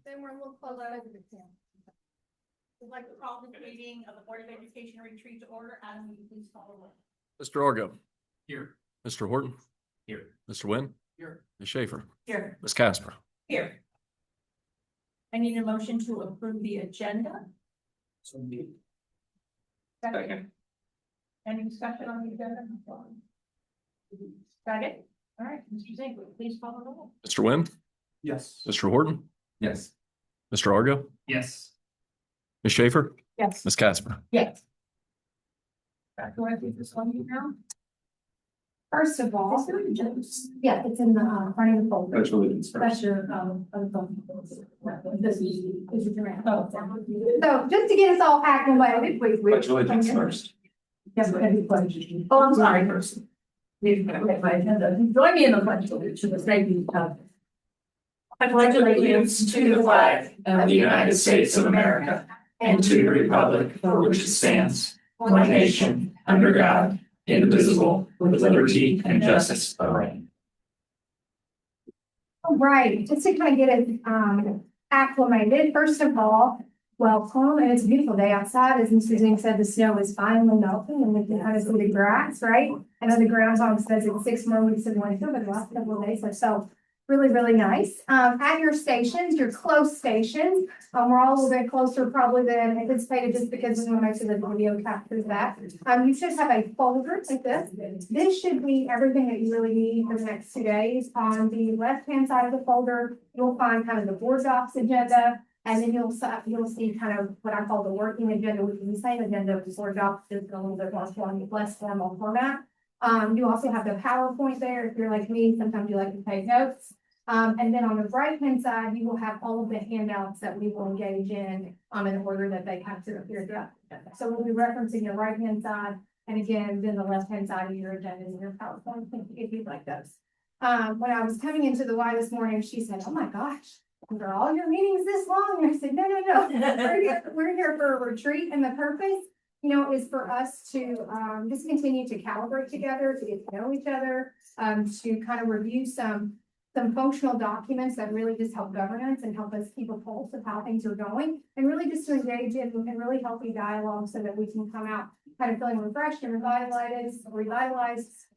Then we're a little close over the town. Would like to call the meeting of the Board of Education retreat to order. Adam, will you please call the roll? Mr. Argo. Here. Mr. Horton. Here. Mr. Wynn. Here. Ms. Schaefer. Here. Ms. Casper. Here. I need a motion to approve the agenda. Second. Any discussion on the agenda? Got it? All right, Mr. Zink, please call the roll. Mr. Wynn. Yes. Mr. Horton. Yes. Mr. Argo. Yes. Ms. Schaefer. Yes. Ms. Casper. Yes. Do I do this one now? First of all, yeah, it's in the front of the folder. Pledge allegiance first. That's your of the this is around. So just to get us all acclimated, wait. Pledge allegiance first. Yes, we're gonna do pledge. Oh, I'm sorry, first. Join me in the pledge to the state of. I pledge allegiance to the flag of the United States of America and to the republic for which it stands, one nation, under God, indivisible, with liberty and justice for all. All right, just to kind of get it acclimated, first of all, welcome, and it's a beautiful day outside. As Mr. Zink said, the snow is finally melting and we can kind of see the grass, right? I know the groundhog says it's 6 more weeks in winter, but the last couple of days or so, really, really nice. At your stations, your close stations, we're all a little bit closer probably than anticipated just because we want to make sure that the video captures that. You should have a folder like this. This should be everything that you really need for the next 2 days. On the left-hand side of the folder, you'll find kind of the board docs agenda, and then you'll see kind of what I call the working agenda, which is the same agenda, but board docs is a little bit less formal format. You also have the PowerPoint there. If you're like me, sometimes you like to take notes. And then on the right-hand side, you will have all of the handouts that we will engage in order that they kind of appear throughout. So we'll be referencing the right-hand side, and again, then the left-hand side of your agenda and your PowerPoint, if you'd like those. When I was coming into the Y this morning, she said, "Oh my gosh, are all your meetings this long?" And I said, "No. We're here for a retreat, and the purpose, is for us to just continue to calibrate together, to get to know each other, to kind of review some functional documents that really just help governance and help us keep a pulse of how things are going, and really just to engage in really healthy dialogue so that we can come out kind of feeling refreshed and revitalized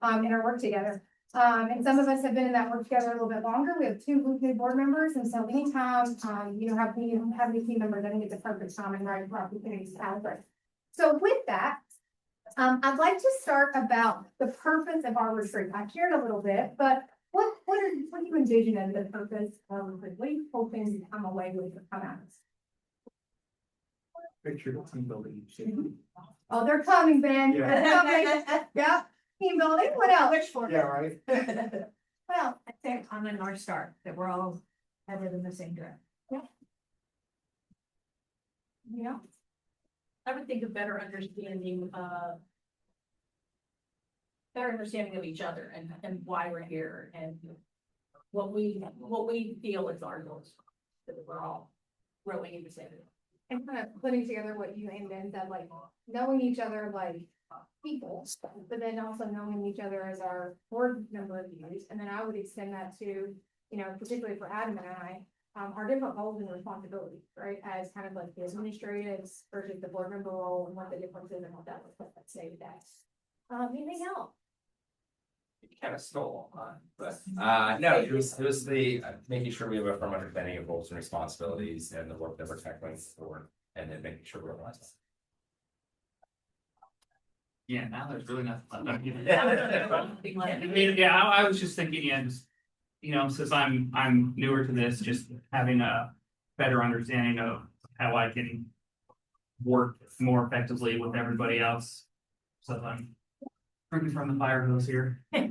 in our work together. And some of us have been in that work together a little bit longer. We have 2 new board members, and so anytime have any team members, I think it's a perfect time and right opportunities to calibrate. So with that, I'd like to start about the purpose of our retreat. I shared a little bit, but what do you envision as the purpose of the retreat? What are you hoping to come away with or come out? Picture the team building. Oh, they're coming, Ben. Yeah. They're coming. Yeah, team building. What else? Wish for it. Yeah, right. Well, I think on a North Star, that we're all headed in the same direction. yeah. I would think a better understanding of each other and why we're here and what we feel is our goals, that we're all rowing in the same. And kind of putting together what you and Ben said, like knowing each other like people, but then also knowing each other as our board member views. And then I would extend that to, particularly for Adam and I, our different roles and responsibilities, right? As kind of like the administrative versus the board member role and what the difference is and what that looks like, let's say that. Anything else? You kind of stole on, but no, it was the making sure we have a firm understanding of roles and responsibilities and the work that we're tackling forward, and then making sure we're aligned. Yeah, now there's really nothing left. Yeah. I was just thinking, since I'm newer to this, just having a better understanding of how I can work more effectively with everybody else. So I'm drinking from the fire hose here. So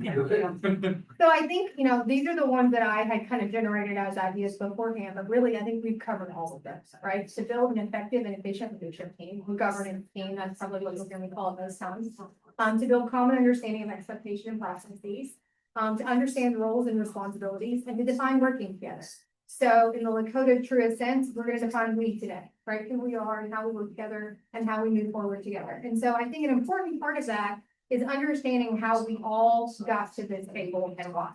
I think, these are the ones that I had kind of generated as ideas beforehand, but really I think we've covered all of this, right? To build an effective and efficient leadership team, governance team, that's probably what you'll hear me call it most times. To build common understanding of expectation and processes, to understand roles and responsibilities, and to define working together. So in the Lakota truest sense, we're going to define we today, right? Who we are and how we work together and how we move forward together. And so I think an important part of that is understanding how we all got to this table and why,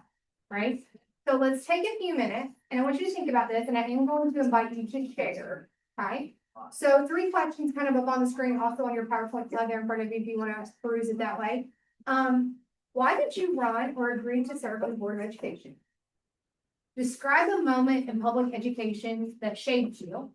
right? So let's take a few minutes, and I want you to think about this, and I am going to invite you to share, okay? So 3 questions kind of up on the screen, also on your PowerPoint slide there in front of you, if you want to peruse it that way. Why did you run or agree to serve on the Board of Education? Describe a moment in public education that shaped you.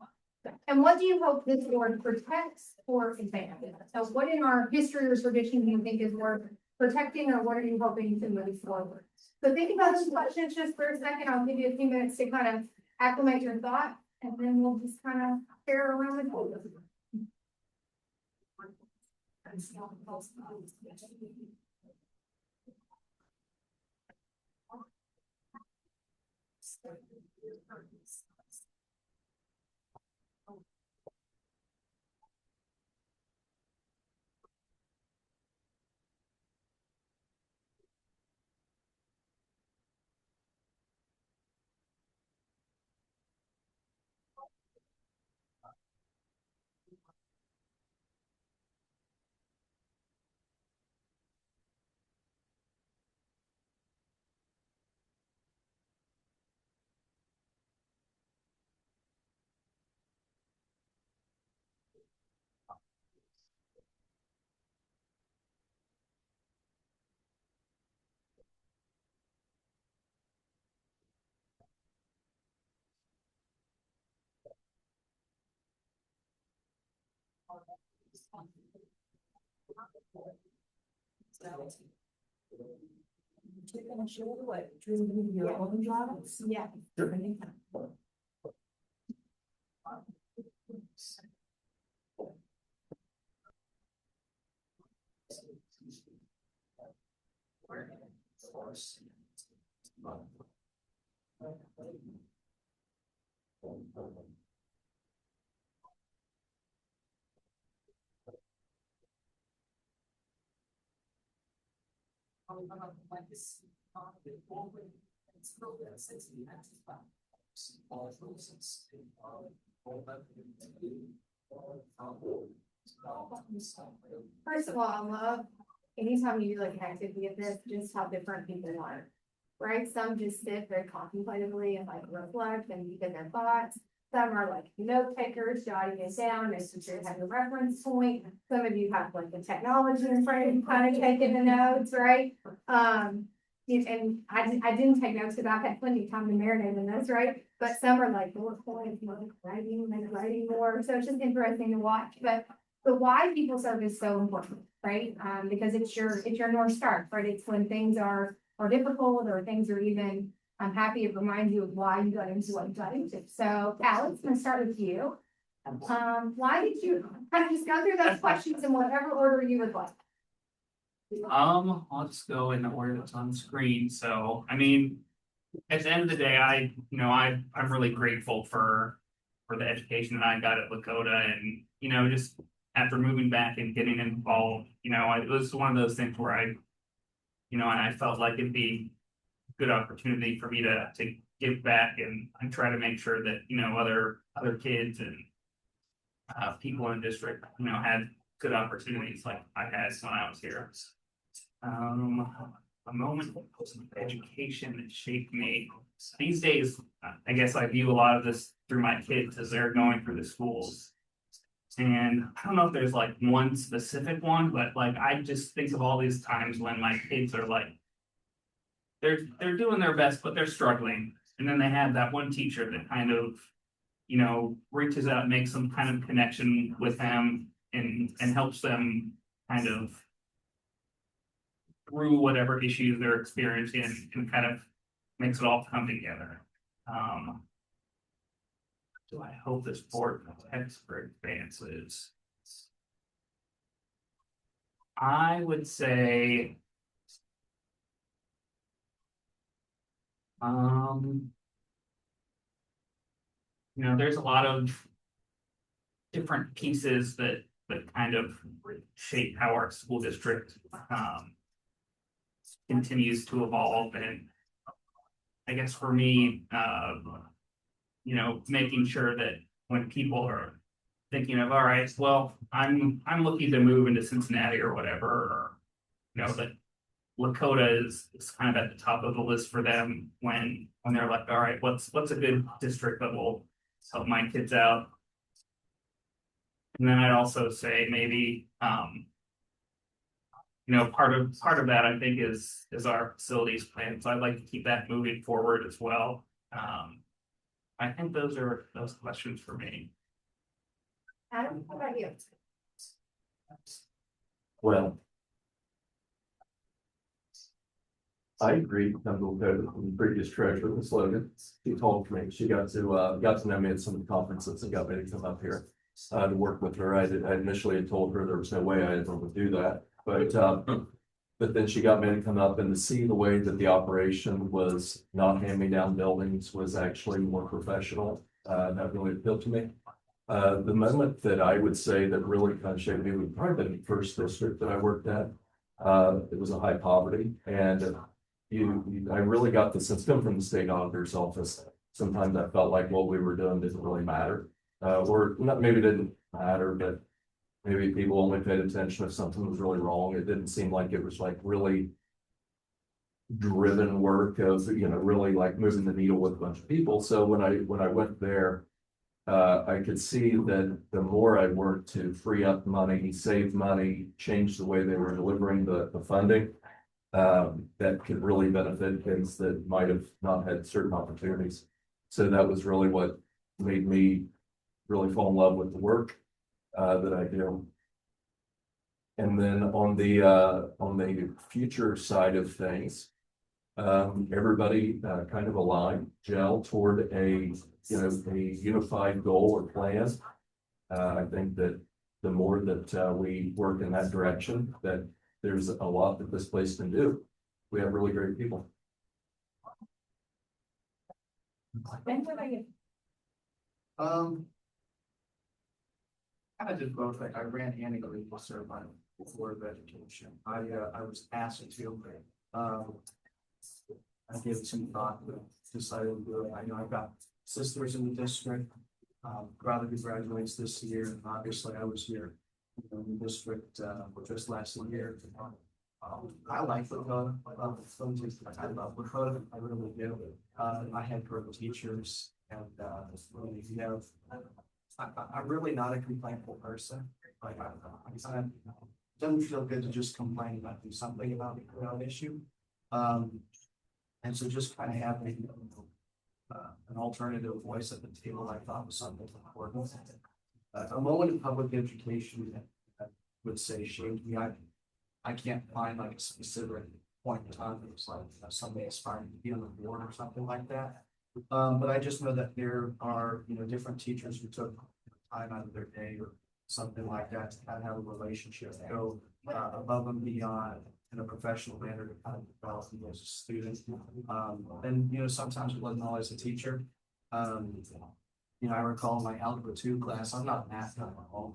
And what do you hope this board protects or advances? So what in our history or tradition do you think is worth protecting, or what are you hoping to move forward? So think about those questions just for a second. I'll give you a few minutes to kind of acclimate your thought, and then we'll just kind of share around the table. Yeah. First of all, I love anytime you do like an activity of this, just how different people are. Right? Some just sit very contemplatively and like reflect and deep in their thoughts. Some are like note takers, jotting it down, making sure you have a reference point. Some of you have like the technology in front of you, kind of taking the notes, right? And I didn't take notes because I've had plenty of time to marinate in this, right? But some are like bullet points, like writing more. So it's just interesting to watch. But the why people serve is so important, right? Because it's your North Star, right? It's when things are difficult or things are even unhappy, it reminds you of why you got into what you got into. So Alex, I'm gonna start with you. Why did you kind of just go through those questions in whatever order you would like? Let's go in the order that's on screen. So, I mean, at the end of the day, I'm really grateful for the education that I got at Lakota, and just after moving back and getting involved, it was one of those things where and I felt like it'd be a good opportunity for me to give back and try to make sure that other kids and people in the district had good opportunities like I had when I was here. A moment of education that shaped me. These days, I guess I view a lot of this through my kids as they're going through the schools. And I don't know if there's like one specific one, but like I just think of all these times when my kids are like, they're doing their best, but they're struggling. And then they have that one teacher that kind of, reaches out and makes some kind of connection with them and helps them kind of through whatever issues they're experiencing and kind of makes it all come together. Do I hope this board protects for advances? I would say, there's a lot of different pieces that kind of shape how our school district continues to evolve. And I guess for me, making sure that when people are thinking of, all right, well, I'm looking to move into Cincinnati or whatever, or that Lakota is kind of at the top of the list for them when they're like, all right, what's a good district that will help my kids out? And then I'd also say maybe, part of that I think is our facilities plan. So I'd like to keep that moving forward as well. I think those are those questions for me. Adam, what about you? Well, I agree with the previous treasurer, Ms. Logan. She told me, she got to know me at some of the conferences and got me to come up here to work with her. I initially had told her there was no way I ever would do that, but then she got me to come up and to see the way that the operation was not hand-me-down buildings was actually more professional. That really appealed to me. The moment that I would say that really kind of shaped me would probably been the first district that I worked at. It was a high poverty, and I really got the sense coming from the state auditor's office. Sometimes I felt like what we were doing didn't really matter, or not, maybe it didn't matter, but maybe people only paid attention if something was really wrong. It didn't seem like it was like really driven work of, really like moving the needle with a bunch of people. So when I went there, I could see that the more I worked to free up money, save money, change the way they were delivering the funding, that could really benefit kids that might have not had certain opportunities. So that was really what made me really fall in love with the work that I do. And then on the future side of things, everybody kind of aligned, gel toward a unified goal or plan. I think that the more that we work in that direction, that there's a lot that this place can do. We have really great people. Ben, what about you? I did both. I ran and a legal certified Board of Education. I was asked to, I gave it some thought, but decided to do it. I know I've got sisters in the district. Brother who graduates this year, and obviously I was here in the district just last year. I like Lakota. I love Lakota. I really do. I had great teachers, and you have. I'm really not a complainful person. Like it doesn't feel good to just complain about do something about an issue. And so just kind of having an alternative voice at the table, I thought was something important. A moment in public education that would say shaped me. I can't find like a specific point in time that was like somebody aspiring to be on the board or something like that. But I just know that there are, different teachers who took time out of their day or something like that to kind of have a relationship, go above and beyond in a professional manner to kind of develop you as a student. And, sometimes it wasn't always a teacher. I recall my Algebra 2 class, I'm not math guy at all.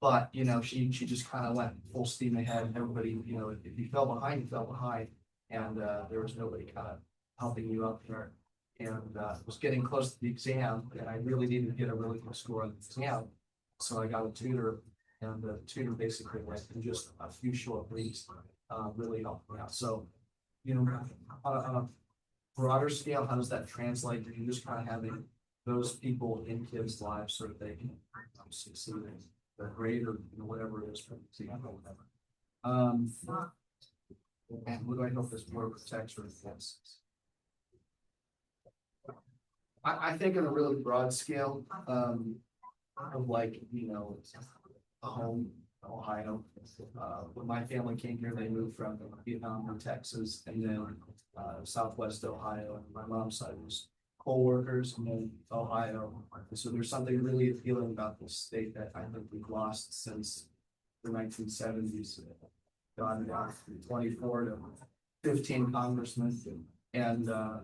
But, she just kind of went full steam ahead. Everybody, if you fell behind, you fell behind. And there was nobody kind of helping you up there. And it was getting close to the exam, and I really needed to get a really good score on the exam. So I got a tutor, and the tutor basically went in just a few short weeks, really helped me out. So, on a broader scale, how does that translate? You're just kind of having those people in kids' lives so that they can succeed in their grade or whatever it is for the exam or whatever. And what do I hope this board protects or enhances? I think on a really broad scale, of like, a home in Ohio. When my family came here, they moved from Vietnam to Texas and then Southwest Ohio. And my mom's side was coal workers and then Ohio. So there's something really appealing about this state that I think we've lost since the 1970s. Gone down from 24 to 15 congressmen. And I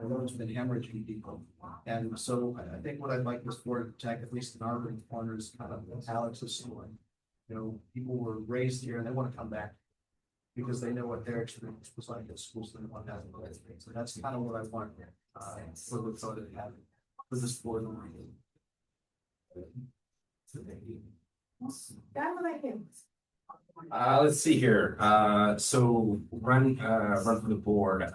know it's been hemorrhaging people. And so I think what I'd like this board to protect, at least in our corner, is kind of Alex's story. People were raised here and they want to come back because they know what their experience was like at schools and what that was. So that's kind of what I want for Lakota to have for this board. That one I can. Let's see here. So run for the board.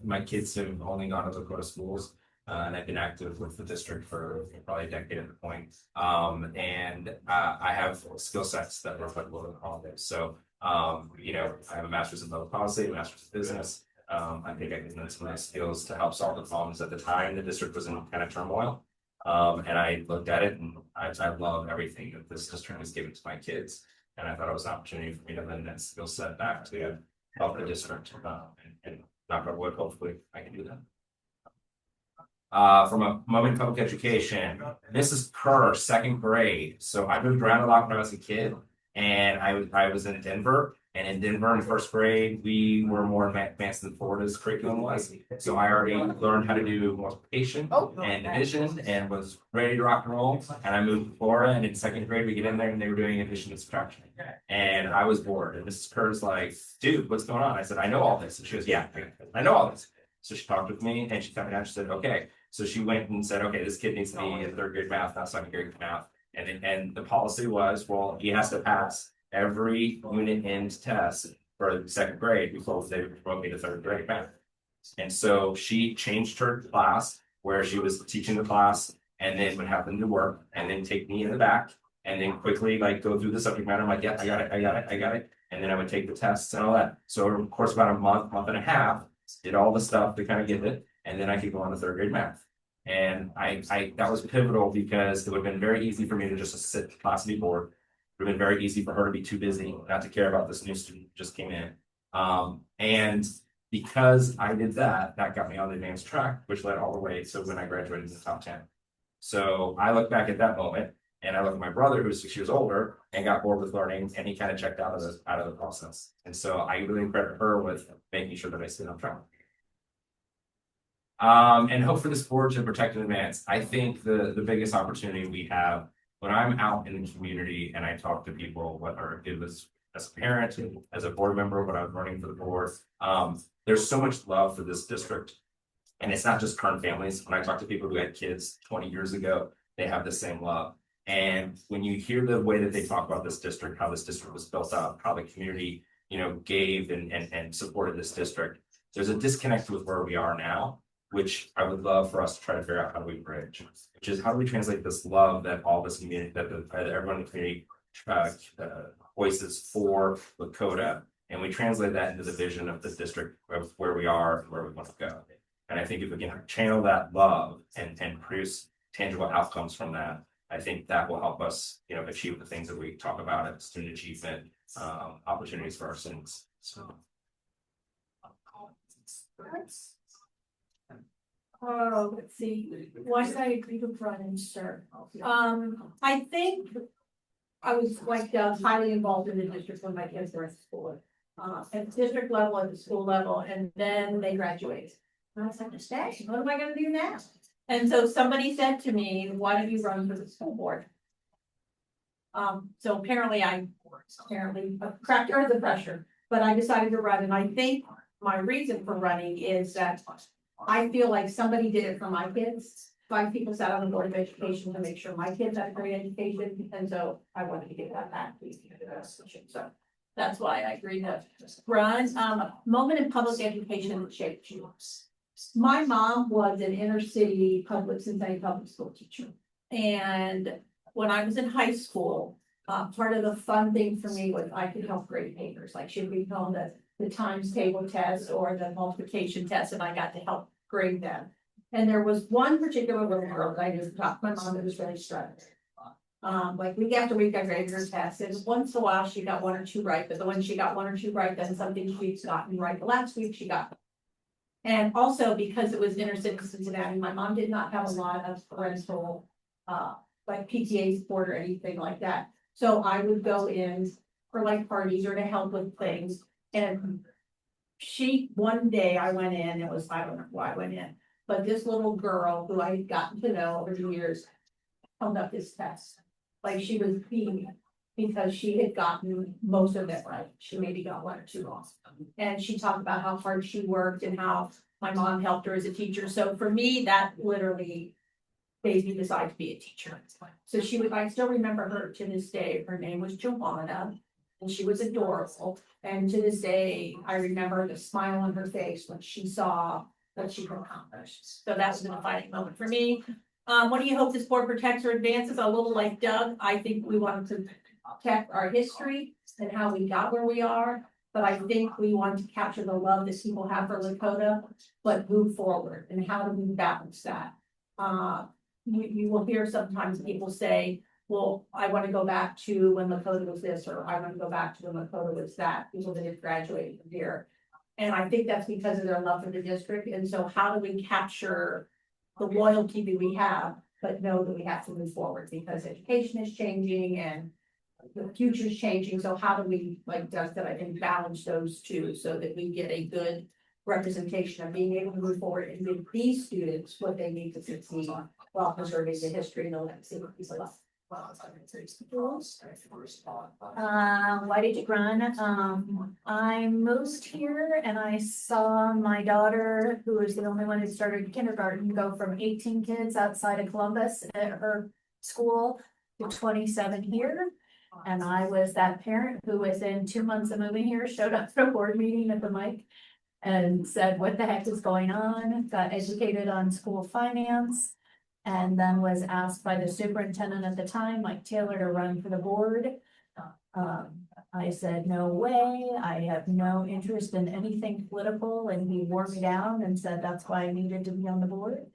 My kids have only gone to Lakota schools. And I've been active with the district for probably a decade at the point. I have skill sets that are applicable to all this. So, I have a master's in public policy, a master's in business. I think I can lend some of my skills to help solve the problems at the time. The district was in kind of turmoil. And I looked at it and I love everything that this district has given to my kids. And I thought it was an opportunity for me to lend that skill set back to help the district, and knock on wood, hopefully I can do that. From a moment in public education, Mrs. Kerr, second grade. So I moved around a lot when I was a kid, and I was in Denver. And in Denver in first grade, we were more advanced than Florida's curriculum was. So I already learned how to do multiplication and division and was ready to rock and roll. And I moved to Florida, and in second grade, we get in there and they were doing addition and subtraction. And I was bored. And Mrs. Kerr's like, dude, what's going on? I said, I know all this. And she goes, yeah, I know all this. So she talked with me and she sat me down. She said, okay. So she went and said, okay, this kid needs to be in third grade math, not second grade math. And the policy was, well, he has to pass every unit end test for second grade before they would promote me to third grade math. And so she changed her class where she was teaching the class and then would have them do work and then take me in the back and then quickly like go through the subject matter. I'm like, yeah, I got it. And then I would take the tests and all that. So over the course of about a month and a half, did all the stuff to kind of get it. And then I could go on to third grade math. And I that was pivotal because it would have been very easy for me to just sit in class and be bored. It would have been very easy for her to be too busy, not to care about this new student who just came in. And because I did that, that got me on the advanced track, which led all the way to when I graduated in the top 10. So I look back at that moment and I look at my brother who's 6 years older and got bored with learning and he kind of checked out of the process. And so I really credit her with making sure that I stayed on track. And hope for this board to protect and advance. I think the biggest opportunity we have when I'm out in the community and I talk to people, whether it was as a parent, as a board member, when I was running for the board, there's so much love for this district. And it's not just current families. When I talk to people who had kids 20 years ago, they have the same love. And when you hear the way that they talk about this district, how this district was built up, how the community, gave and supported this district, there's a disconnect with where we are now, which I would love for us to try to figure out how do we bridge, which is how do we translate this love that all this community, that everyone in the community voices for Lakota, and we translate that into the vision of the district of where we are and where we want to go. And I think if we can channel that love and produce tangible outcomes from that, I think that will help us, achieve the things that we talk about at student achievement, opportunities for our students. So. Oh, let's see, why did I agree with Brian, sir? I think I was like highly involved in the district when my kids were in school. At the district level, at the school level, and then they graduate. And I was like, stay, what am I gonna do now? And so somebody said to me, why don't you run for the school board? So apparently I cracked under the pressure, but I decided to run, and I think my reason for running is that I feel like somebody did it for my kids. 5 people sat on the board of education to make sure my kids had a great education, and so I wanted to give that back. So that's why I agreed to run. Moment in public education that shaped you. My mom was an inner city Cincinnati public school teacher, and when I was in high school, part of the fun thing for me was I could help grade papers. Like she'd be home the times table test or the multiplication test, and I got to help grade them. And there was one particular little girl that I just talked to my mom that was really struggling. Like week after week, I graded her tests, and once in a while she got 1 or 2 right, but the one she got 1 or 2 right, then something she's gotten right the last week she got. And also because it was inner city Cincinnati, my mom did not have a lot of parental like PTA support or anything like that. So I would go in for like parties or to help with things. And one day I went in, I don't know why I went in, but this little girl who I had gotten to know over the years held up this test. Like she was being, because she had gotten most of it right. She maybe got 1 or 2 wrong. And she talked about how hard she worked and how my mom helped her as a teacher. So for me, that literally made me decide to be a teacher. So I still remember her to this day. Her name was Joanna. And she was adorable. And to this day, I remember the smile on her face when she saw what she could accomplish. So that's been a defining moment for me. What do you hope this board protects or advances? A little like Doug, I think we want to protect our history and how we got where we are. But I think we want to capture the love that people have for Lakota, but move forward. And how do we balance that? You will hear sometimes people say, well, I want to go back to when Lakota was this, or I want to go back to when Lakota was that, people that have graduated from here. And I think that's because of their love for the district. And so how do we capture the loyalty that we have, but know that we have to move forward because education is changing and the future is changing. So how do we, like Doug said, I think balance those two so that we get a good representation of being able to move forward and give these students what they need to succeed while preserving the history and the legacy of people love. Why did you run? I moved here and I saw my daughter, who was the only one who started kindergarten, go from 18 kids outside of Columbus at her school to 27 here. And I was that parent who within 2 months of moving here showed up at a board meeting at the mic and said, what the heck is going on? Got educated on school finance. And then was asked by the superintendent at the time, Mike Taylor, to run for the board. I said, no way, I have no interest in anything political, and he wore me down and said that's why I needed to be on the board.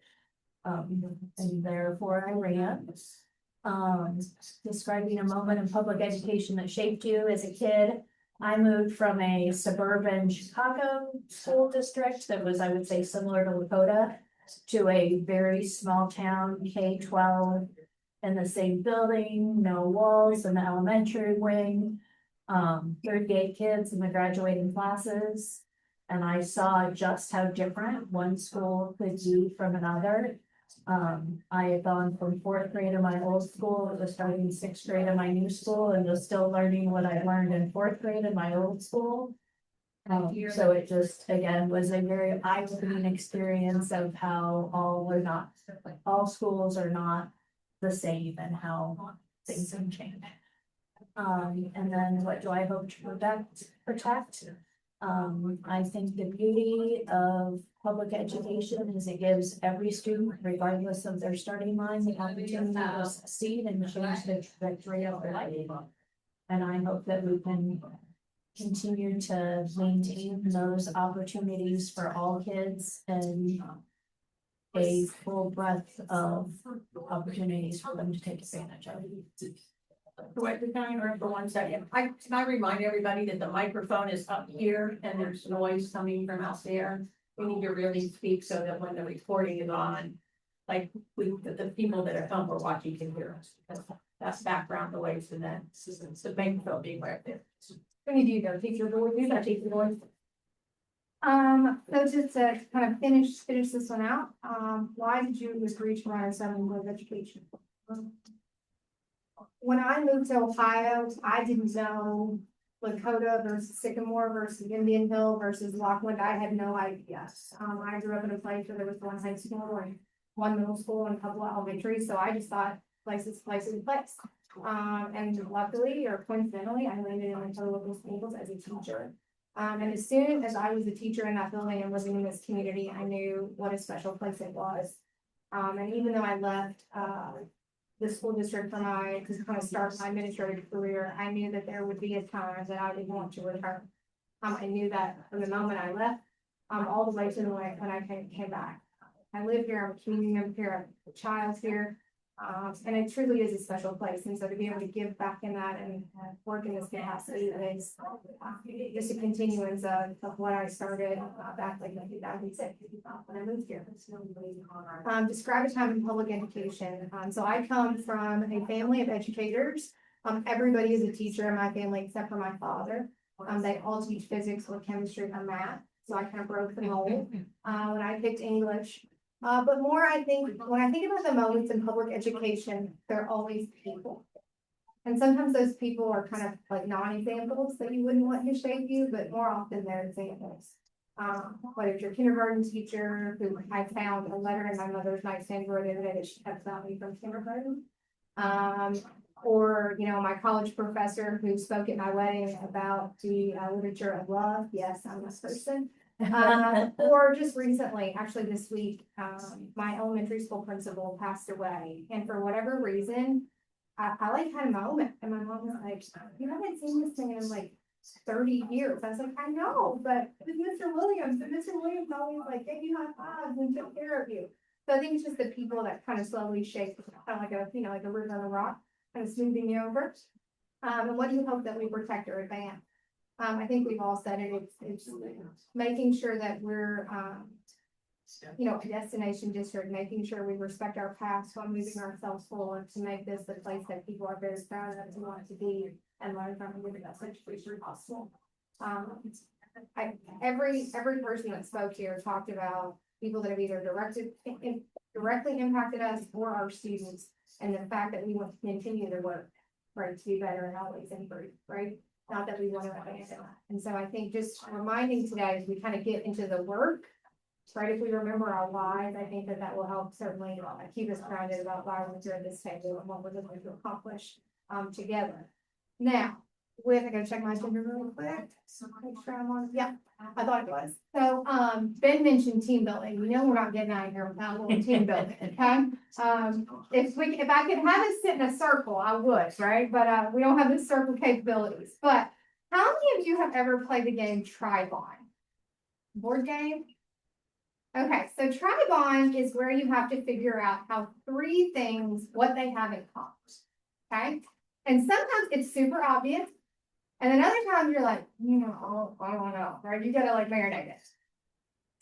And therefore I ran. Describing a moment in public education that shaped you as a kid. I moved from a suburban Chicago school district that was, I would say, similar to Lakota, to a very small town K-12 in the same building, no walls in the elementary wing. 38 kids in the graduating classes. And I saw just how different one school could be from another. I had gone from 4th grade in my old school to starting 6th grade in my new school and was still learning what I learned in 4th grade in my old school. So it just, again, was a very eye-opening experience of how all schools are not the same and how things have changed. And then what do I hope to protect? I think the beauty of public education is it gives every student, regardless of their starting line, the opportunity to succeed and change the trajectory of their life. And I hope that we can continue to maintain those opportunities for all kids and a full breadth of opportunities for them to take advantage of. Wait, for 1 second. Can I remind everybody that the microphone is up here and there's noise coming from out there. We need to really speak so that when the recording is on, like the people that are home or watching can hear us. That's background noise and then the microphone being right there. What do you do though? Take your voice, you gotta take your voice. So just to kind of finish this one out, why did you agree to run as someone with education? When I moved to Ohio, I didn't know Lakota versus Sycamore versus Indian Hill versus Lockwood. I had no idea. I grew up in a place where there was one high school and one middle school and a couple of elementary, so I just thought place. And luckily or coincidentally, I landed in Lakota local schools as a teacher. And as soon as I was a teacher in that building and living in this community, I knew what a special place it was. And even though I left the school district to kind of start my administrative career, I knew that there would be a time that I would want to return. I knew that from the moment I left, all the way to the way when I came back. I live here, I'm a community member here, I'm a child here. And it truly is a special place, and so to be able to give back in that and work in this capacity is just a continuance of what I started back like in 2006 when I moved here. Describe a time in public education. So I come from a family of educators. Everybody is a teacher in my family except for my father. They all teach physics or chemistry and math, so I kind of broke the mold when I picked English. But more, I think, when I think about the moments in public education, they're always people. And sometimes those people are kind of like non-examples that you wouldn't want to shape you, but more often they're examples. Whether it's your kindergarten teacher, who I found a letter in my mother's nightstand drawer the other day that she kept about me from kindergarten. or, my college professor who spoke at my wedding about the literature of love. Yes, I'm this person. Or just recently, actually this week, my elementary school principal passed away, and for whatever reason, I like had a moment, and my mom was like, "You haven't seen this thing in like 30 years." I was like, "I know, but it's Mr. Williams, and Mr. Williams always like gave you high fives and took care of you." So I think it's just the people that kind of slowly shake, kind of like like a root on a rock, kind of smoothing you over. And what do you hope that we protect or advance? I think we've all said it, it's making sure that we're, a destination district, making sure we respect our past while moving ourselves forward to make this the place that people are very proud of and want to be and learn from and give the best education possible. Every person that spoke here talked about people that have either directly impacted us or our students, and the fact that we want to continue to work, right, to be better and always improve, right? Not that we want to abandon that. And so I think just reminding today, as we kind of get into the work, right, if we remember our whys, I think that will help certainly keep us grounded about why we're here at this table and what we're looking to accomplish together. Now, I'm gonna check my agenda real quick. So make sure I'm on. Yeah, I thought it was. So Ben mentioned team building. We're not getting out of here without a little team building, okay? If I could have us sit in a circle, I would, right? But we don't have the circle capabilities. But how many of you have ever played the game Tribon? Board game? Okay, so Tribon is where you have to figure out how three things, what they have in common. Okay? And sometimes it's super obvious. And then other times you're like, I don't know, right? You gotta marinate it.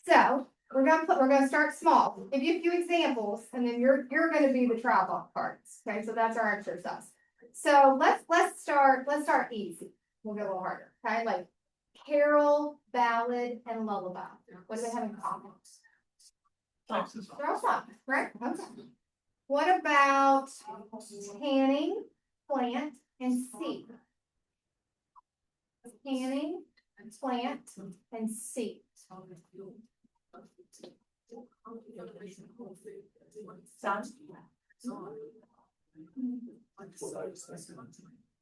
So we're gonna start small. Give you a few examples, and then you're gonna be the trial parts. Okay, so that's our exercise. So let's start easy. We'll go a little harder. Okay, like carol, ballad, and lullaby. What do they have in common? They're all songs, right? Okay. What about tanning, plant, and seed? Canning, plant, and seed. Sun.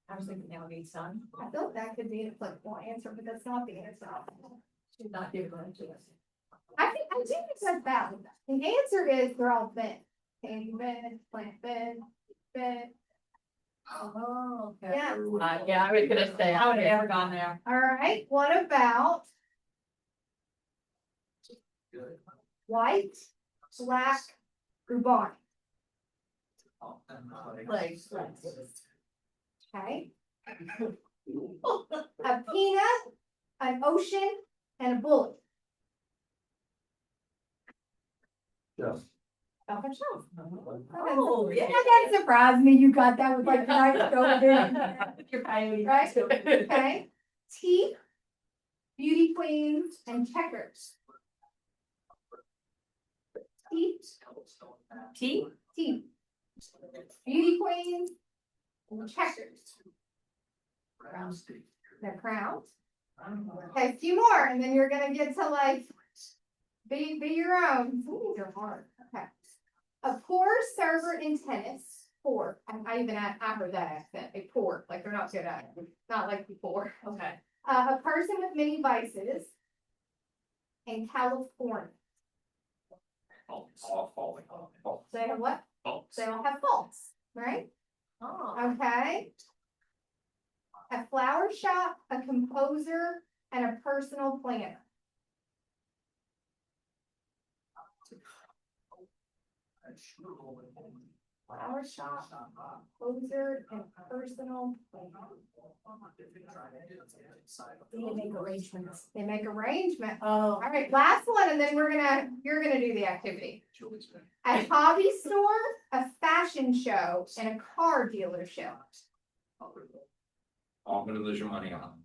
I was thinking that would be sun. I feel like that could be an applicable answer, but that's not the answer. Should not give one to us. I do think that's valid. The answer is they're all bed. Canning bed, plant bed, bed. Oh, okay. Yeah. Yeah, I was gonna say, I would have never gone there. All right. What about white, black, Rubani? Okay. A peanut, an ocean, and a bullet. Yes. Oh, yeah. That surprised me. You got that with like nice over Your coyote. right? Okay. Teeth, beauty queens, and checkers. Teeth. Teeth. Beauty queens and checkers. They're crowns. Okay, a few more, and then you're gonna get to be your own. Ooh, these are hard. Okay. A poor server in tennis. Poor. I heard that accent. A poor. Like they're not good at it. Not like the poor. Okay. A person with many vices. In California. All falling. They have what? Faults. They all have faults, right? Oh. Okay. A flower shop, a composer, and a personal planner. Flower shop, composer, and personal planner. They make arrangements. They make arrangements. Oh. All right, last one, and then you're gonna do the activity. A hobby store, a fashion show, and a car dealership. All gonna lose your money on.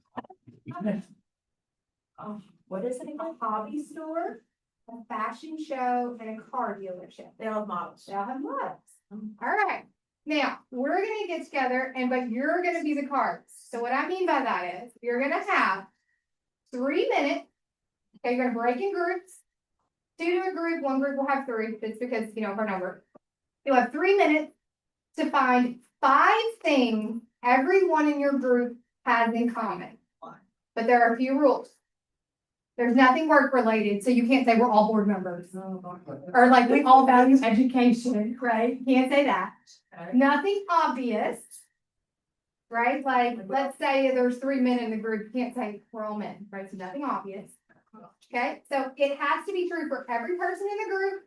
What is it A again? hobby store, a fashion show, and a car dealership. They all have models. They all have models. All right. Now we're gonna get together, but you're gonna be the cards. So what I mean by that is you're gonna have 3 minutes. Okay, you're gonna break in groups. 2 to a group, 1 group will have 3. That's because of our number. You'll have 3 minutes to find 5 things everyone in your group has in common. But there are a few rules. There's nothing work related, so you can't say we're all board members. Or like we all value education, right? Can't say that. Nothing obvious. Right? Like, let's say there's 3 men in the group, you can't say we're all men, right? So nothing obvious. Okay, so it has to be true for every person in the group.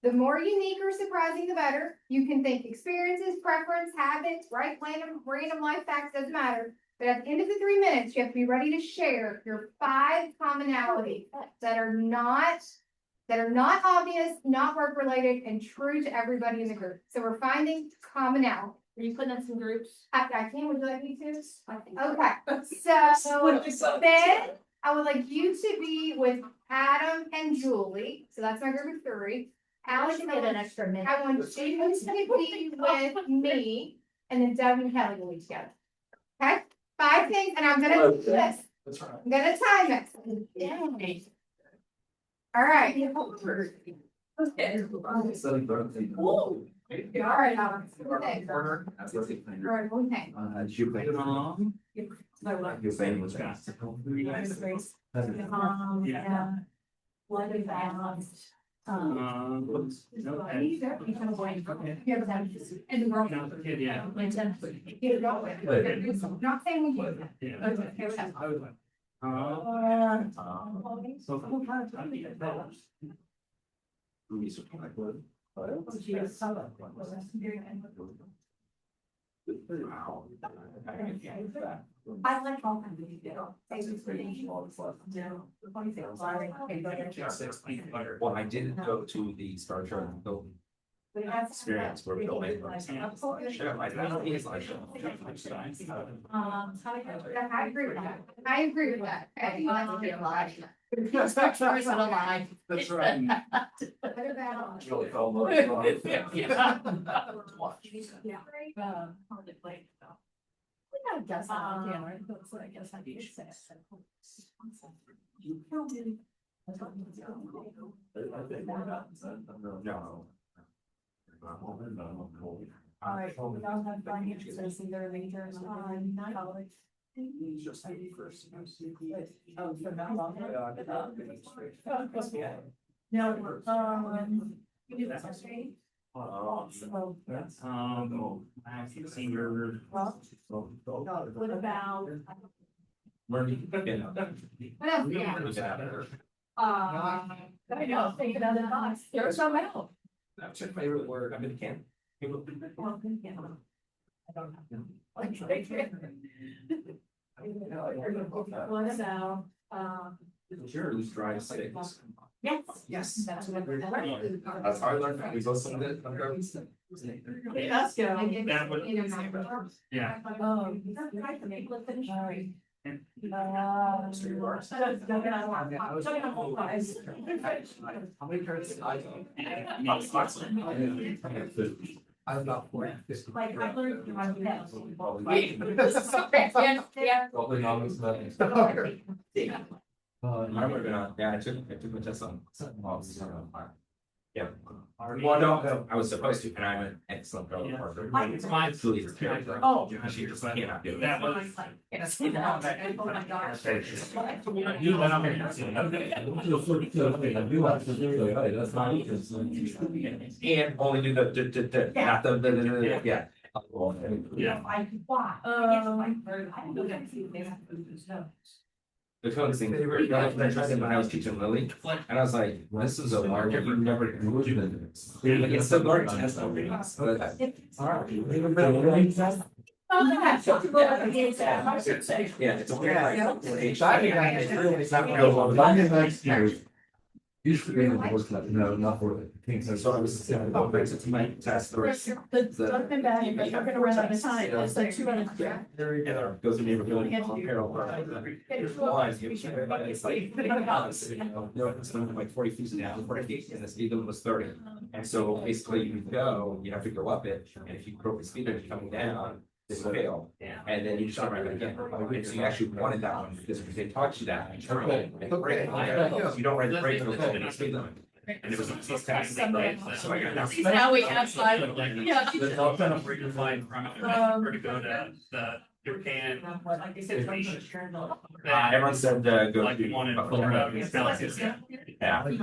The more unique or surprising, the better. You can think experiences, preference, habits, right? Random life facts, doesn't matter. But at the end of the 3 minutes, you have to be ready to share your 5 commonalities that are not obvious, not work related, and true to everybody in the group. So we're finding commonality. Are you putting us in groups? I can, would you like me to? Okay, so then I would like you to be with Adam and Julie. So that's my group of 3. Alex get an extra minute. I want you to be with me, and then Doug and Kelly will be together. Okay, 5 things, and I'm gonna do this. That's right. I'm gonna time it. All right. All right, Alex. Okay. All right, one thing. Your family was Yeah. What about? Not saying we do. Yeah. I like all kinds of Well, I didn't go to the Star Trek building experience where we building. I agree with that. I agree with that. Okay. That's right. What about? It's really felt We got a guest on camera, so I guess I need to say. No. All right, we don't have finances, either major or college. Oh, for that long. No, you do that, right? I see senior. What about? What else? I know, think about the box, there's some out. That's your favorite word. I've been can. What about, Sure, who's dry six? yes. Yes. That's what we're. That's how I learned. We listen to it. Let's go. That would- Yeah. Oh. All right. How many cards did I go? I have about 4. Like, I learned from my dad. Probably not as many. I remember not. Yeah, I took my test on. Yeah. Well, no, I was supposed to, and I'm an excellent fellow partner. It's mine. Oh. She just cannot do it. That was. And only do the, not the, yeah. The code thing, when I was teaching Lily, and I was like, this is a market you've never moved in. Like, it's still learning, it has no readings, but. Yeah, it's a weird. Usually in the work, no, not for the. So I was saying, oh, brings it to my test. Something bad, but we're gonna run out of time, it's like 2 minutes. Goes to neighborhood. It's like, no, it's like 40 feet down, 40 feet, and the speed limit was 30. And so basically you go, you have to go up it, and if you broke the speed limit coming down, this will fail. And then you just start right again. And so you actually wanted that one because they taught you that. You don't ride the brake until the speed limit. And it was supposed to happen, right? So I got. Now we have five. Yeah. Where you fly from, or to go to the Japan. Everyone said, go Like to. you wanted. Yeah. I mean,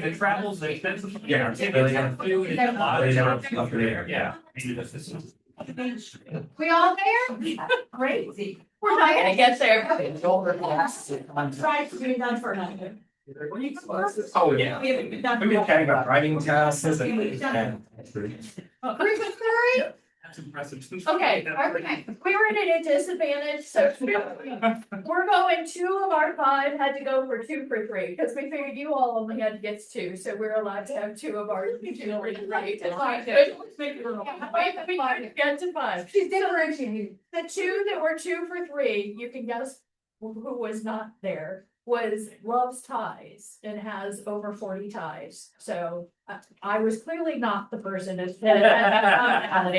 the travel's expensive. Yeah. Food is a lot. They never left it there. Yeah. We all there? Crazy. We're not gonna get there. Try to be done for another. Oh, yeah. We haven't been done. We've been chatting about driving tests and. That's impressive. Okay, Okay. we were at a disadvantage, so we're going, 2 of our 5 had to go for 2 for 3, because we figured you all only had to get 2, so we're allowed to have 2 of ours. We couldn't get to 5. She's differentiating. The 2 that were 2 for 3, you can guess who was not there, was loves ties and has over 40 ties. So I was clearly not the person that had.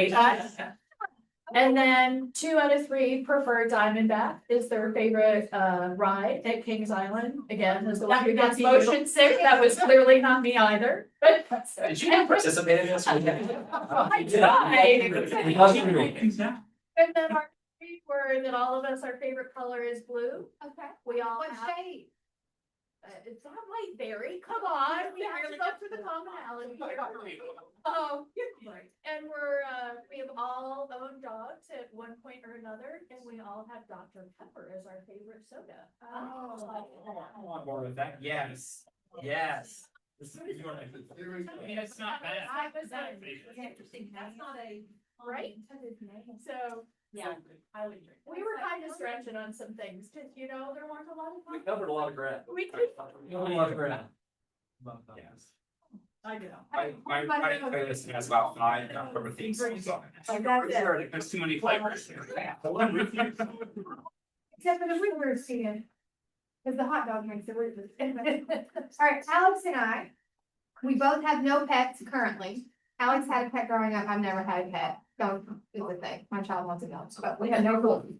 And then 2 out of 3 prefer Diamondback is their favorite ride at Kings Island. Again, is the one who gets motion sick. That was clearly not me either. Did you participate in this? I tried. And then our 3 were that all of us, our favorite color is blue. Okay. We all What have. shade? It's not light berry, come on, we have to go for the commonality. And we have all owned dogs at one point or another, and we all have Dr. Pepper as our favorite soda. I want more of that. Yes. Yes. I mean, it's not bad. Interesting, that's not a. Right? So, yeah, we were kind of stretching on some things, cause you know, there weren't a lot of. We covered a lot of ground. We did. A lot of ground. Yes. I do. My playlist has about 5 October things. There's too many flavors. Except for the Whitworth season. Because the hot dog makes it Whitworth. All right, Alex and I, we both have no pets currently. Alex had a pet growing up. I've never had a pet. Don't do the thing. My child wants a dog, but we have no clue.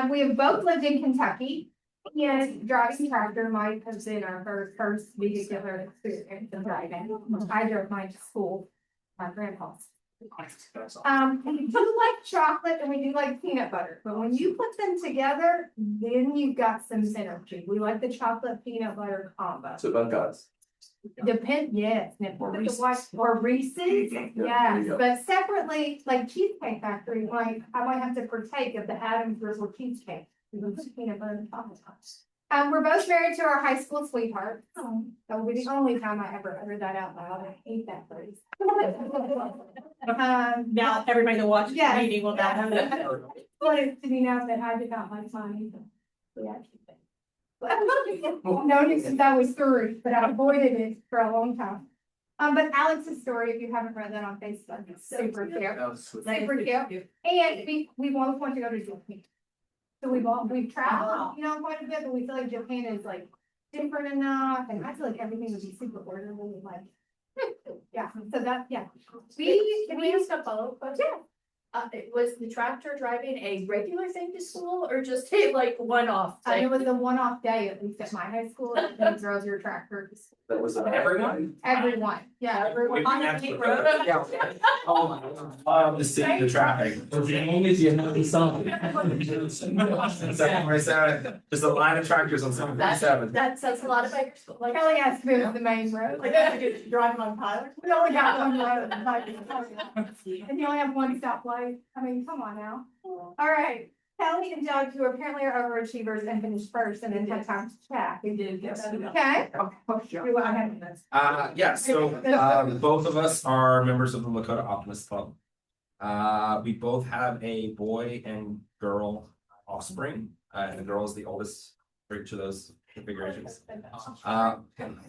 We have both lived in Kentucky. And driving tractor might have been our first vehicular experience in driving. I drove mine to school, my grandpa's. We do like chocolate and we do like peanut butter, but when you put them together, then you've got some synergy. We like the chocolate peanut butter combo. So both guys. Yes, or Reese's, yes, but separately, like Cheesecake Factory, like I might have to partake of the Adams Drizzle cheesecake. Peanut butter and chocolate. We're both married to our high school sweetheart. That will be the only time I ever uttered that out loud. I hate that phrase. Now, everybody that watches the Yes. meeting will now have that. Wanted to be known that I did not like mine either. Noticed that that was 3, but I avoided it for a long time. But Alex's story, if you haven't read that on Facebook, it's super cute. Super cute. And we both want to go to Japan. So we've traveled, you know, quite a bit, but we feel like Japan is like different enough, and I feel like everything would be super orderly, like. Yeah, so that, yeah. Can we ask a follow-up question? Yeah. Was the tractor driving a regular thing to school or just a like one-off It thing? was a one-off day, at least at my high school, and the girls were tractors. That was Everyone? Everyone, yeah, everyone. On the main road. The city, the traffic. There's a line of tractors on 737. That says a lot about your school, like. Kelly has to move the main road. Like, I just driving on pilot. We only got one road, and you only have one stoplight. I mean, come on now. All right, Kelly and Doug, who apparently are overachievers and finished first and then had time to chat. We did, yes. Okay. Yeah, so both of us are members of the Lakota Optimist Club. We both have a boy and girl offspring, and the girl is the oldest for each of those configurations.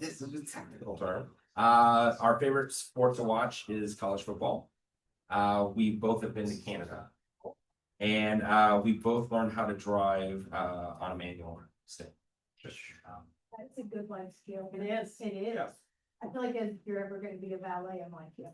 This is a technical term. Our favorite sport to watch is college football. We both have been to Canada. And we both learned how to drive on a manual stick. That's a good life skill. It is. It is. Yeah. I feel like if you're ever gonna be a valet, I'm like, yeah.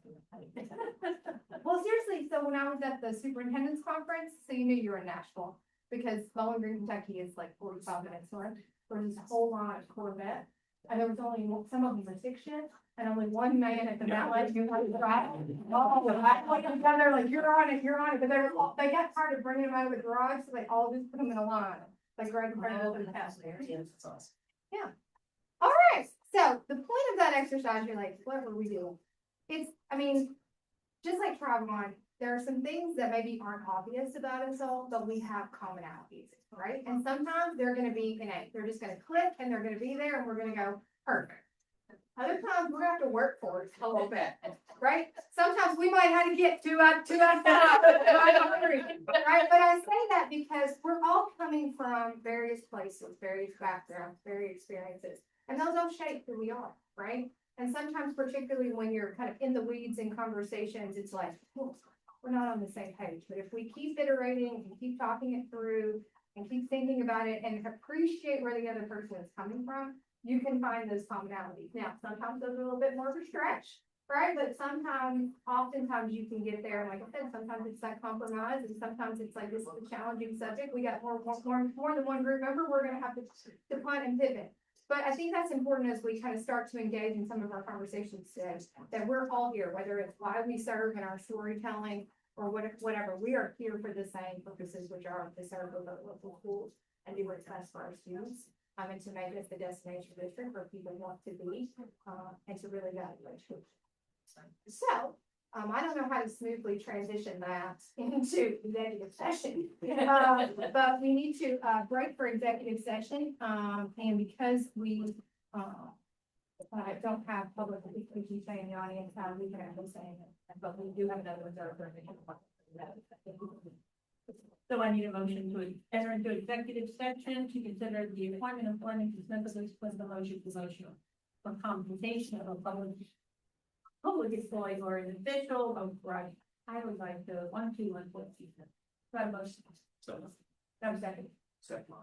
Well, seriously, so when I was at the superintendent's conference, so you knew you were in Nashville, because Bowling Green, Kentucky is like 45 minutes north. There's this whole line of Corvette, and there was only, some of them were 6 shifts, and only one man at the valet knew how to drive. Oh, I like together, like, you're on it, but they got tired of bringing them out of the garage, so they all just put them in a line, like right in front of the passenger. Yeah. All right, so the point of that exercise, you're like, what were we doing? It's, I mean, just like Travon, there are some things that maybe aren't obvious about us all, but we have commonalities, right? And sometimes they're gonna be innate, they're just gonna click and they're gonna be there and we're gonna go, perfect. Other times we're gonna have to work for it a little bit, right? Sometimes we might have to get two out of 5, right? But I say that because we're all coming from various places, various backgrounds, various experiences, and those all shape who we are, right? And sometimes, particularly when you're kind of in the weeds in conversations, it's like, oh, we're not on the same page. But if we keep iterating and keep talking it through and keep thinking about it and appreciate where the other person is coming from, you can find those commonalities. Now, sometimes those are a little bit more of a stretch, right? But sometimes, oftentimes you can get there. And like I said, sometimes it's that compromise and sometimes it's like, this is a challenging subject. We got more than one group member. We're going to have to punt and pivot. But I think that's important as we kind of start to engage in some of our conversations today, that we're all here, whether it's why we serve in our storytelling or whatever, we are here for the same purposes, which are to serve the local schools and do what's best for our students. And to make this the destination district where people want to be, and to really value it. So, I don't know how to smoothly transition that into executive session. But we need to, break for executive session, and because we, don't have public speaking say in the audience, we can actually say it, but we do have another reserve. So I need a motion to enter into executive session to consider the appointment, employment, dismissal, split the motion, for compensation of a public employee or an official of right. I would like to 1, 2, 1, 4, 2. Right motion. I'm second. Second.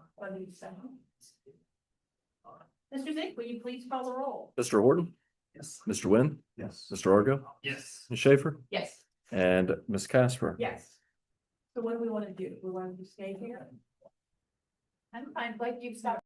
Mr. Zick, will you please call the roll? Mr. Horton, Yes. Mr. Wynn, Yes. Mr. Argo, Yes. Ms. Schaefer, Yes. and Ms. Casper. Yes. So what do we want to do? We want to stay here? I'm fine, like you've stopped.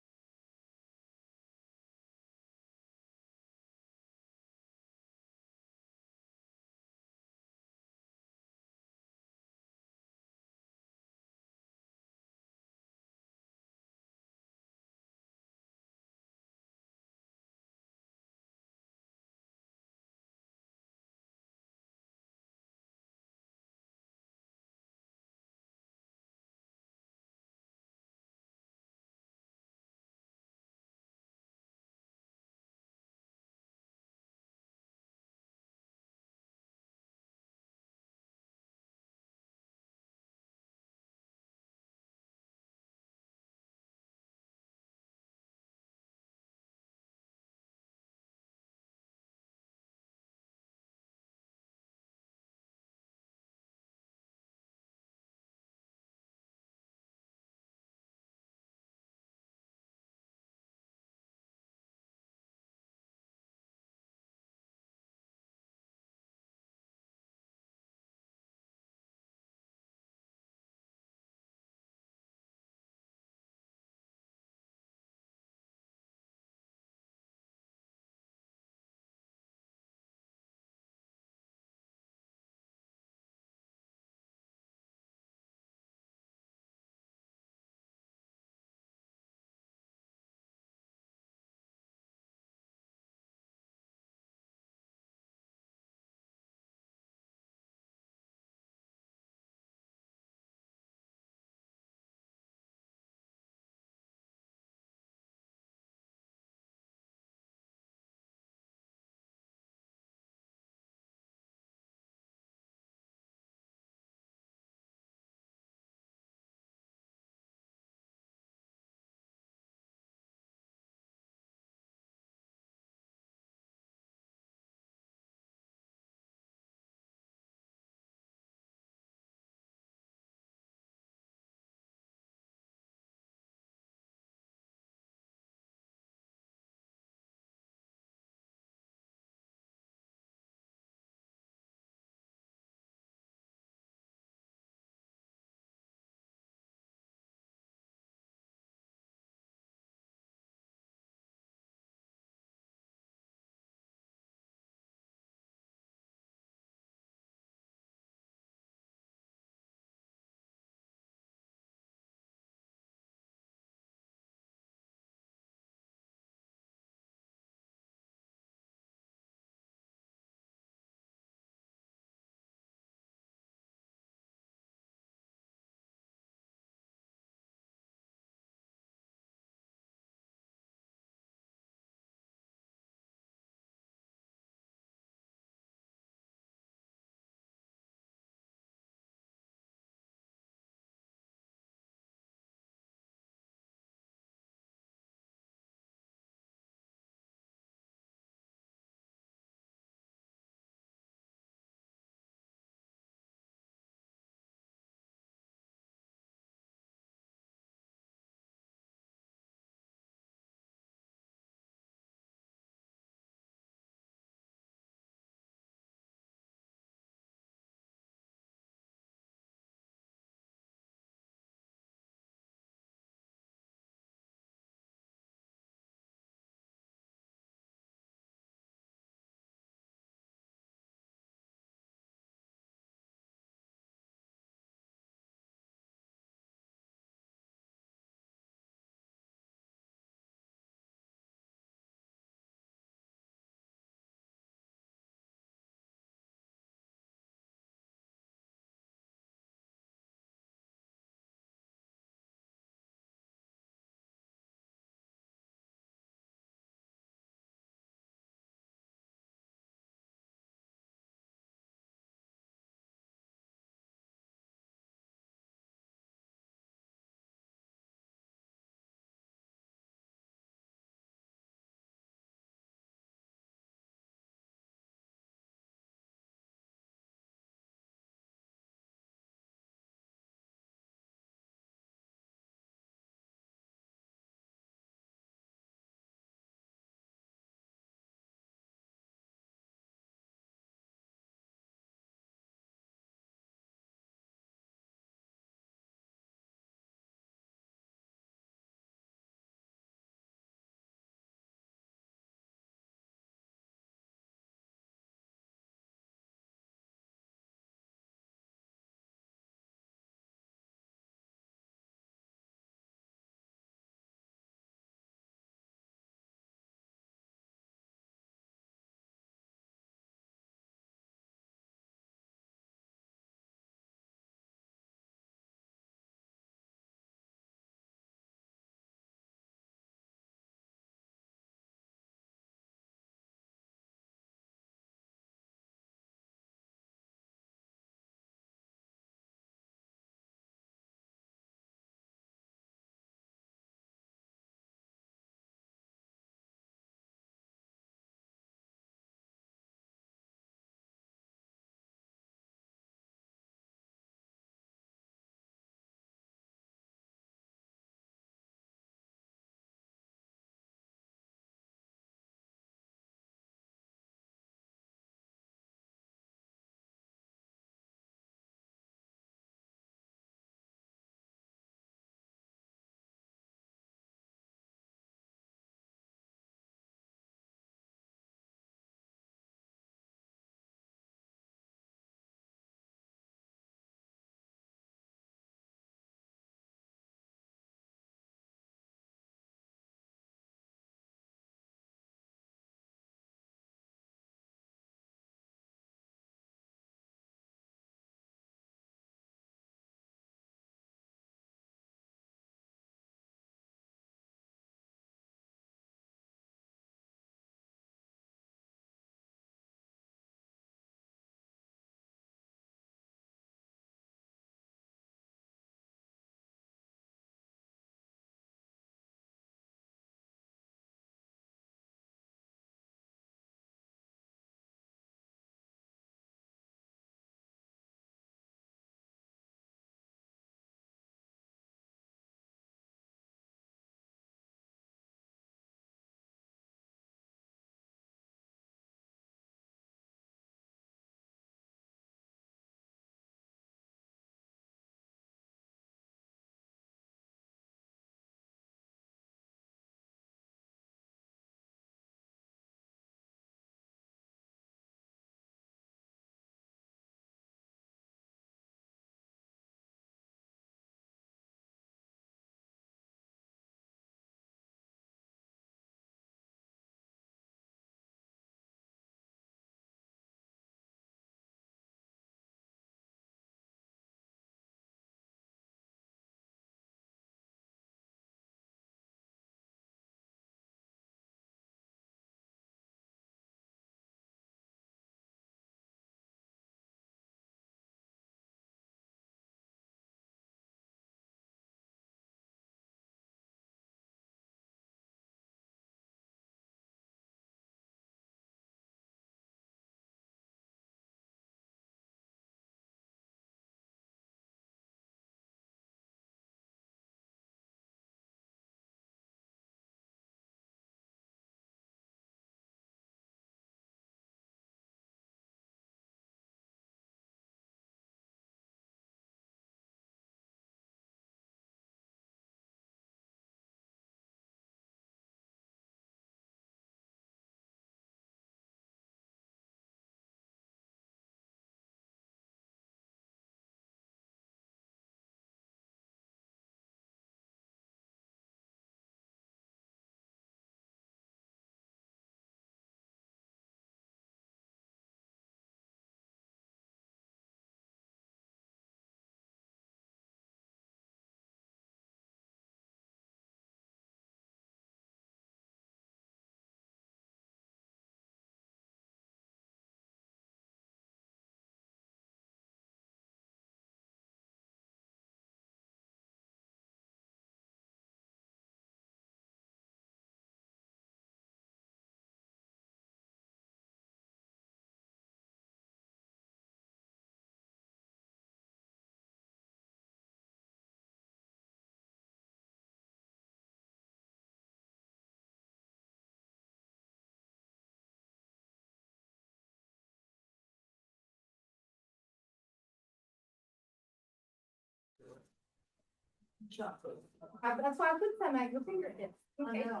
That's why I put some at your fingertips. Okay. I know.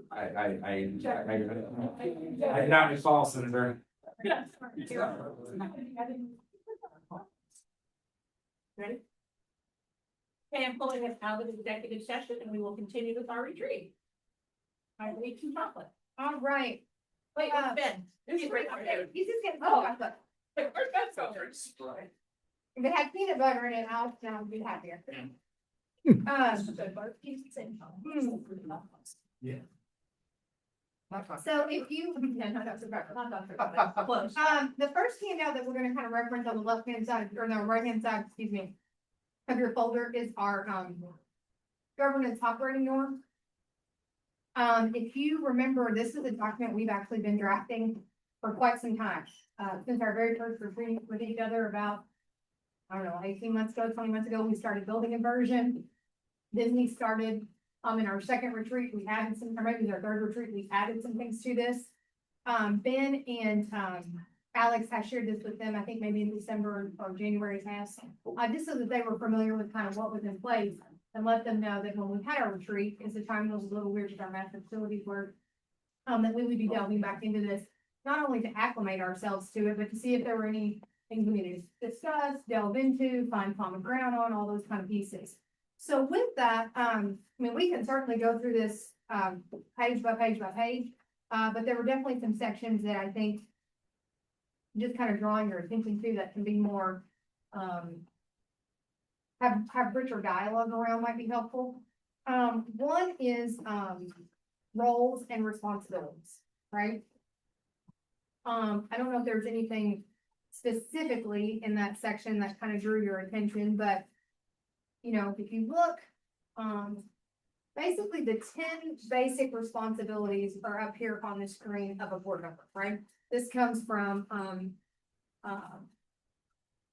I did not recall, Senator. Ready? Okay, I'm pulling us out of the executive session and we will continue with our retreat. I read to chocolate. All right. Wait, where's Ben? He's right there. He's just getting, but Wait, where's Ben's going? if it had peanut butter in it, I'll be happier. So if you, Close. the first handout that we're gonna kind of reference on the left-hand side, or the right-hand side, excuse me, of your folder is our, governance operating norm. If you remember, this is a document we've actually been drafting for quite some time, since our very first retreat with each other about, I don't know, 18 months ago, 20 months ago, we started building a version. Disney started, in our second retreat, we added some, or maybe it was our third retreat, we added some things to this. Ben and, Alex, I shared this with them, I think maybe in December or January past, just so that they were familiar with kind of what was in place and let them know that when we had our retreat, as the time was a little weird with our math facilities work, that we would be delving back into this, not only to acclimate ourselves to it, but to see if there were any things we needed to discuss, delve into, find common ground on, all those kind of pieces. So with that, I mean, we can certainly go through this, page by page by page, but there were definitely some sections that I think just kind of drawing your attention to that can be more, have richer dialogue around might be helpful. One is, roles and responsibilities, right? I don't know if there's anything specifically in that section that kind of drew your attention, but you know, if you look, basically the 10 basic responsibilities are up here on the screen of a board member, right? This comes from,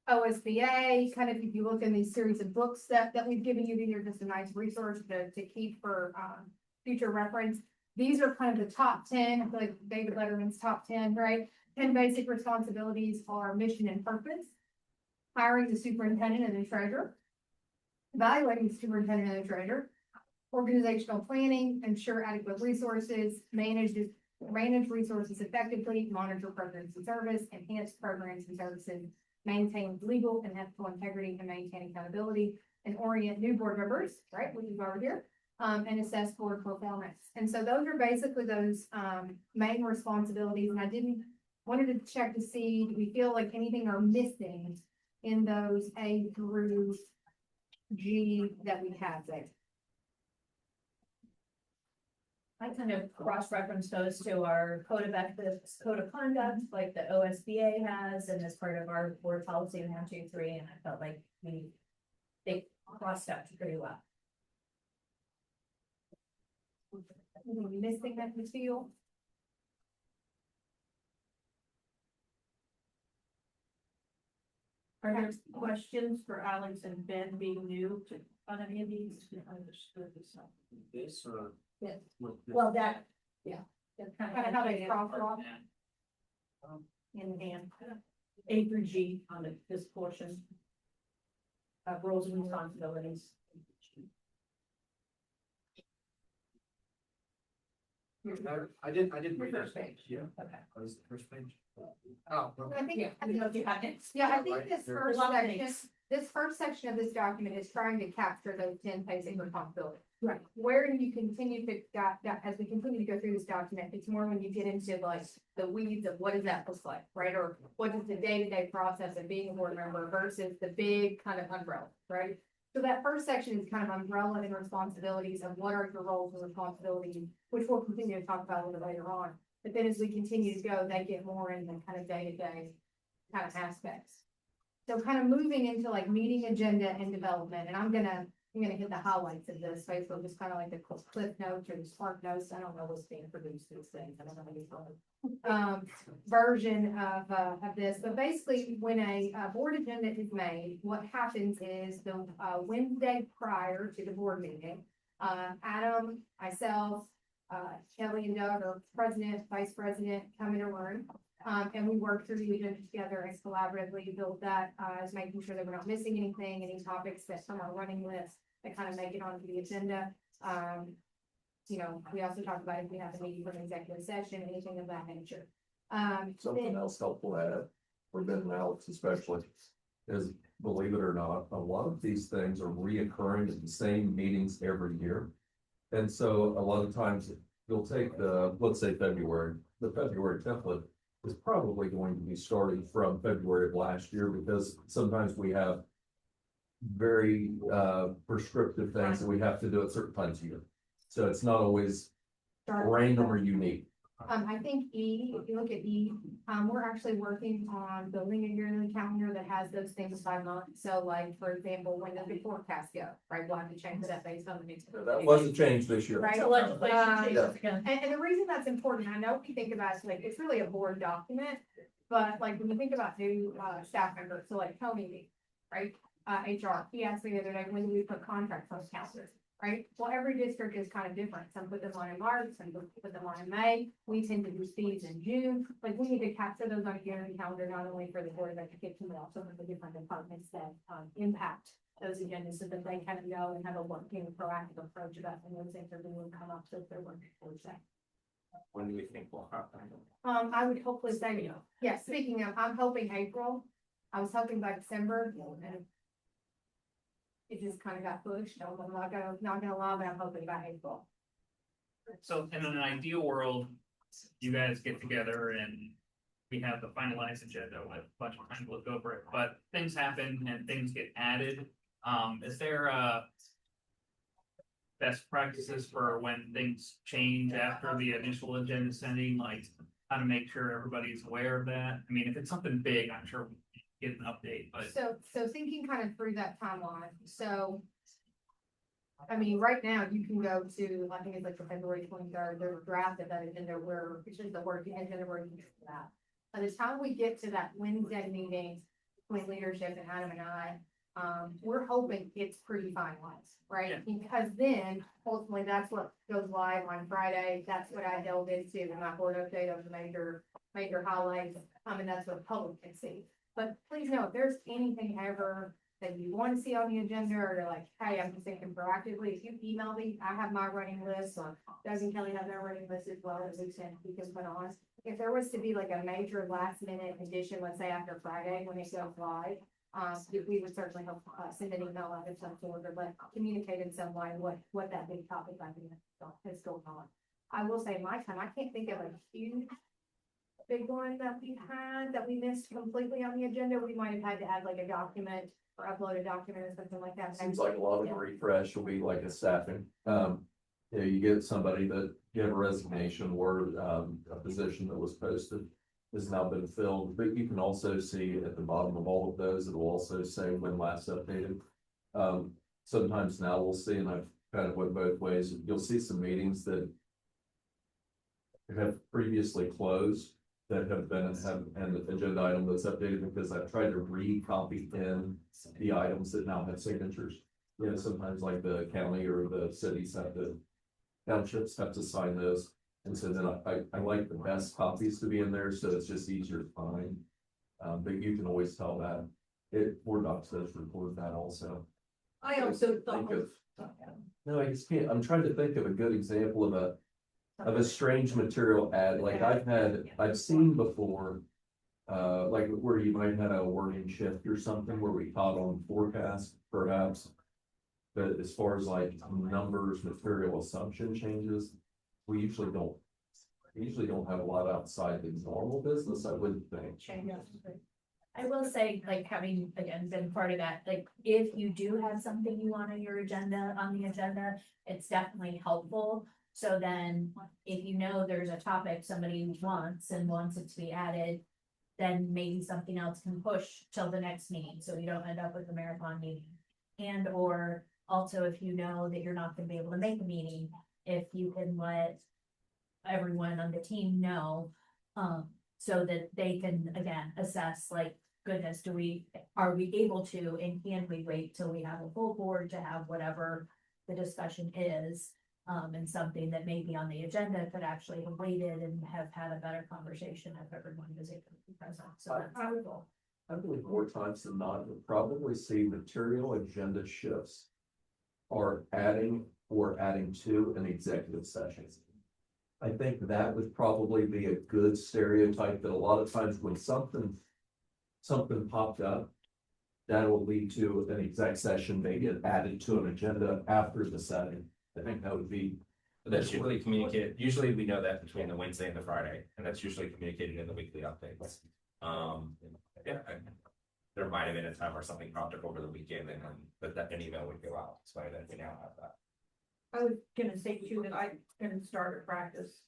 OSBA, kind of, if you look in these series of books that we've given you, these are just a nice resource to keep for, future reference. These are kind of the top 10, I feel like David Letterman's top 10, right? 10 basic responsibilities are mission and purpose, hiring the superintendent and the treasurer, evaluating the superintendent and the treasurer, organizational planning, ensure adequate resources, manage resources effectively, monitor programs and service, enhance programs and services, maintain legal and ethical integrity and maintain accountability, and orient new board members, right, which is over here, and assess board performance. And so those are basically those main responsibilities. And I wanted to check to see, do we feel like anything are missing in those A through G that we have there? I kind of cross-reference those to our code of ethics, code of conduct, like the OSBA has, and as part of our board policy 123, and I felt like they crossed up pretty well. Anything missing that we feel? Are there questions for Alex and Ben being new to, on any of these? Understood This or? Yes. with this? Well, that, yeah. That's Kind of how they cross off. And A through G on this portion. Roles and responsibilities. I didn't read First that. page. Yeah. Okay. That was the first page. Oh, okay. I think, I don't know if you have it. yeah, I Right think this there. first A lot of section, things. this first section of this document is trying to capture those 10 basic responsibilities. Right. Where do you continue to, as we continue to go through this document, it's more when you get into like the weeds of what does that look like, right? Or what is the day-to-day process of being a board member versus the big kind of umbrella, right? So that first section is kind of umbrella and responsibilities of what are your roles and responsibilities, which we'll continue to talk about a little later on. But then as we continue to go, they get more in the kind of day-to-day kind of aspects. So kind of moving into like meeting agenda and development, and I'm gonna hit the highlights of this, Facebook, just kind of like the cliff notes or the spark notes. I don't know what's being produced these things. I don't know any version of this, but basically when a board agenda is made, what happens is the Wednesday prior to the board meeting, Adam, myself, Kelly and Doug are president, vice president, come in a room. And we work through the agenda together and collaboratively build that, as making sure that we're not missing anything, any topics that some are running lists that kind of make it onto the agenda. You know, we also talk about if we have a meeting for an executive session, anything of that nature. Something then- else helpful to add, for Ben and Alex especially, is believe it or not, a lot of these things are reoccurring at the same meetings every year. And so a lot of times you'll take let's say February, the February template is probably going to be starting from February of last year, because sometimes we have very prescriptive things that we have to do at certain times of year. So it's not always random or unique. I think E, if you look at E, we're actually working on building a yearly calendar that has those things by month. So like, for example, when does the forecast go, right? We'll have to change that based on the next. That wasn't changed this year. Right. So legislation Um, changes again. And the reason that's important, I know we think about it, like, it's really a board document, but like, when you think about new, staff members, so like Tony, right? HR, he asked me the other day, when do we put contracts on calendars, right? Well, every district is kind of different. Some put them on in March, some put them on in May. We tend to do these in June. Like, we need to capture those on a yearly calendar, not only for the Board of Education, but also for the different departments that, impact those agendas, so that they kind of know and have a working proactive approach about when those things are going to come up, so if they're working towards that. When do we think will happen? I would hopefully say, yeah, speaking of, I'm hoping April. I was hoping by December, and it just kind of got pushed. I'm not gonna lie, but I'm hoping by April. So in an ideal world, you guys get together and we have the finalized agenda with a bunch of time to look over it, but things happen and things get added. Is there best practices for when things change after the initial agenda sending, like how to make sure everybody's aware of that? I mean, if it's something big, I'm sure we can get an update, but. So thinking kind of through that timeline, so. I mean, right now you can go to, I think it's like the February 23rd, there's a draft of that agenda where it's just the working agenda where you can do that. By the time we get to that Wednesday meeting with leadership and Adam and I, we're hoping it's pretty finalized, right? Because then ultimately that's what goes live on Friday. That's what I delved into in my board update of the major highlights. And that's what the public can see. But please know, if there's anything ever that you want to see on the agenda, or you're like, hey, I'm just thinking proactively, if you email me, I have my running list, or Doug and Kelly have their running list as well, as we can put on. If there was to be like a major last minute addition, let's say after Friday when it goes live, we would certainly help, send an email out of some sort, or like communicate in some way what that big topic is going on. I will say my time, I can't think of a huge big one that we had that we missed completely on the agenda. We might have had to add like a document or upload a document or something like that. Seems like a lot of the refresh will be like a staffing. You get somebody that you have a resignation or a position that was posted has now been filled, but you can also see at the bottom of all of those, it will also say when last updated. Sometimes now we'll see, and I've kind of went both ways, you'll see some meetings that have previously closed that have an agenda item that's updated, because I've tried to re-copy in the items that now have signatures. You know, sometimes like the county or the cities townships have to sign those. And so then I like the best copies to be in there, so it's just easier to find. But you can always tell that Board Docs does record that also. I also thought. No, I just can't, I'm trying to think of a good example of a strange material ad, like I've seen before. Like where you might have a wording shift or something where we caught on forecast perhaps. But as far as like numbers, material assumption changes, we usually don't have a lot outside the normal business, I wouldn't think. I will say, like, having, again, been part of that, like, if you do have something you want on your agenda, it's definitely helpful. So then, if you know there's a topic somebody wants and wants it to be added, then maybe something else can push till the next meeting, so you don't end up with a marathon meeting. And or also, if you know that you're not gonna be able to make a meeting, if you can let everyone on the team know, so that they can, again, assess, like, goodness, are we able to, and can we wait till we have a full board to have whatever the discussion is? And something that may be on the agenda could actually have waited and have had a better conversation if everyone was able to be present, so that's our goal. I believe more times than not, you'll probably see material agenda shifts are adding or adding to an executive session. I think that would probably be a good stereotype that a lot of times when something popped up, that will lead to an exec session, may get added to an agenda after the setting. I think that would be. That's usually communicated, usually we know that between the Wednesday and the Friday, and that's usually communicated in the weekly updates. Yeah, there might have been a time where something popped up over the weekend but that an email would go out, so that we now have that. I was gonna say too that I can start a practice.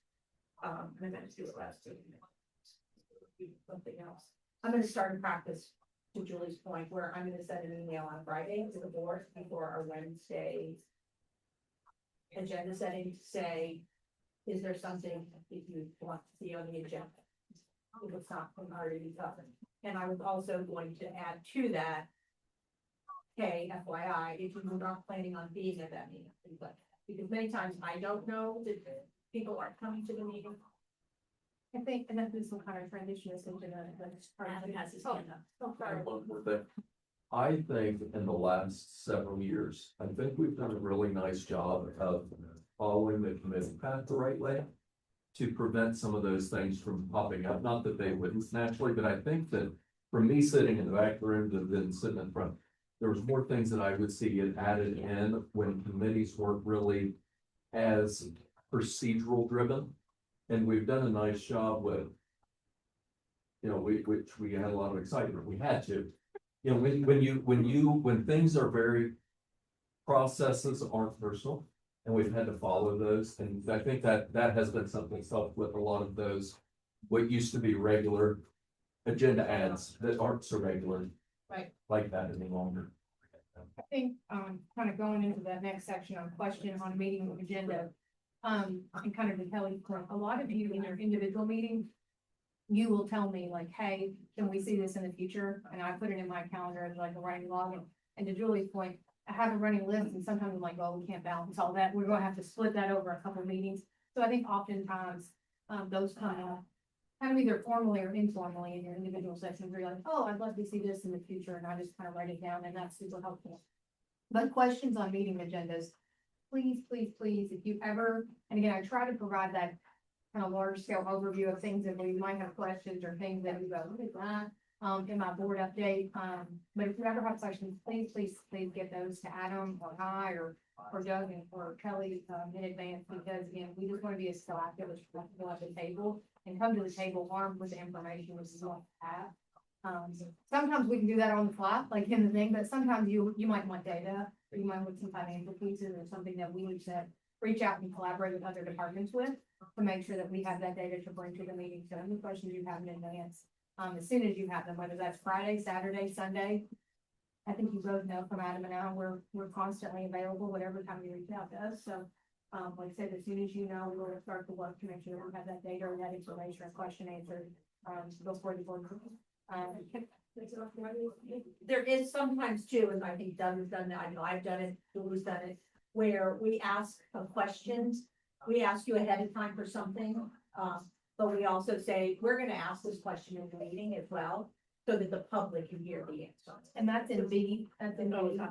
And I meant to do it last week. Something else. I'm gonna start a practice, to Julie's point, where I'm gonna send an email on Friday to the board before our Wednesday agenda setting to say, is there something that you want to see on the agenda? If it's not already covered. And I was also going to add to that, hey, FYI, if you're not planning on being at that meeting, but because many times I don't know that people aren't coming to the meeting. I think, and then this will kind of transition us into the. Adam has his hand up. Oh, sorry. One more thing. I think in the last several years, I think we've done a really nice job of following the committee path the right way to prevent some of those things from popping up. Not that they wouldn't naturally, but I think that from me sitting in the back of the room than sitting in front, there was more things that I would see get added in when committees weren't really as procedural driven. And we've done a nice job with, which we had a lot of excitement. We had to. When things are very, processes aren't personal, and we've had to follow those, and I think that has been something helped with a lot of those, what used to be regular agenda ads that aren't so regular. Right. Like that any longer. I think, kind of going into that next section on question on meeting agenda. And kind of to Kelly's point, a lot of you in your individual meetings, you will tell me like, hey, can we see this in the future? And I put it in my calendar as like a running log. And to Julie's point, I have a running list and sometimes I'm like, well, we can't balance all that. We're gonna have to split that over a couple of meetings. So I think oftentimes, those come up kind of either formally or informally in your individual sessions where you're like, oh, I'd love to see this in the future. And I just kind of write it down and that's super helpful. But questions on meeting agendas, please, please, please, if you ever, and again, I try to provide that kind of large scale overview of things that we might have questions or things that we go, what is that? In my board update, but if you ever have questions, please, please, please get those to Adam or I or Doug or Kelly, in advance, because again, we just want to be as proactive as possible at the table and come to the table armed with the information which is what we have. Sometimes we can do that on the fly, like in the thing, but sometimes you might want data, or you might want some financial pieces or something that we need to reach out and collaborate with other departments with to make sure that we have that data to bring to the meeting. So any questions you have in advance, as soon as you have them, whether that's Friday, Saturday, Sunday. I think you both know from Adam and I, we're constantly available, whatever time you reach out to us. So, like I said, as soon as you know, we'll start to work to make sure that we have that data or that information or question answered, before the board. There is sometimes too, and I think Doug has done that, I know I've done it, Julie's done it, where we ask questions. We ask you ahead of time for something, but we also say, we're gonna ask this question in the meeting as well, so that the public can hear the answer. And that's in B,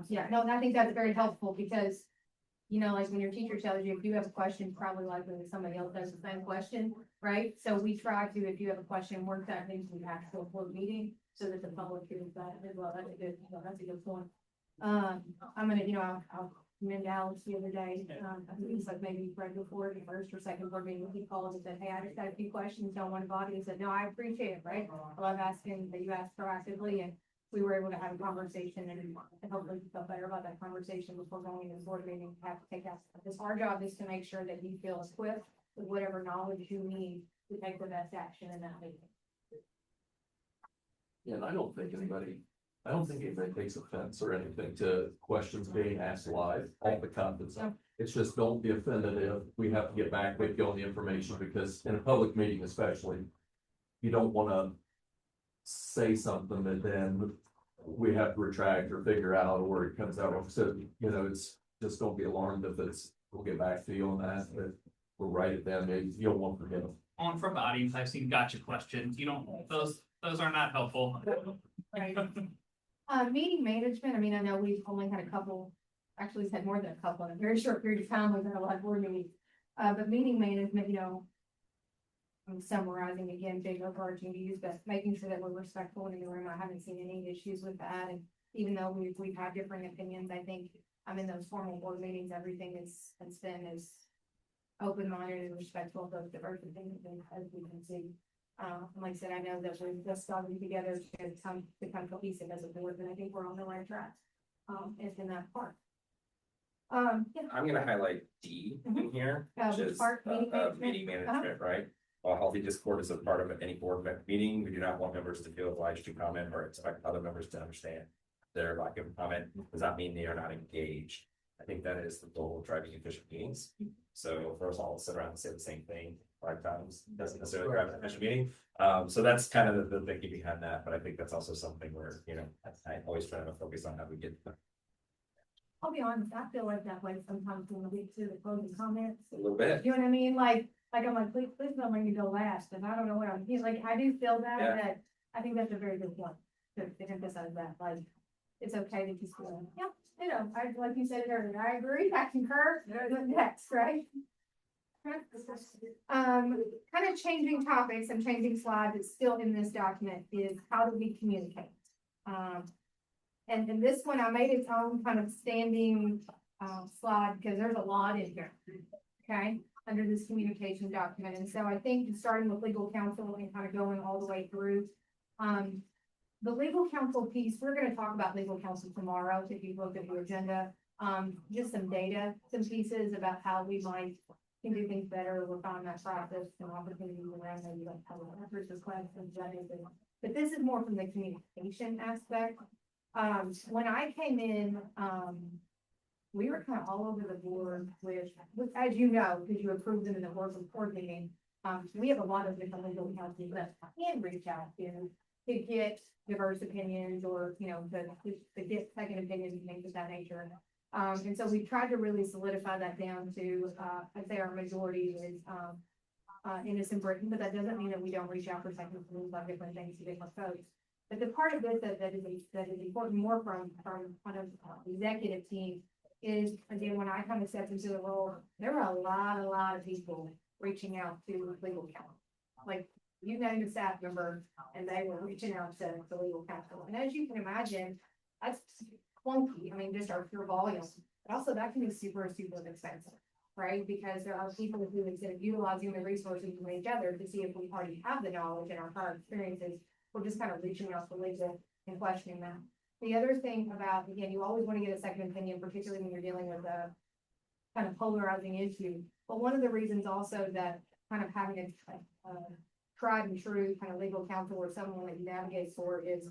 yeah, no, and I think that's very helpful because, like when your teacher tells you, if you have a question, probably likely that somebody else has the same question, right? So we try to, if you have a question, work that into the actual board meeting so that the public hears that as well. That's a good point. I'm gonna, I'll commend Alex the other day. I think it's like maybe right before the first or second board meeting, he called and said, hey, I just got a few questions, don't want to bother you. He said, no, I appreciate it, right? I love asking that you ask proactively, and we were able to have a conversation and hopefully feel better about that conversation before going into the board meeting. Have to take that. Because our job is to make sure that you feel equipped with whatever knowledge you need to take the best action in that meeting. Yeah, and I don't think anybody takes offense or anything to questions being asked live off the cuff and stuff. It's just don't be offended if we have to get back with you on the information, because in a public meeting especially, you don't want to say something that then we have to retract or figure out, or it comes out wrong. So, it's just don't be alarmed if it's we'll get back to you on that, but we'll write it down, maybe you don't want to forget them. On from the audience, I've seen gotcha questions. You don't, those are not helpful. Right. Meeting management, I mean, I know we've only had a couple, actually we've had more than a couple in a very short period of time, we've had a lot of board meetings. But meeting management, you know, I'm summarizing again, big overarching views, but making sure that we're respectful in the room. I haven't seen any issues with that. And even though we've had different opinions, I think I'm in those formal board meetings, everything has been as open-minded and respectful of those diverse opinions as we can see. And like I said, I know that we're just starting together to become cohesive as a board, and I think we're on the right track. In that part. Yeah. I'm gonna highlight D in here, which Which is part? Meeting management? meeting management, right? While healthy discord is a part of any board meeting, we do not want members to feel obliged to comment or expect other members to understand their lack of comment. Does not mean they are not engaged. I think that is the goal of driving efficient meetings. So for us all to sit around and say the same thing 5 times doesn't necessarily drive an efficient meeting. So that's kind of the thinking behind that, but I think that's also something where, you know, I always try to focus on how we get. I'll be honest, I feel like that way sometimes when we get to the closing comments. A little bit. You know what I mean? Like I'm like, please don't make me go last, and I don't know what I'm, like, I do feel that, Yeah. that I think that's a very good point to emphasize that, like, it's okay to just go, yeah, you know, like you said earlier, I agree, I concur, next, right? Kind of changing topics and changing slides, it's still in this document, is how do we communicate? And this one, I made its own kind of standing, slide, because there's a lot in here, okay? Under this communication document, and so I think starting with legal counsel and kind of going all the way through. The legal counsel piece, we're gonna talk about legal counsel tomorrow, if you look at your agenda. Just some data, some pieces about how we might can do things better, work on that process, some opportunities around maybe like public records requests and anything. But this is more from the communication aspect. When I came in, we were kind of all over the board with, as you know, because you approved them in the board report meeting. We have a lot of different legal counsel that can reach out to get diverse opinions or, you know, to get second opinions and things of that nature. And so we tried to really solidify that down to, I'd say our majority is, innocent Britain, but that doesn't mean that we don't reach out for second opinions on different things to different folks. But the part of this that is important more from kind of executive team is, again, when I kind of stepped into the role, there were a lot of people reaching out to legal counsel. Like, you named a staff member and they were reaching out to legal counsel. And as you can imagine, that's clunky. I mean, just our pure volume, but also that can be super expensive, right? Because there are people who, instead of utilizing the resources from each other to see if we already have the knowledge and our prior experiences, we're just kind of reaching out to legal and questioning that. The other thing about, again, you always want to get a second opinion, particularly when you're dealing with a kind of polarizing issue. But one of the reasons also that kind of having a tried and true kind of legal counsel or someone that you navigate for is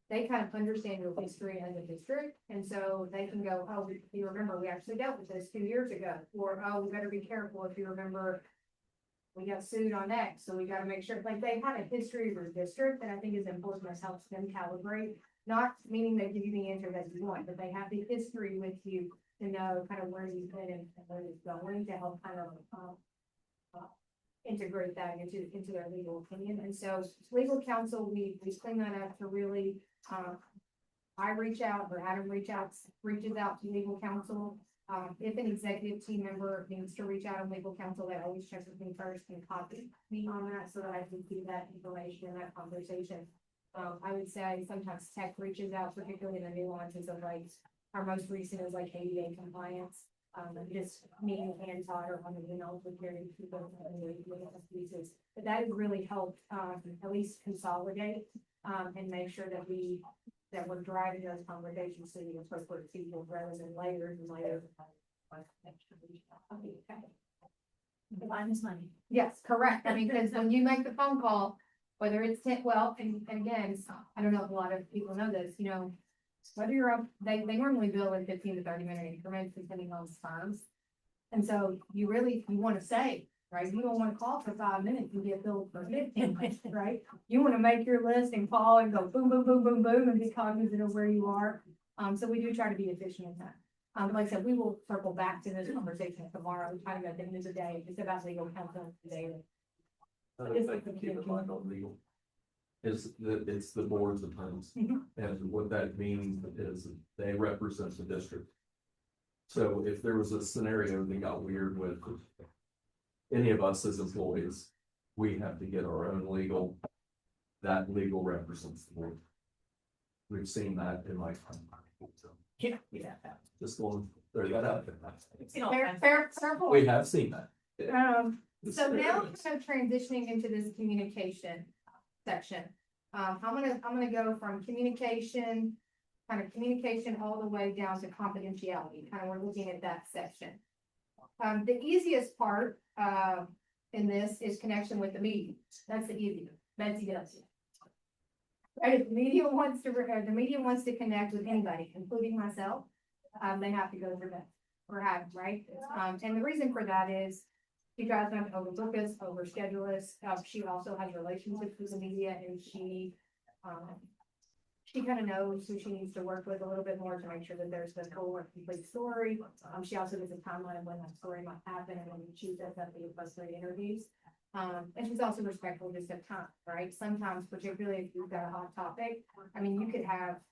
they kind of understand your history as a district. And so they can go, oh, you remember, we actually dealt with this 2 years ago, or, oh, we better be careful if you remember, we got sued on X, so we got to make sure, like, they have a history of your district that I think is important, that helps them calibrate, not meaning they give you the answer that you want, but they have the history with you to know kind of where you've been and where it's going to help kind of integrate that into their legal opinion. And so legal counsel, we clean that up to really, I reach out or Adam reaches out to legal counsel. If an executive team member needs to reach out on legal counsel, they always check with me first and copy me on that so that I can see that information in that conversation. I would say sometimes tech reaches out, particularly in the nuances of like, our most recent is like ADA compliance. Just me and Todd are on the emails with very people pieces, but that has really helped, at least consolidate, and make sure that we're driving those conversations to the appropriate people rather than layers and layers. The line is money. Yes, correct. I mean, because when you make the phone call, whether it's and again, I don't know if a lot of people know this, you know, whether you're up, they normally bill in 15 to 30 minute increments depending on the terms. And so you want to say, right? You don't want to call for 5 minutes and get billed for 15 minutes, right? You want to make your list and call and go boom, boom, boom, boom, boom, and be cognizant of where you are. So we do try to be efficient in that. Like I said, we will circle back to this conversation tomorrow, kind of at the end of the day, it's about legal counsel today. Another thing to keep in mind on legal is that it's the board's attorneys. Mhm. And what that means is they represent the district. So if there was a scenario that got weird with any of us as employees, we have to get our own legal. That legal represents the board. We've seen that in my time. So Yeah. just going, throw that out there. Fair point. We have seen that. So now I'm kind of transitioning into this communication section. I'm gonna go from communication all the way down to confidentiality, kind of we're looking at that section. The easiest part, in this is connection with the media. That's the easiest. Betsy does it. Right, if the media wants to connect with anybody, including myself, they have to go through that, or have, right? And the reason for that is she tries not to overbook us, overschedule us. She also has relationships with the media, and she kind of knows who she needs to work with a little bit more to make sure that there's the full and complete story. She also gives a timeline of when that story might happen and when she does have the frustrating interviews. And she's also respectful just of time, right? Sometimes, particularly if you've got a hot topic, I mean, you could have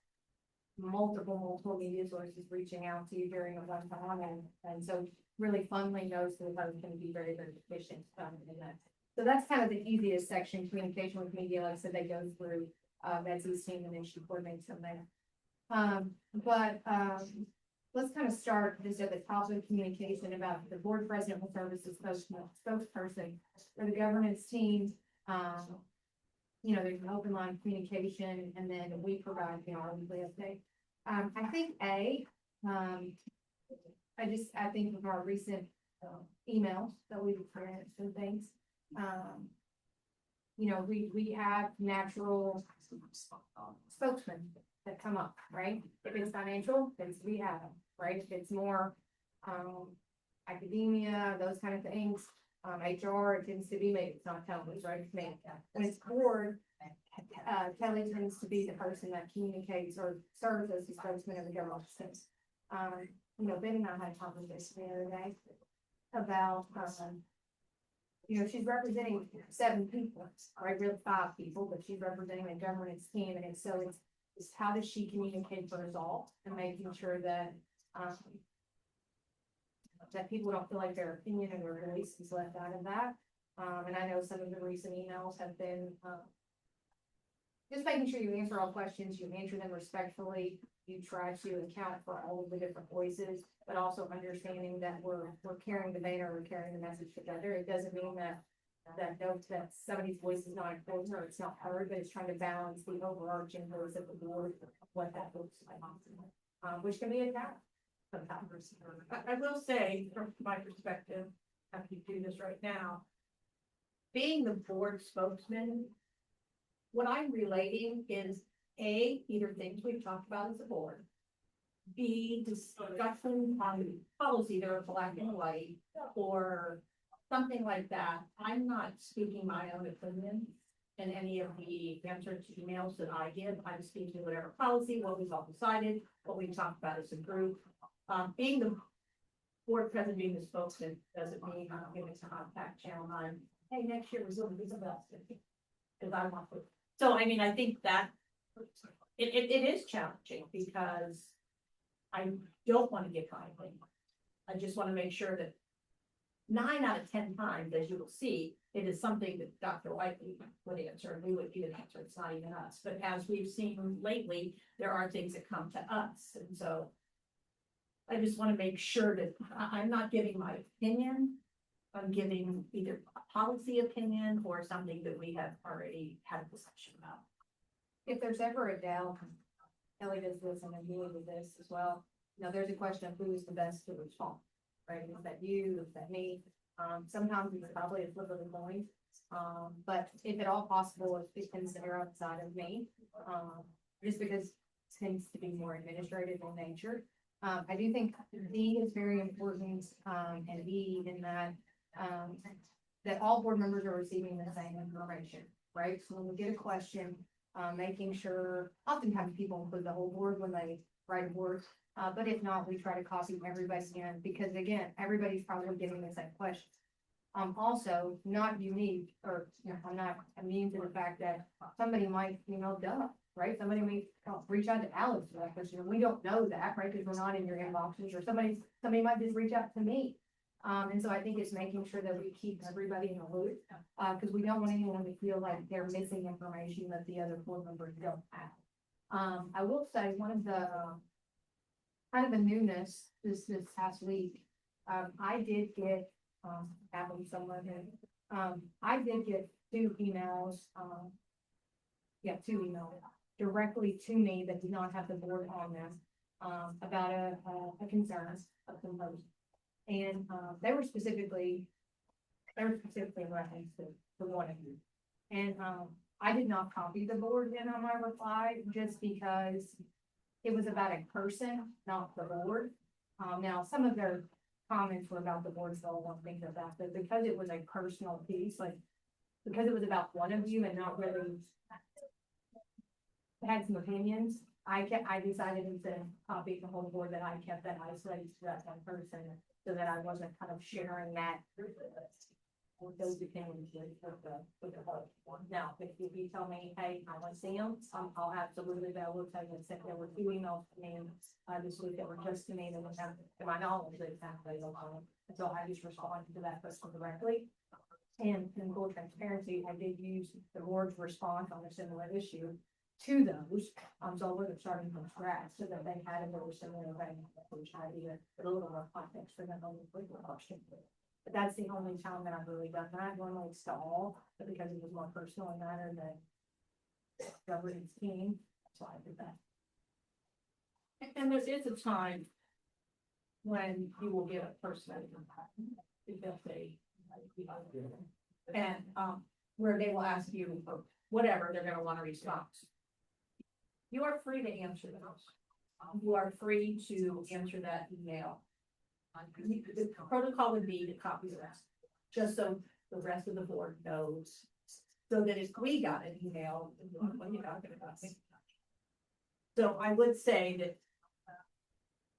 multiple media sources reaching out to you during a one time, and so really funneling those to the post can be very, very efficient in that. So that's kind of the easiest section, communication with media, like I said, they go through Betsy's team and then she coordinates from there. Let's kind of start just at the top of communication about the board president will serve as the spokesperson for the governance team. There's an open line of communication, and then we provide, our weekly update. I think I think of our recent emails that we've experienced and things. We have natural spokesmen that come up, right? If it's financial, then we have them, right? If it's more academia, those kind of things, HR, it tends to be maybe it's not Kelly's, right? It's me. When it's board, Kelly tends to be the person that communicates or serves as the spokesman of the government systems. Ben and I had a conversation the other day about, she's representing 7 people, right? Really 5 people, but she's representing a governance team, and it's how does she communicate the result and making sure that that people don't feel like their opinion and their voice is left out of that. And I know some of the recent emails have been just making sure you answer all questions, you answer them respectfully, you try to account for all of the different voices, but also understanding that we're carrying the banner, we're carrying the message together. It doesn't mean that somebody's voice is not important or it's not heard, but it's trying to balance the overarching voice of the board, what that looks like, which can be a challenge sometimes. I will say, from my perspective, after you do this right now, being the board spokesman, what I'm relating is A, either things we've talked about as a board, B, discussion on policy that are black and white, or something like that. I'm not speaking my own opinion in any of the answers to emails that I give. I'm speaking whatever policy, what we've all decided, what we talked about as a group. Being the board president, being the spokesman, doesn't mean I'm giving a contact channel 9. Hey, next year we're doing this about it. Because I want to. So, I mean, I think that it is challenging because I don't want to get my opinion. I just want to make sure that 9 out of 10 times, as you will see, it is something that Dr. Whiteley would answer, and we would give an answer. It's not even us. But as we've seen lately, there are things that come to us. And so I just want to make sure that I'm not giving my opinion. I'm giving either a policy opinion or something that we have already had a discussion about. If there's ever a doubt, Kelly does this and Amelia does this as well. There's a question of who is the best to respond, right? Is that you? Is that me? Sometimes it's probably a flip of the coin. But if at all possible, it tends to err outside of me, just because it tends to be more administrative in nature. I do think D is very important, and E in that all board members are receiving the same information, right? So when we get a question, making sure, oftentimes people include the whole board when they write a board But if not, we try to copy everybody's in, because again, everybody's probably getting the same question. Also not unique, or, you know, I'm not immune to the fact that somebody might, duh, right? Somebody may reach out to Alex for that question, and we don't know that, right? Because we're not in your inboxes, or somebody might just reach out to me. And so I think it's making sure that we keep everybody in the loop, because we don't want anyone to feel like they're missing information that the other board members don't have. I will say, one of the, kind of the newness this past week, I did get, happened somewhere here. I did get two emails, two emails directly to me that did not have the board on them, about a concern of some post. And, they were specifically referenced to one of you. And, I did not copy the board in on my reply, just because it was about a person, not the board. Now, some of their comments were about the board, so I won't think of that, but because it was a personal piece, like, because it was about one of you and not really had some opinions, I decided instead of copying the whole board, that I kept that isolated to that one person, so that I wasn't kind of sharing that with those opinions with the whole one. Now, if you tell me, hey, I want to see them, I'll absolutely, but I will tell you that there were two emails to me, this week that were just to me, that was have, to my knowledge, they have they on them. And so I just responded to that person directly. And in full transparency, I did use the board's response on a similar issue to those. So I wasn't starting from scratch, so that they had a very similar thing, which I did a little more context for them on the question. But that's the only time that I've really done that. Normally it's to all, but because it was more personal matter than governance team, so I did that. And there is a time when you will get a person if they, and, where they will ask you for whatever, they're gonna want a response. You are free to answer those. You are free to answer that email. The protocol would be to copy the rest, just so the rest of the board knows. So that if we got an email, what are you talking about? So I would say that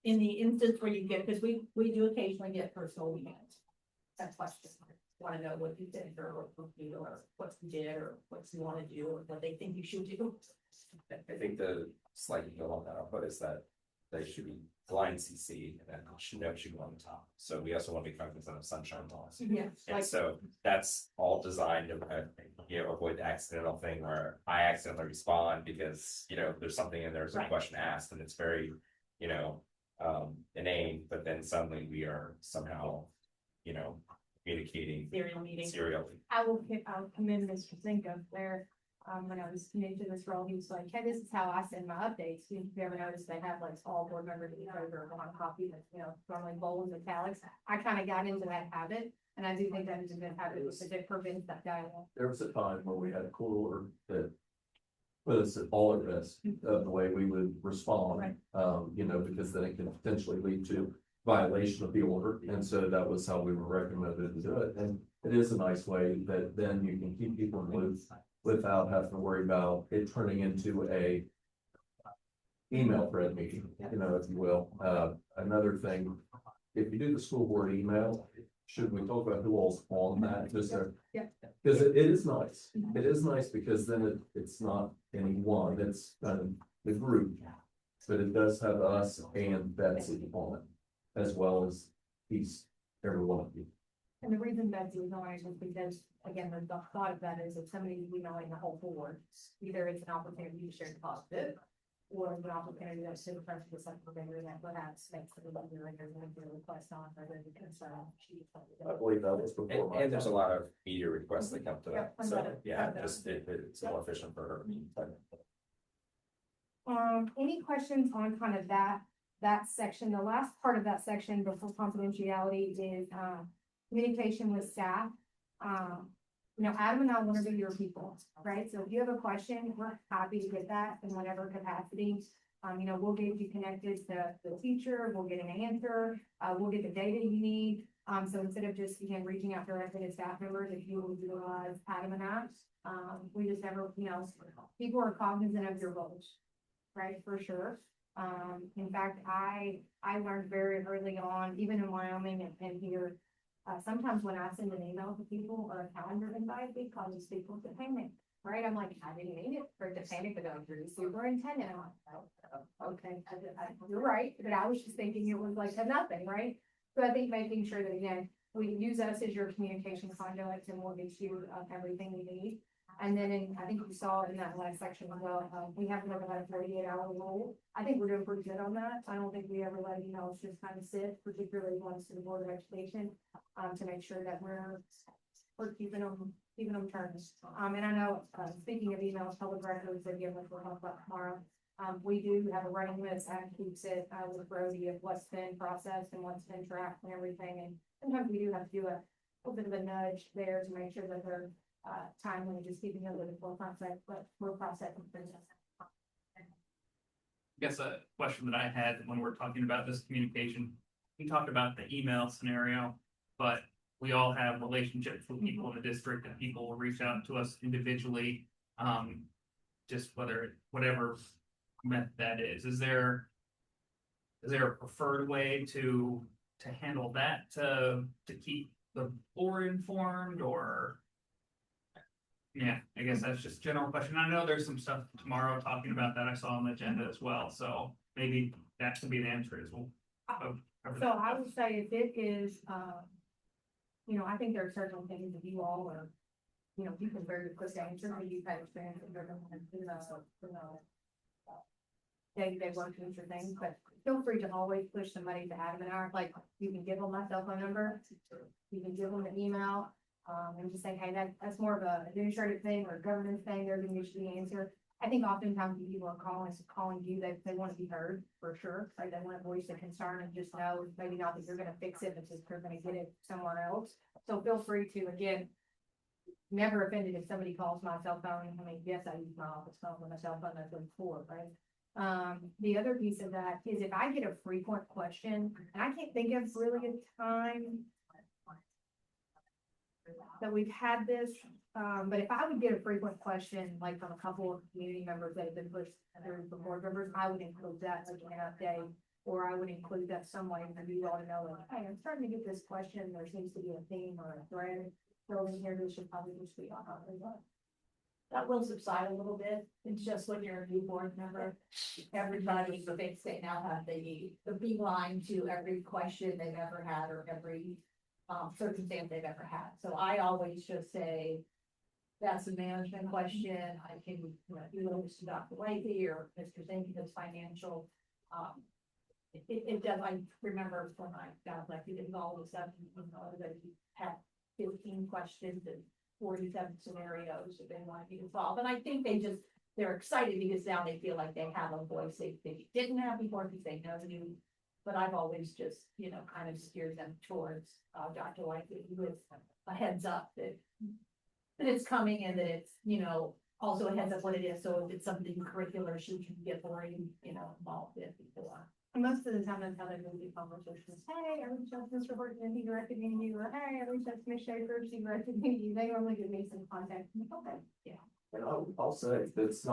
in the instance where you get, because we do occasionally get personal emails. That question, want to know what you did, or what you do, or what you did, or what you want to do, or what they think you should do. I think the slight note on that I'll put is that they should be blind CC, and then should go on the top. So we also want to be cognizant of sunshine laws. Yes, And so that's all designed to avoid the accidental thing where I accidentally respond because, there's something in there's a Right. question asked and it's very, inane, but then suddenly we are somehow, communicating serially. I'll commend Mr. Cinco there. When I was new to this role, he was like, hey, this is how I send my updates. If you ever notice, they have like all board members over one copy that, normally bold and italics. I kind of got into that habit, and I do think that is a good habit because it prevents that dialogue. There was a time where we had a court order that put us at all at risk of the way we would respond, Right. because then it can potentially lead to violation of the order. And so that was how we were recommended to do it. And it is a nice way that then you can keep people in the loop without having to worry about it turning into a email thread meeting, if you will. Another thing, if you do the school board email, should we talk about who all's on that? Just there? Yeah. Because it is nice. It is nice because then it's not any one, it's the group. But it does have us and Betsy on it, as well as every one of you. And the reason Betsy was on it was because, again, the thought of that is if somebody's emailing the whole board, either it's an opportunity to share the positive, or it's an opportunity to sit in front of the secretary that perhaps makes the leader and there's a request on or there's a concern. I believe that was before. my And there's a time. lot of media requests that come to that. Yep, So, yeah, okay. just it's more efficient for her. Any questions on kind of that section? The last part of that section before confidentiality is, communication with staff. Adam and I want to be your people, right? So if you have a question, we're happy to get that in whatever capacity. We'll get you connected to the teacher, we'll get an answer, we'll get the data you need. So instead of just, reaching out directly to staff members, if you will utilize Adam and I, we just never, people are cognizant of your roles, right? For sure. In fact, I learned very early on, even in Wyoming and here, sometimes when I send an email to people or a calendar invite, it causes people to panic, right? I'm like, I didn't mean it for it to panic, but I'm pretty superintendent. I'm like, oh, okay, you're right, but I was just thinking it was like a nothing, right? So I think making sure that, again, we use us as your communication conduit and we'll get you everything you need. And then I think you saw in that last section as well, we have never had a 48-hour rule. I think we're doing pretty good on that. I don't think we ever let emails just kind of sit, particularly ones to the Board of Education, to make sure that we're keeping them turned. And I know, speaking of emails, public records, again, which we'll talk about tomorrow, we do have a running list and keeps it with Brody of what's been processed and what's been tracked and everything. And sometimes we do have to do a little bit of a nudge there to make sure that they're timely, just keeping a little more concept, but we're processing things. I guess a question that I had when we're talking about this communication, we talked about the email scenario, but we all have relationships with people in the district and people will reach out to us individually. Just whatever method that is. Is there a preferred way to handle that to keep the board informed, or? Yeah, I guess that's just a general question. I know there's some stuff tomorrow talking about that I saw on the agenda as well, so maybe that could be the answer as well. So I would say if it is, I think there are certain things that you all are, you can very quick answer, maybe you've had experience with day-to-day work or things, but feel free to always push somebody to have an hour, like, you can give them my cell phone number, you can give them an email, and just say, hey, that's more of a administrative thing or governance thing, they're gonna get you the answer. I think oftentimes when people are calling you, they want to be heard, for sure, right? They want to voice a concern and just know, maybe not that you're gonna fix it, but just they're gonna get it somewhere else. So feel free to, again, never offended if somebody calls my cell phone. I mean, yes, I use my office phone with my cell phone, that's what it's for, right? The other piece of that is if I get a frequent question, and I can't think of really a time that we've had this, but if I would get a frequent question, like from a couple of community members that have been pushed through the board members, I would include that like in an update, or I would include that some way for you all to know, like, hey, I'm starting to get this question, there seems to be a theme or a thread building here, this should probably just be on our radar. That will subside a little bit. It's just when you're a new board member, everybody thinks they now have the beeline to every question they've ever had or every circumstance they've ever had. So I always just say, that's a management question. I can, you know, to Dr. Whitey or Mr. Zink, it's financial. It does, I remember when I got elected, it was all of a sudden, that you had 15 questions and 47 scenarios that they wanted you to solve. And I think they're excited because now they feel like they have a voice they didn't have before because they know you. But I've always just, kind of steered them towards Dr. Whitey with a heads up that it's coming and that it's, also a heads up what it is. So if it's something curricular, she can get more, involved in before. And most of the time, that's how they move the conversations. Hey, I reached out to Mr. Horton and he directed me to you, or hey, I reached out to Ms. Schaefer, she directed me to you. They normally give me some contact. Okay, yeah. And I'll say, this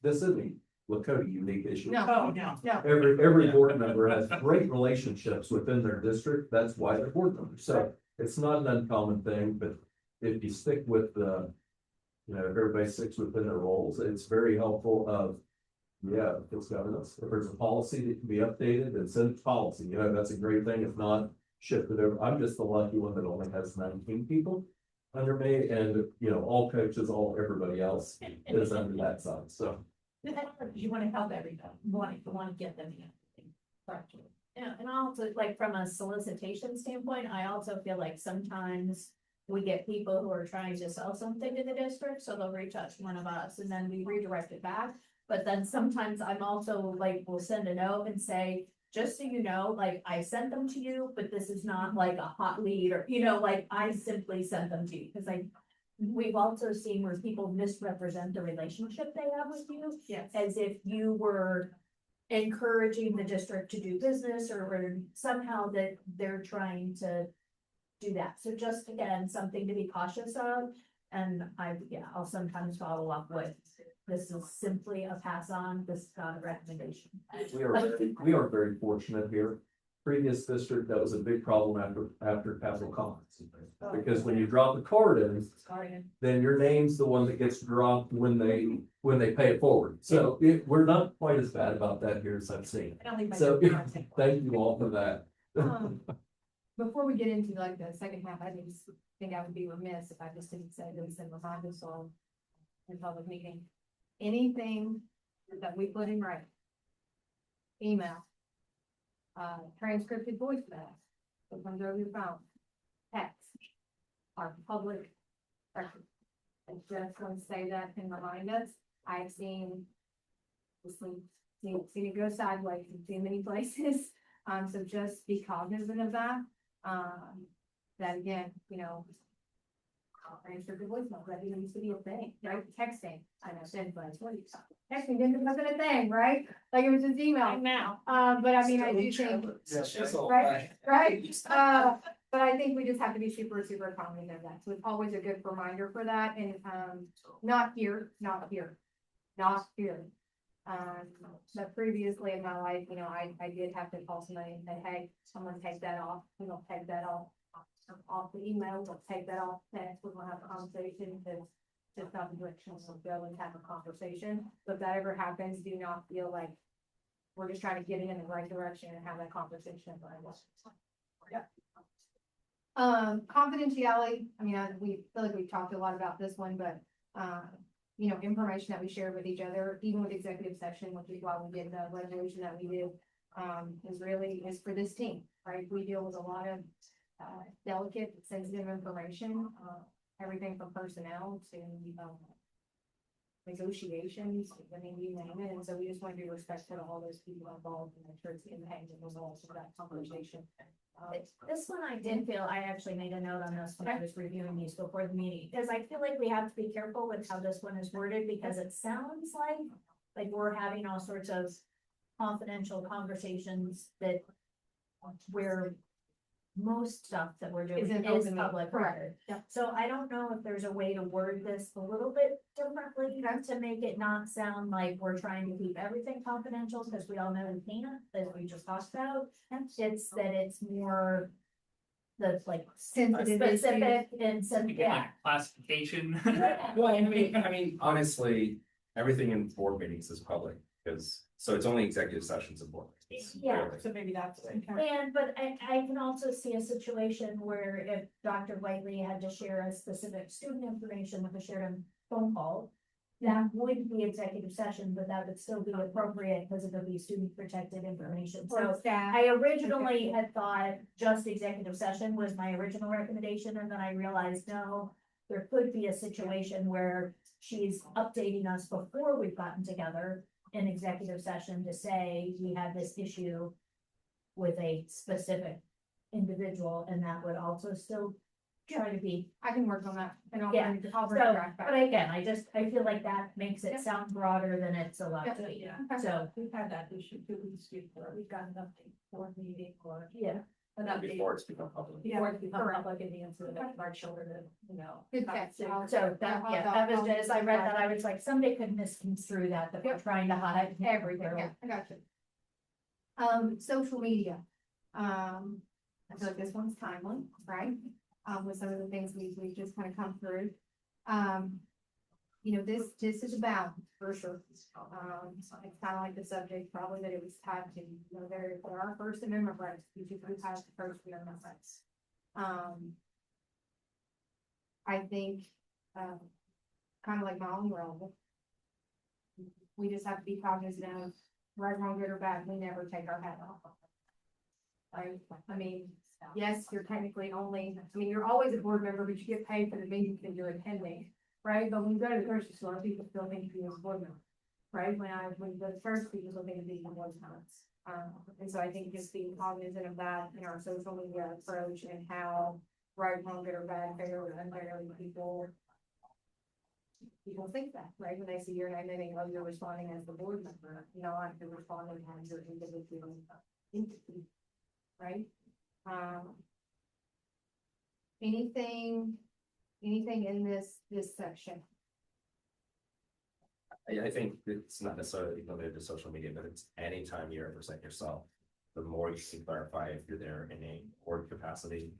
isn't Lakota unique issue. No. Oh, no. No. Every board member has great relationships within their district, that's why they're board members, so it's not an uncommon thing, but if you stick with the, if everybody sticks within their roles, it's very helpful of, yeah, it's governance. If there's a policy that can be updated, then send it policy, that's a great thing, if not, shift it over. I'm just the lucky one that only has 19 people under me, and, all coaches, everybody else is under that side, so. You want to help everybody, you want to get them the Yeah, and also like from a solicitation standpoint, I also feel like sometimes we get people who are trying to sell something to the district, so they'll reach out to one of us and then we redirect it back. But then sometimes I'm also like, we'll send a note and say, just so you know, like I sent them to you, but this is not like a hot lead or, like I simply sent them to you because we've also seen where people misrepresent the relationship they have with you. Yes. As if you were encouraging the district to do business or somehow that they're trying to do that. So just again, something to be cautious of. And I'll sometimes follow up with this is simply a pass on, this is not a recommendation. We are very fortunate here. Previous district, that was a big problem after Capitol Commons. Because when you drop the card in, then your name's the one that gets dropped when they pay it forward. So we're not quite as bad about that here as I've seen. So thank you all for that. Before we get into like the second half, I just think I would be remiss if I just didn't say this and remind us all in public meeting. Anything that we put in writing, email, transcripted voice mail, that comes over your phone, text, our public record. I just want to say that and remind us, I've seen it go sideways in too many places. So just be cognizant of that. That again, you know, transcripted voicemail, that even used to be a thing, right? Texting, I know, send, but what are you talking? Texting didn't wasn't a thing, right? Like it was just email. Now. But I mean, I do think, right, but I think we just have to be super, super cognizant of that. So it's always a good reminder for that and, not here. But previously in my life, you know, I did have to call somebody and say, hey, someone take that off, we don't take that off the email, we'll take that off text, we're gonna have a conversation, because just not the direction we'll go and have a conversation. But if that ever happens, do not feel like we're just trying to get it in the right direction and have that conversation. Confidentiality, I mean, we feel like we've talked a lot about this one, but, you know, information that we share with each other, even with executive session, which is why we did the resolution that we did, is for this team, right? We deal with a lot of delicate, sensitive information, everything from personnel to negotiations, I mean, you name it. And so we just want to be respectful to all those people involved and make sure it's in the hands of results of that conversation. This one I did feel, I actually made a note on this when I was reviewing these before the meeting, because I feel like we have to be careful with how this one is worded, because it sounds like we're having all sorts of confidential conversations that where most stuff that we're doing Isn't is open, public correct. record. Yep. So I don't know if there's a way to word this a little bit differently to make it not sound like we're trying to keep everything confidential, because we all know we can't, as we just talked about. It's that it's more the like Sensitive specific and some, You get yeah. like classification. Well, I mean, honestly, everything in board meetings is public, because, so it's only executive sessions and board meetings. Yeah. really. So maybe that's. But I can also see a situation where if Dr. Whiteley had to share a specific student information with a shared phone call, that would be executive session, but that would still be appropriate because it would be student protected information. So I originally had thought just executive session was my original recommendation, and then I realized, no, there could be a situation where she's updating us before we've gotten together in executive session to say we had this issue with a specific individual, and that would also still try to be. I can work on that and I'll Yeah. I'll bring it So, back. but again, I feel like that makes it sound broader than it's allowed to be. Yeah. So, We've had that issue too, we've got an update for meeting or yeah. an update. Before it's become public. Before it's become Correct. public in the incident of our children, you know. Good catch. I'll- So that, yeah, that was just, I read that, I was like, somebody could misconstrue that we're trying to hide Everything, yeah, I got you. Social media. I feel like this one's timely, right? With some of the things we've just kind of come through. You know, this is about, for sure. It's kind of like the subject probably that it was tied to, you know, there are First Amendment rights, we do have the First Amendment rights. I think, kind of like my own role. We just have to be cognizant of right, wrong, good or bad, we never take our hat off. Right, I mean, yes, you're technically only, I mean, you're always a board member, but you get paid for the meetings that you're attending, right? But when you go to the grocery store, people still think of you as a board member, right? When you go to church, people still think of you as board members. And so I think just being cognizant of that in our social media approach and how right, wrong, good or bad, fair or unfair, people think that, right? When they see your name, they think, oh, you're responding as the board member, you know, I'm responding as your individual entity, right? Anything in this section? I think it's not necessarily limited to social media, but it's anytime you represent yourself, the more you can clarify if you're there in a board capacity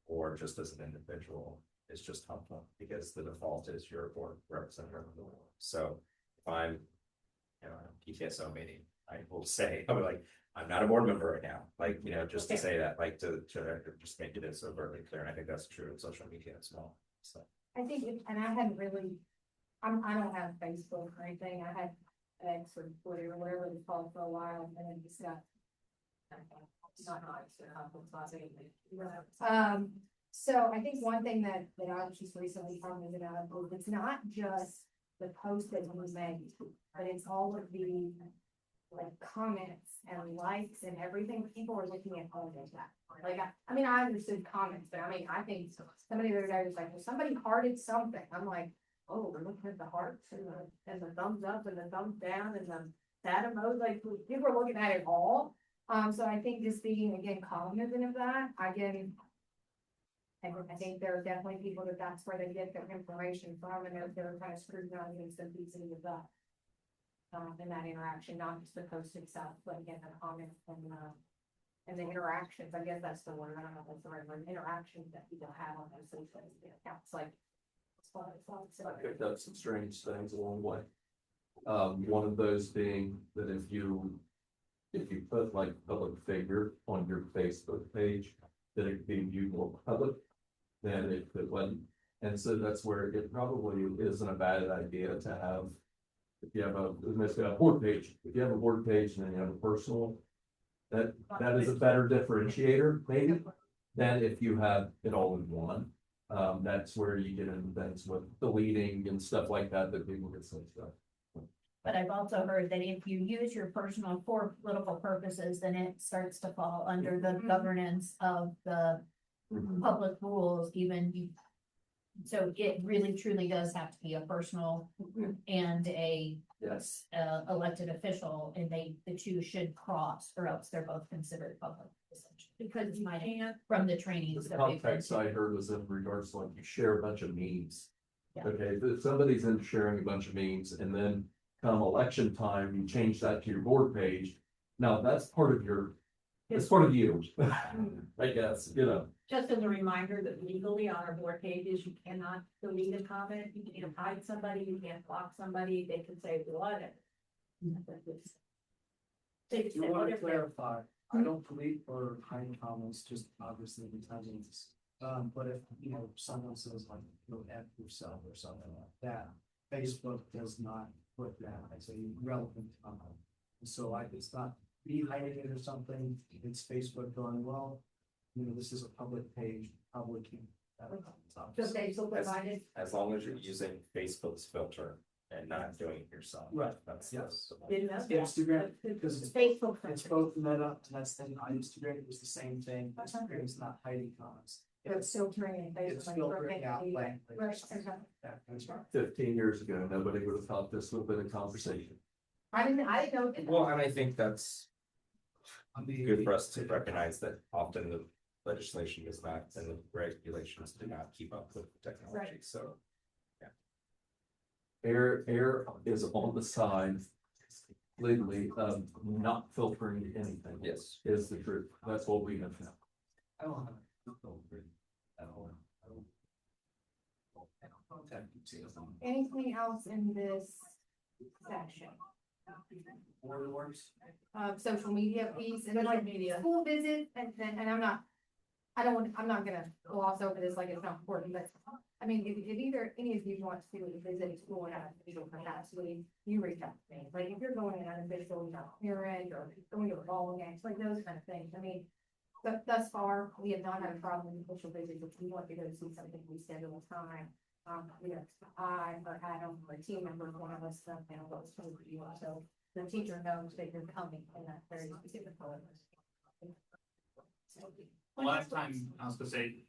or just as an individual, it's just helpful because the default is you're a board representative. So if I'm, PTSO meeting, I will say, I'll be like, I'm not a board member right now, like, just to say that, like, to just make it as overtly clear. And I think that's true in social media as well, so. I think, and I hadn't really, I don't have Facebook or anything, I had X or Twitter or whatever it's called for a while, and then just got. Not nice, so I think one thing that I was just recently commented on, it's not just the post that was made, but it's all of the like comments and likes and everything. People are looking at all of that. Like, I mean, I understood comments, but I mean, I think somebody the other day was like, well, somebody hearted something. I'm like, oh, we're looking at the hearts and the thumbs up and the thumbs down and the that emoji. Like, people are looking at it all. So I think just being again cognizant of that, I think there are definitely people that's where they get their information from, and they're kind of scrutinizing some pieces of that. In that interaction, not just the post itself, but again, the comments and the interactions. I guess that's the word. I don't know if that's the right word. Interactions that people have on those social media accounts, like. I picked up some strange things along the way. One of those being that if you put like public figure on your Facebook page, that it could be viewed more public than if it wasn't. And so that's where it probably isn't a bad idea to have, if you have a board page, if you have a board page and then you have a personal, that is a better differentiator maybe than if you have it all in one. That's where you get into things with deleting and stuff like that people get some stuff. But I've also heard that if you use your personal for political purposes, then it starts to fall under the governance of the public rules, so it really truly does have to be a personal and a Yes. elected official, and the two should cross, or else they're both considered public. Essentially, because you can't from the trainings. The context I heard was in regards to like you share a bunch of memes. Yeah. Okay, if somebody's into sharing a bunch of memes and then come election time, you change that to your board page. Now that's part of you. I guess, Just as a reminder that legally on our board pages, you cannot delete a comment, you can't hide somebody, you can't block somebody, they can say what. If you want to clarify, I don't delete or hide comments, just obviously because but if, someone says like, F yourself or something like that, Facebook does not put that as a relevant comment. So it's not me hiding it or something, it's Facebook going, well, this is a public page, public. Just Facebook provided. As long as you're using Facebook's filter and not doing it yourself. Right. That's Yes. yes. Instagram, because Facebook. it's both Meta, and that's the thing on Instagram, it was the same thing, Instagram is not hiding comments. It's filtering it. It's filtering out language. Yeah, that's right. 15 years ago, nobody would have thought this would have been a conversation. I didn't know. Well, and I think that's On the- good for us to recognize that often the legislation does not and the regulations do not keep up with technology, Right. so. Air is on the side legally of not filtering anything. Yes. Is the truth. That's what we have now. I don't have a filter at all. I don't contact details on Anything else in this section? board works. Social media piece and then like school visits and I'm not gonna gloss over this like it's not important, but I mean, if either any of you want to visit a school in an official capacity, you reach out to me. Like if you're going in an official, parent or going to a ball game, like those kind of things. I mean, but thus far, we have not had a problem with official visits. If we want to go see something, we schedule a time. I or Adam or a team member, one of us, goes to you. So the teacher knows that you're coming in that very specific way. A lot of time, I was gonna say,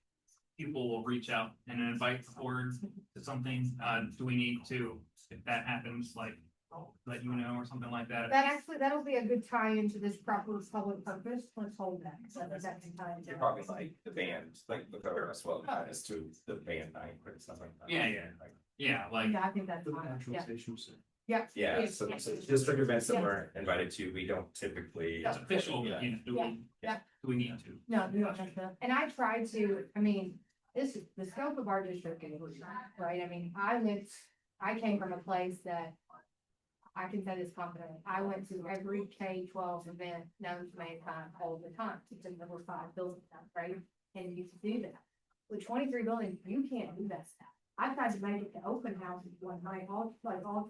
people will reach out and invite the board to something. Do we need to, if that happens, like, let you know or something like that? That'll be a good tie into this proper public purpose. Let's hold that. So that can tie into. You're probably like the band, like the cover as well, as to the band night or stuff like that. Yeah. Yeah, like, Yeah, I think that's The fine. natural Yeah. issues. Yeah. Yeah, so district events that we're invited to, we don't typically. It's official, Yeah. do we, Yeah. do we need to? No, you don't have to. And I tried to, I mean, this is the scope of our district is right? I mean, I came from a place that I can say this confidently. I went to every K-12 event known to mankind all the time. Because there were 5 buildings, right? And you could do that. With 23 buildings, you can't do that stuff. I tried to make it to open houses one night, all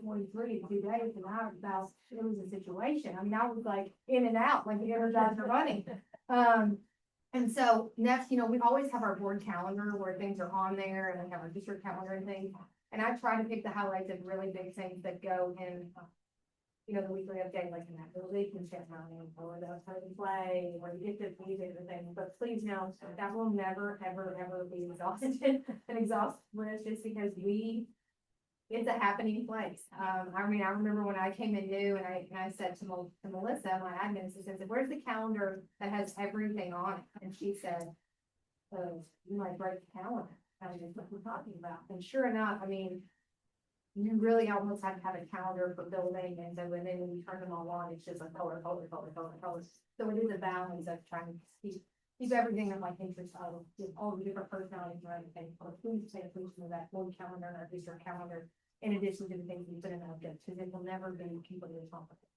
23 in 2 days, and I was about, it was a situation. I mean, I was like in and out, like the energized are running. And so next, we always have our board calendar where things are on there, and we have our district calendar and things. And I try to pick the highlights of really big things that go in, the weekly update, like in that relationship mounting, or the certain play, or you get to music and things. But please know that will never, ever, ever be exhausted and exhausted just because it's a happening place. I mean, I remember when I came in new and I said to Melissa, my admin assistant, where's the calendar that has everything on it? And she said, you might break the calendar. I was just what we're talking about. And sure enough, I mean, you really almost have to have a calendar for building, and so when you turn them all on, it's just like color. So it is a balance of trying to keep everything in like interest of all the different personalities and everything. So please pay attention to that board calendar and our district calendar, in addition to the things we put in our objectives, because it will never be completely complicated,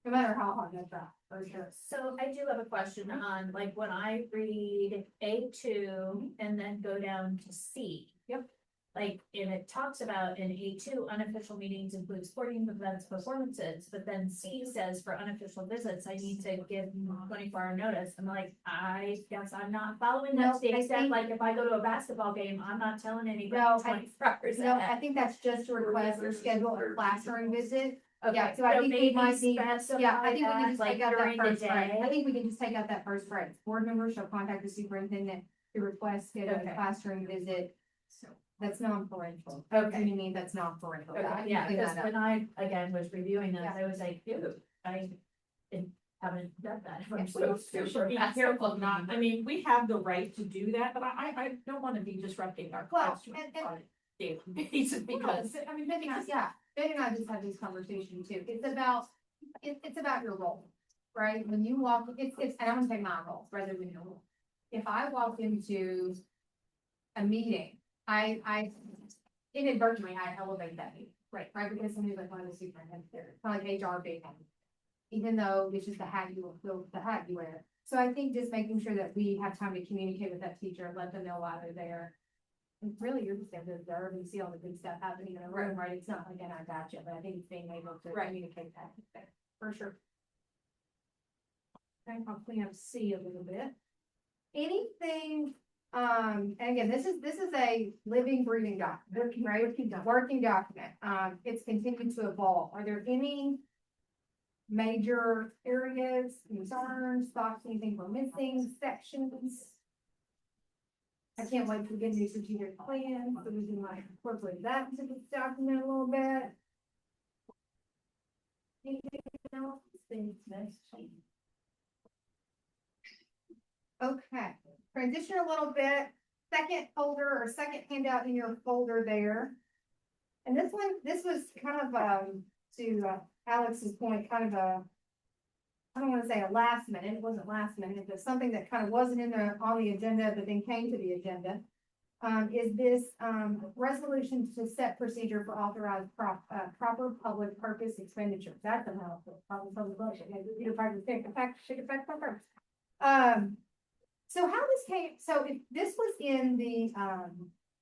no matter how hard I try, for sure. So I do have a question on, like, when I read A2 and then go down to C. Yep. Like, and it talks about in A2, unofficial meetings include sporting events, performances, but then C says for unofficial visits, I need to give 24-hour notice. I'm like, I guess I'm not following that No, state I step. think- Like, if I go to a basketball game, I'm not telling anybody No, 24 hours No, ahead. I think that's just to request or schedule a classroom visit. Okay, Yeah, so I think we might need, specify yeah, I think we can that, just like, take out that during the first phrase. I day. think we can just take out that first phrase. Board members shall contact the superintendent to request schedule a Okay. classroom visit. So that's non-parental. Okay. What do you mean that's non-parental? I Okay, can yeah, clean because that up. when I, again, was reviewing this, Yeah. I was like, ew, I haven't done that. Yeah, I'm so We should be careful not, I mean, we have the right to do that, but I don't wanna be disrupting our Well, classroom. and- on a daily basis because. I mean, Ben and I just had this conversation too. It's about your role, right? When you walk, and I'm gonna say my role rather than your role. If I walk into a meeting, I inadvertently, I elevate that meeting, right? Because somebody's like, one of the superintendent there, kind of like HR big head. Even though it's just the hat you wear. So I think just making sure that we have time to communicate with that teacher, let them know why they're there. And really, you're just there to observe and see all the good stuff happening in the room, right? It's not like, I got you, but I think it's being able to communicate that, for sure. Okay, I'll clean up C a little bit. Anything, and again, this is a living, breathing document, right? Working document. It's continued to evolve. Are there any major areas, concerns, thoughts, anything we're missing, sections? I can't wait to get new strategic plan, so we can like incorporate that into this document a little bit. Anything else? Things next. Okay, transition a little bit, second folder or second handout in your folder there. And this was kind of, to Alex's point, kind of I don't want to say a last minute, it wasn't last minute, but something that kind of wasn't in there on the agenda, but then came to the agenda. Is this, resolution to set procedure for authorized proper public purpose expenditures. That's a mouthful, public budget. You probably take effect, first. So how this came, so if this was in the,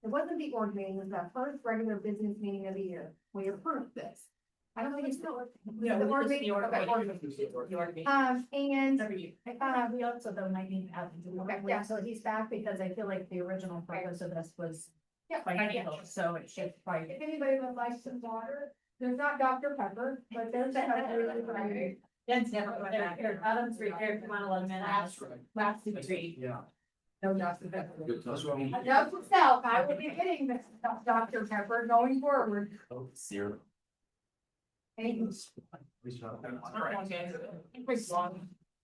it wasn't the org meeting, it was our first regular business meeting of the year. We approved this. I don't think it's still. No, The it's org just meeting? the org Okay, meeting. org meeting. The org meeting. And Every year. We also though might need to add Okay, yeah, so he's back because I feel like the original purpose of this was Yeah, financial, so it should probably. if anybody would like some water, there's not Dr. Pepper, but there's. That's never going back. Here, Adam's right here, come on, 11 minutes. Last degree. Yeah. No Dr. Pepper. That's what we. Note to self, I will be getting this Dr. Pepper going forward. Zero. And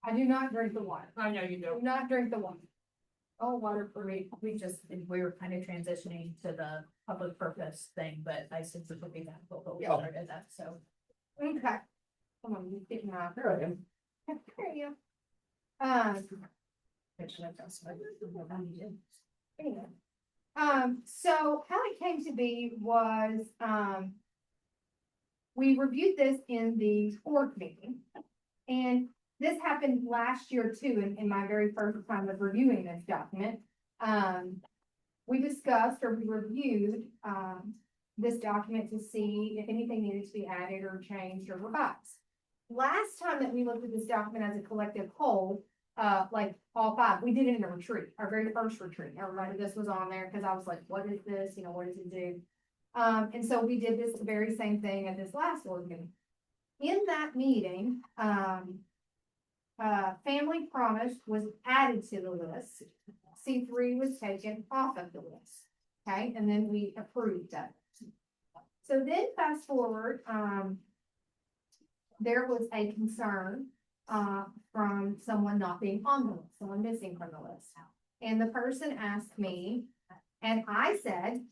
I do not drink the water. I know you Do don't. not drink the water. Oh, water for me. we were kind of transitioning to the public purpose thing, but I specifically that, but we Yeah. started that, so. Okay. Come on, you get my. Here I am. There you go. Anyway. So how it came to be was, we reviewed this in the board meeting. And this happened last year too, in my very first time of reviewing this document. We discussed or we reviewed, this document to see if anything needed to be added or changed or revised. Last time that we looked at this document as a collective whole, like all five, we did it in a retreat, our very first retreat. I remember this was on there because I was like, what is this? You know, what does it do? And so we did this very same thing at this last board meeting. In that meeting, family promise was added to the list. C3 was taken off of the list. Okay, and then we approved that. So then fast forward, there was a concern from someone not being on the list, someone missing from the list. And the person asked me, and I said,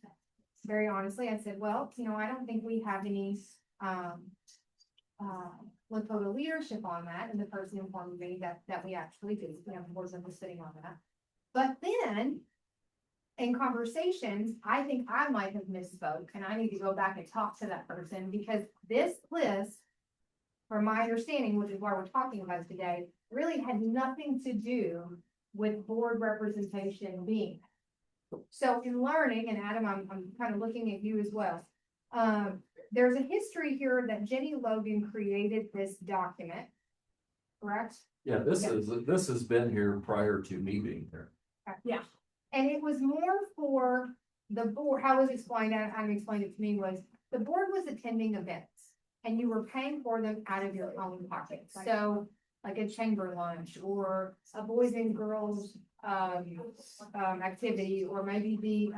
very honestly, I said, well, you know, I don't think we have any Lakota leadership on that. And the person informed me that we actually do. We have board members sitting on that. But then in conversations, I think I might have misspoke and I need to go back and talk to that person because this list, from my understanding, which is why we're talking about it today, really had nothing to do with board representation being. So in learning, and Adam, I'm kind of looking at you as well. There's a history here that Jenny Logan created this document, correct? Yeah, this has been here prior to me being here. Yeah. And it was more for the board, how it was explained, Adam explained it to me, was the board was attending events and you were paying for them out of your own pocket. So like a chamber lunch or a boys and girls activity, or maybe the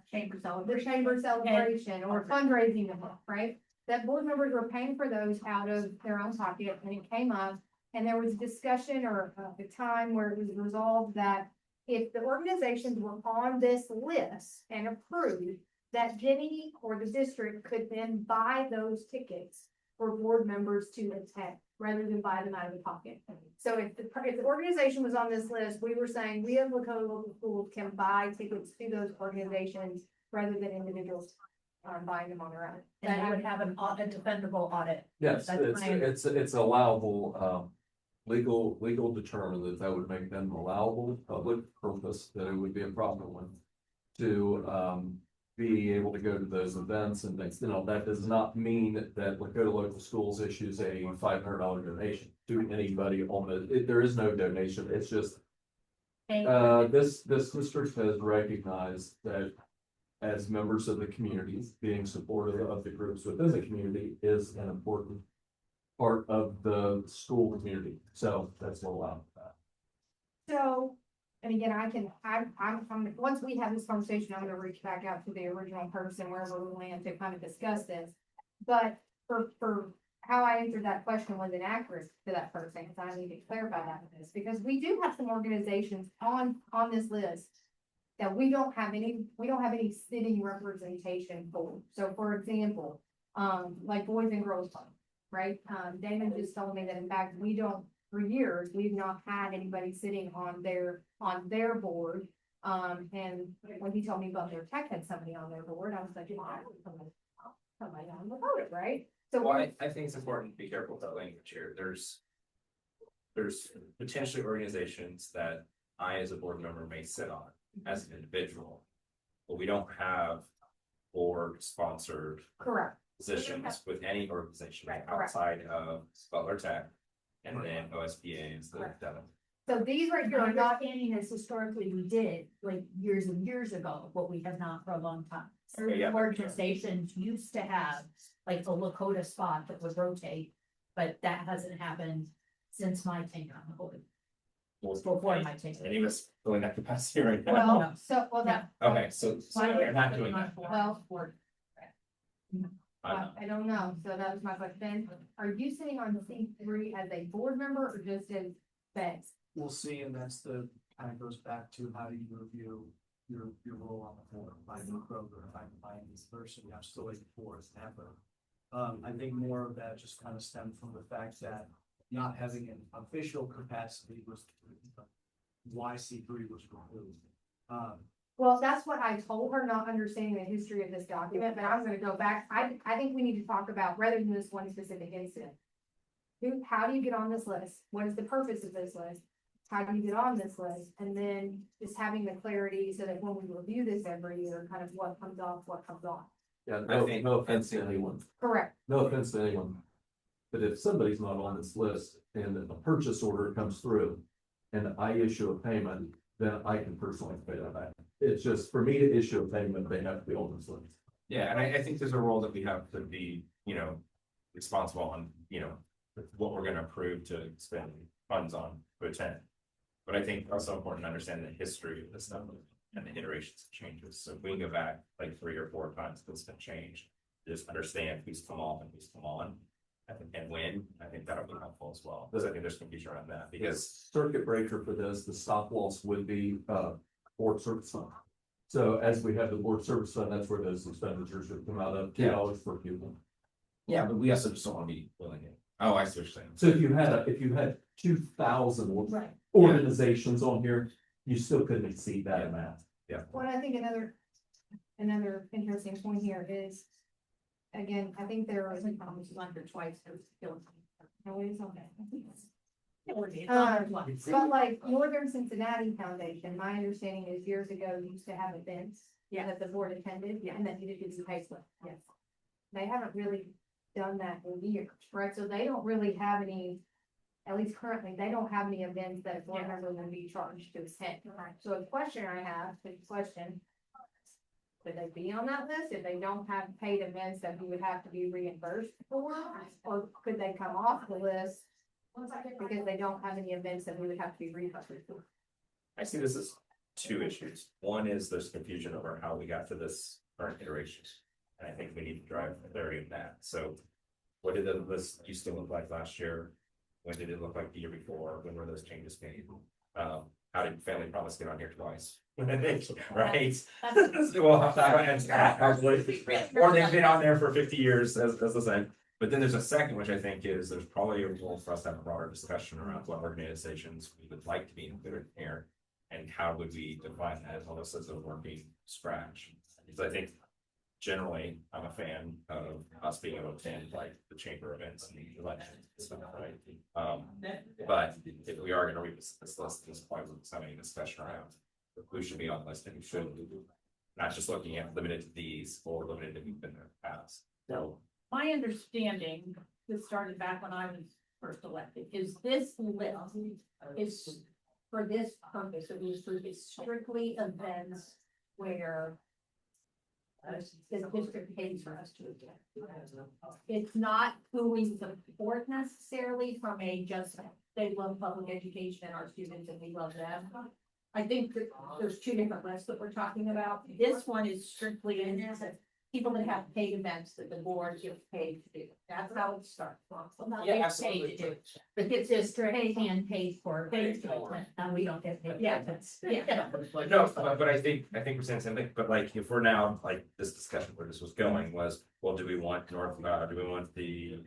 chamber celebration or fundraising event, right? That board members were paying for those out of their own pocket, and it came up, and there was discussion or a time where it was resolved that if the organizations were on this list and approved, that Jenny or the district could then buy those tickets for board members to attend, rather than buy them out of the pocket. So if the organization was on this list, we were saying we as Lakota local schools can buy tickets to those organizations rather than individuals buying them on their own. And they would have a defendable audit. Yes, That's my- it's allowable, legal determined that would make them allowable public purpose, that it would be a proper one. To, be able to go to those events and things, you know, that does not mean that Lakota Local Schools issues a $500 donation to anybody on there is no donation, it's just. This district has recognized that as members of the community, being supportive of the groups within the community is an important part of the school community, so that's what allowed that. So, and again, I'm once we have this conversation, I'm gonna reach back out to the original person wherever we land to kind of discuss this. But for how I answered that question was inaccurate to that person, because I need to clarify that with this, because we do have some organizations on this list that we don't have any sitting representation for. So for example, like Boys and Girls Club, right? Damon just told me that in fact, for years, we've not had anybody sitting on their board. And when he told me about their tech had somebody on their board, I was like, well, I don't know somebody on the board, right? So Well, I think it's important to be careful with that language here. There's potentially organizations that I, as a board member, may sit on as an individual, but we don't have board sponsored correct. positions with any organization Right, correct. outside of Butler Tech and then OSBA is the Correct. demo. So these right here Your are not, understanding is historically we did, like years and years ago, but we have not for a long time. Okay, yeah. Organizations used to have like a Lakota spot that would rotate, but that hasn't happened since my tenure on the board. Before my tenure. And he was filling that capacity right now. well, that, Okay, so you're not doing that. well, I know. I don't know. So that was my question. Are you sitting on C3 as a board member or just as Feds? We'll see, and that's the kind of goes back to how do you review your role on the board, by new Kroger, by this person, I'm still waiting for it, never. I think more of that just kind of stemmed from the fact that not having an official capacity was why C3 was removed. Well, that's what I told her, not understanding the history of this document, but I'm gonna go back. I think we need to talk about, rather than this one specific incident. How do you get on this list? What is the purpose of this list? How do you get on this list? And then just having the clarity so that when we review this every year, kind of what comes off, what comes on. Yeah, I think- no offense to anyone, Correct. no offense to anyone. But if somebody's not on this list and a purchase order comes through and I issue a payment, then I can personally pay that back. It's just, for me to issue a payment, they have to be on this list. Yeah, and I think there's a role that we have to be, responsible on, what we're gonna approve to spend funds on to attend. But I think also important to understand the history of this stuff and the iterations of changes. So if we can go back like 3 or 4 times, it's been changed. Just understand who's come off and who's come on. I think, and when, I think that'll be helpful as well, because I think there's confusion around that, because Circuit breaker for this, the stop loss would be, board service fund. So as we have the board service fund, that's where those expenditures would come out of, $2 per pupil. yeah, but we also just don't want to be willing it. Oh, I see what you're saying. So if you had 2,000 Right. organizations on here, you still couldn't exceed that amount. Well, I think another interesting point here is, again, I think there was, Under twice, it was still. no, it's okay. Um, But like Northern Cincinnati Foundation, my understanding is years ago used to have events. Yeah. That the board attended, and that you did get some pay slip. Yes. They haven't really done that in years, right? So they don't really have any, at least currently, they don't have any events that board members will be charged to attend. So a question I have, would they be on that list if they don't have paid events that we would have to be reimbursed for? Or could they come off the list because they don't have any events that we would have to be reimbursed for? I see this as 2 issues. One is there's confusion over how we got to this current iteration. And I think we need to drive clarity in that. So what did the list used to look like last year? When did it look like the year before? When were those changes made? How did Family Promise get on here twice? Right? Well, or they've been on there for 50 years as the same. But then there's a second, which I think is there's probably a role for us to have a broader discussion around what organizations we would like to be included here. And how would we define that almost as a working scratch? Because I think generally, I'm a fan of us being able to attend like the chamber events and the elections and stuff, right? But if we are gonna revisit this list, at this point, we're having a discussion around who should be on the list and who shouldn't. Not just looking at limited to these or limited to who've been there in the past. So my understanding, this started back when I was first elected, is this list is for this purpose, it was for strictly events where the district pays for us to attend. It's not who we support necessarily from a just, they love public education and our students and we love them. I think that there's 2 different lists that we're talking about. This one is strictly in people that have paid events that the board gets paid to do. That's how it starts. Yeah, absolutely. But it's just paid and paid for. And we don't get paid. Yeah, that's, yeah. No, but I think we're saying something, but like, if we're now, like, this discussion where this was going was, well, do we want do we want the,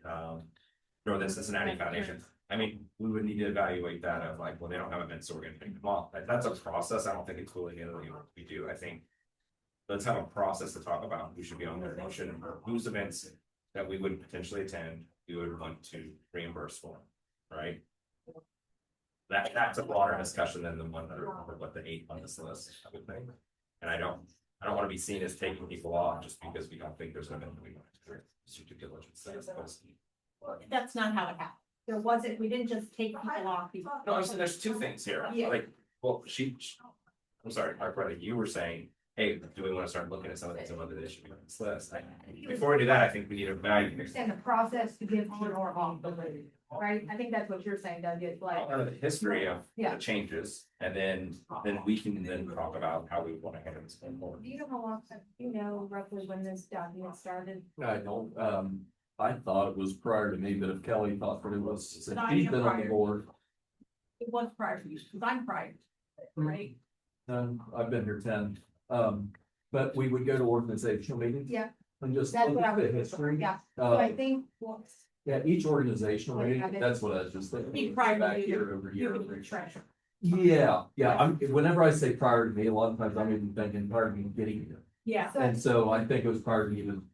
Northern Cincinnati Foundation? I mean, we would need to evaluate that of like, well, they don't have events, so we're gonna take them off. Like, that's a process. I don't think it's willy-nilly what we do. I think let's have a process to talk about who should be on their motion or whose events that we would potentially attend, we would want to reimburse for, right? That's a broader discussion than the one that are what the 8 on this list, I would think. And I don't want to be seen as taking people off just because we don't think there's an event that we want to do due diligence. That's not how it happened. There wasn't, we didn't just take people off. No, I'm saying there's 2 things here. Yeah. Like, well, I'm sorry, our brother, you were saying, hey, do we want to start looking at some of these other that should be on this list? Before we do that, I think we need to evaluate. Understand the process to give on or off the list, right? I think that's what you're saying, Doug, is like, The history of Yeah. the changes, and then we can then talk about how we want to handle this going forward. do you know how long, you know roughly when this document started? I don't, I thought it was prior to me, but if Kelly thought that it was, since Not she's even been on the prior. board. It was prior to you, because I'm prior. right? I've been here 10, but we would go to organizational meetings. Yeah. And just That's look what I at the was- history. Yeah. So I Uh, think, well, yeah, each organizational What meeting, have it- that's what I was just thinking. Be prior Back to year over you year. can over year. treasure. Yeah, whenever I say prior to me, a lot of times I'm even thinking prior to me getting here. Yeah. And so I think it was prior to even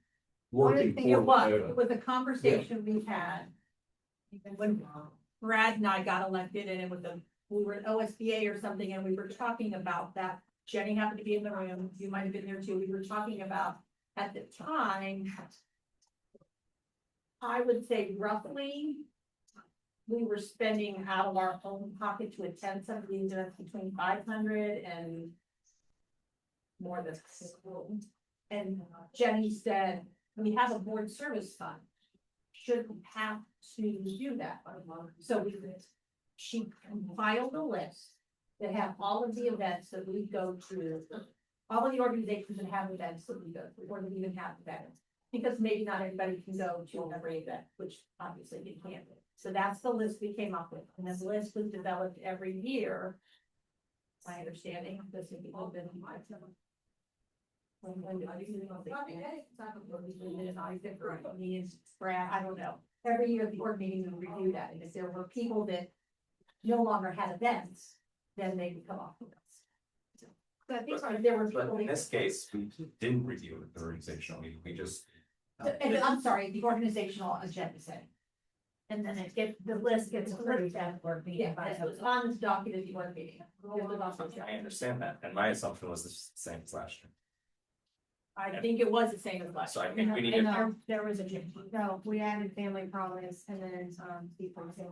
working thing for It was, Lakota. it was a conversation we had. Even when Brad and I got elected and it was we were at OSBA or something and we were talking about that. Jenny happened to be in the room, you might have been there too, we were talking about at the time. I would say roughly. We were spending out of our own pocket to attend some of these events between 500 and. More than. And Jenny said, we have a board service fund. Should we have to do that? So she compiled a list that have all of the events that we go to. All of the organizations that have events that we go to, or that even have events. Because maybe not everybody can go to every event, which obviously they can't. So that's the list we came up with, and this list was developed every year. My understanding, this would be a little bit of my. Brad, I don't know. Every year the board meeting would review that, and if there were people that no longer had events, then they would come off the list. So I think if there were But people. in this case, we didn't review the organizational meeting, we just. And I'm sorry, the organizational agenda setting. And then the list gets approved at board meeting. Yeah, this was on this document, the board meeting. It was on this I document. understand that, and my assumption was the same as last year. I think it was the same as last. So I year. think we need and to, There was a change. no, we added family promise and then, people say,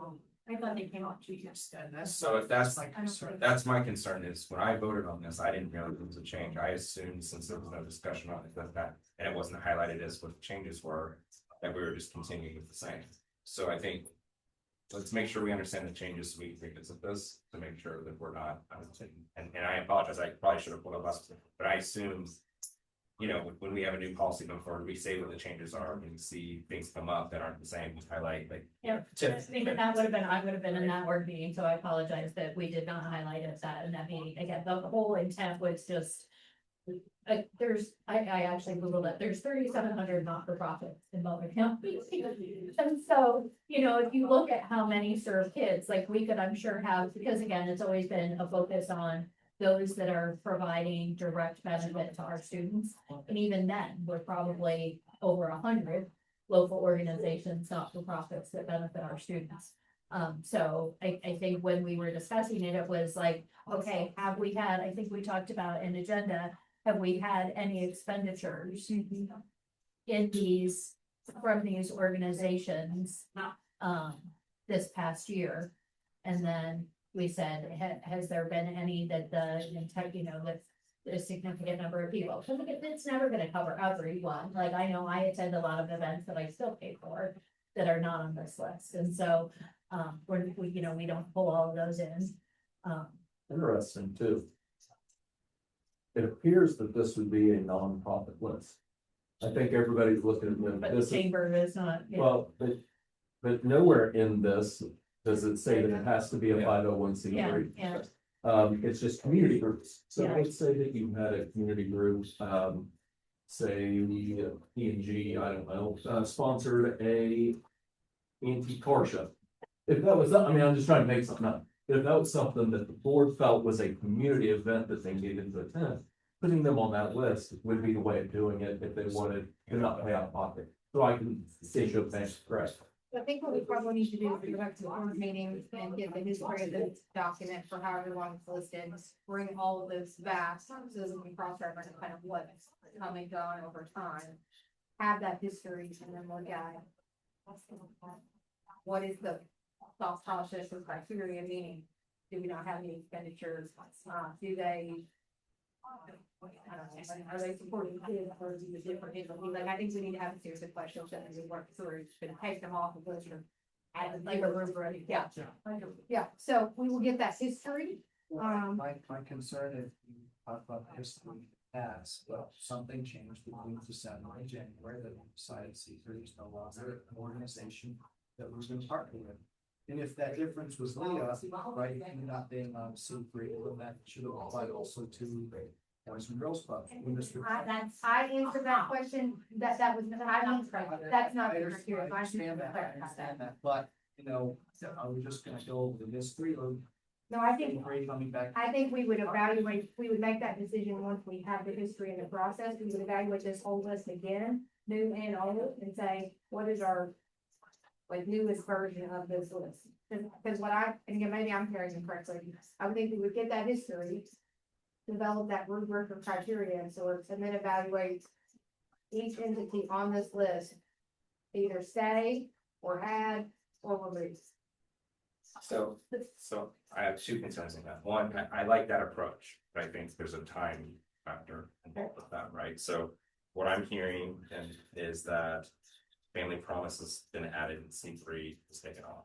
I thought they came out 2 years. And that's. so if that's, my concern. that's my concern is when I voted on this, I didn't realize it was a change. I assumed since there was no discussion on it, that, and it wasn't highlighted as what the changes were, that we were just continuing with the same. So I think, let's make sure we understand the changes, so we revisit this to make sure that we're not, and I apologize, I probably should have pulled up last, but I assume. You know, when we have a new policy going forward, we say what the changes are, and we see things come up that aren't the same, we highlight like. Yeah, I think that would have been, I would have been in that board meeting, so I apologize that we did not highlight it that in that meeting. Again, the whole intent was just. I actually Googled it, there's 3,700 not-for-profits in Butler County. And so, if you look at how many serve kids, like we could, I'm sure have, because again, it's always been a focus on. Those that are providing direct benefit to our students, and even then, we're probably over 100 local organizations, not-for-profits that benefit our students. So I think when we were discussing it, it was like, okay, have we had, I think we talked about an agenda, have we had any expenditures in these, from these organizations, this past year? And then we said, has there been any that that a significant number of people, because it's never gonna cover everyone, like I know I attend a lot of events that I still pay for. That are not on this list, and so, we don't pull all of those in. Interesting too. It appears that this would be a nonprofit list. I think everybody's looking at But this. the chamber is not, yeah. Well, but nowhere in this does it say that it has to be a 501c3. Yeah. It's just community groups. So Yeah. let's say that you had a community group, say P&G, I don't know, sponsored a antique car show. If that was, I'm just trying to make something up. If that was something that the board felt was a community event that they needed to attend, putting them on that list would be the way of doing it if they wanted to not pay out of pocket. So I can issue a thanks, correct? I think what we probably need to do is go back to the board meeting and get the history of this document for how everyone's listed. Bring all of this back, so that we can cross-reference kind of what's come and gone over time. Have that history and then look at what is the thought process or criteria, meaning, do we not have any expenditures? Do they? I don't know, are they supporting kids or is it different? Like, I think we need to have a series of questions that we work through, and take them off of those. And like a rubric, yeah, so we will get that history. My concern is, you talk about the history past, well, something changed between December and January that we decided Secret is no longer an organization that was going to partner with. And if that difference was Leah, right, you not being on C3, then that should have applied also to Boys and Girls Club. in this regard. I answered that question, that was, I answered, that's not I the understand criteria. I that, but, you know, are we just gonna go over the history or No, I think, coming back? I think we would evaluate, we would make that decision once we have the history and the process, we would evaluate this whole list again, new and old, and say, what is our like newest version of this list? Because what and again, maybe I'm hearing incorrectly, I would think we would get that history, develop that rubric of criteria and sorts, and then evaluate each entity on this list, either stay or add or remove. So I have two concerns on that. One, I like that approach, but I think there's a time factor involved with that, right? So what I'm hearing is that family promise has been added in C3 is taken off.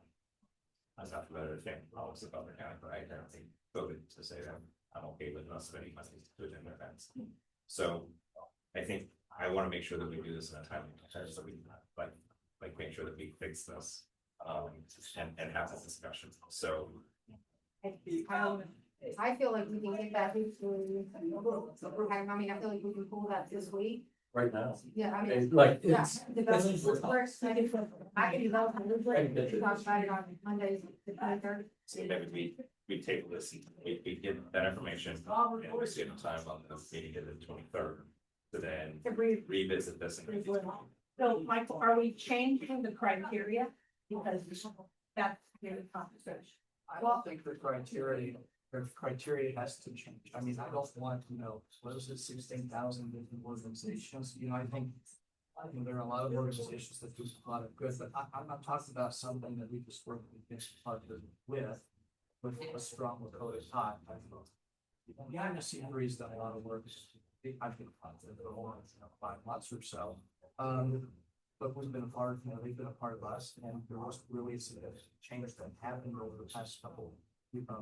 I'm not familiar with family promise of other county, but I don't think voted to say that I'm okay with us spending money to attend events. So I think I want to make sure that we do this in a timely manner, so we like make sure that we fix this and have this discussion. So I feel like we can get that history. I mean, I feel like we can pull that this week. Right now. Yeah, I mean. It's like, Yeah, it's, develop the rubric. I can develop a rubric, we can talk about it on Mondays, the 23rd. so maybe we table this, we get that information, and we see enough time on the meeting of the 23rd. To then To brief. revisit this. And So, Michael, are we changing the criteria? Because that's the conversation. I don't think the criteria has to change. I mean, I don't want, what is it, 16,000 different organizations, I think there are a lot of organizations that do a lot of good, but I'm not talking about something that we just work with a strong Lakota tie. The IMC has done a lot of work. I've been positive for the last 5 months or so. But we've been a part, they've been a part of us, and there was really a change that happened over the past couple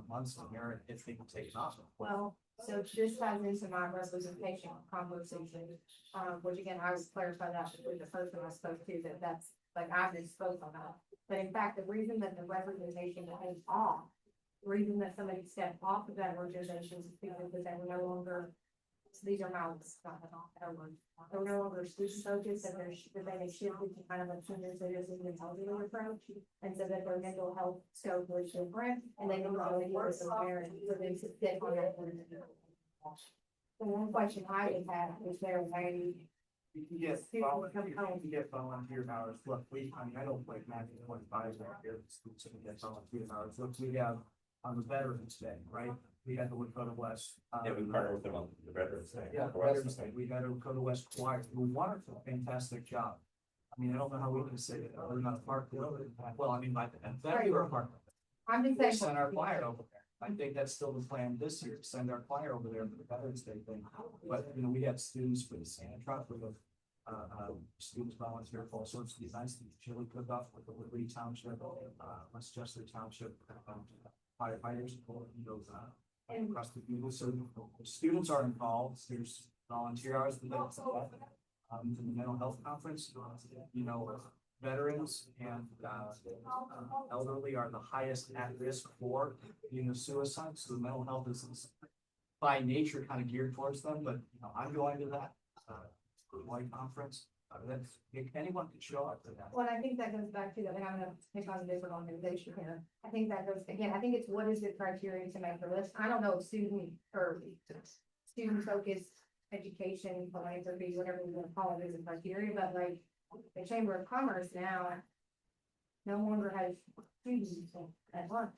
months in here, if they can take it off. Well, so this ties into my representation conversation, which again, I would clarify that with the person I spoke to, that's like I just spoke on that. But in fact, the reason that the representation is off, the reason that somebody stepped off of that organization is because they were no longer, these are mouths, not at all, they were no longer student focused, and they shifted to kind of a senior citizen and elderly approach. And so that their mental health scope was different, and they didn't really do it for parents, so they sit on that. The one question I would have is there a way Yes, you get volunteer hours. Look, I don't like matching 25 right here. So we get volunteer hours. Look, we have on the Veterans Day, right? We had the Lakota West. yeah, we partner with them on the Veterans Day. Yeah, Veterans Day. We had a Lakota West choir. It was wonderful, fantastic job. I mean, I don't know how we can say that we're not a part of it. Well, I mean, by that we were a part of it. I'm just We saying. sent our choir over there. I think that's still the plan this year, to send our choir over there for the Veterans Day thing. But, we had students for the Santa Truck, for the students volunteer for all sorts of events, the chili cook-off with the Liberty Township, Westchester Township, firefighters, and across the people. So students are involved. There's volunteer hours for them. The mental health conference, veterans and elderly are the highest at risk for suicide. So the mental health is by nature kind of geared towards them. But I'm going to that white conference. That's anyone can show up to that. Well, I think that goes back to that, and I'm gonna pick on a different organization here. I think that goes, again, I think it's what is the criteria to make the list? I don't know if student focused education, philanthropy, whatever you want to call it, is a criteria, but like the Chamber of Commerce now no longer has students at lunch.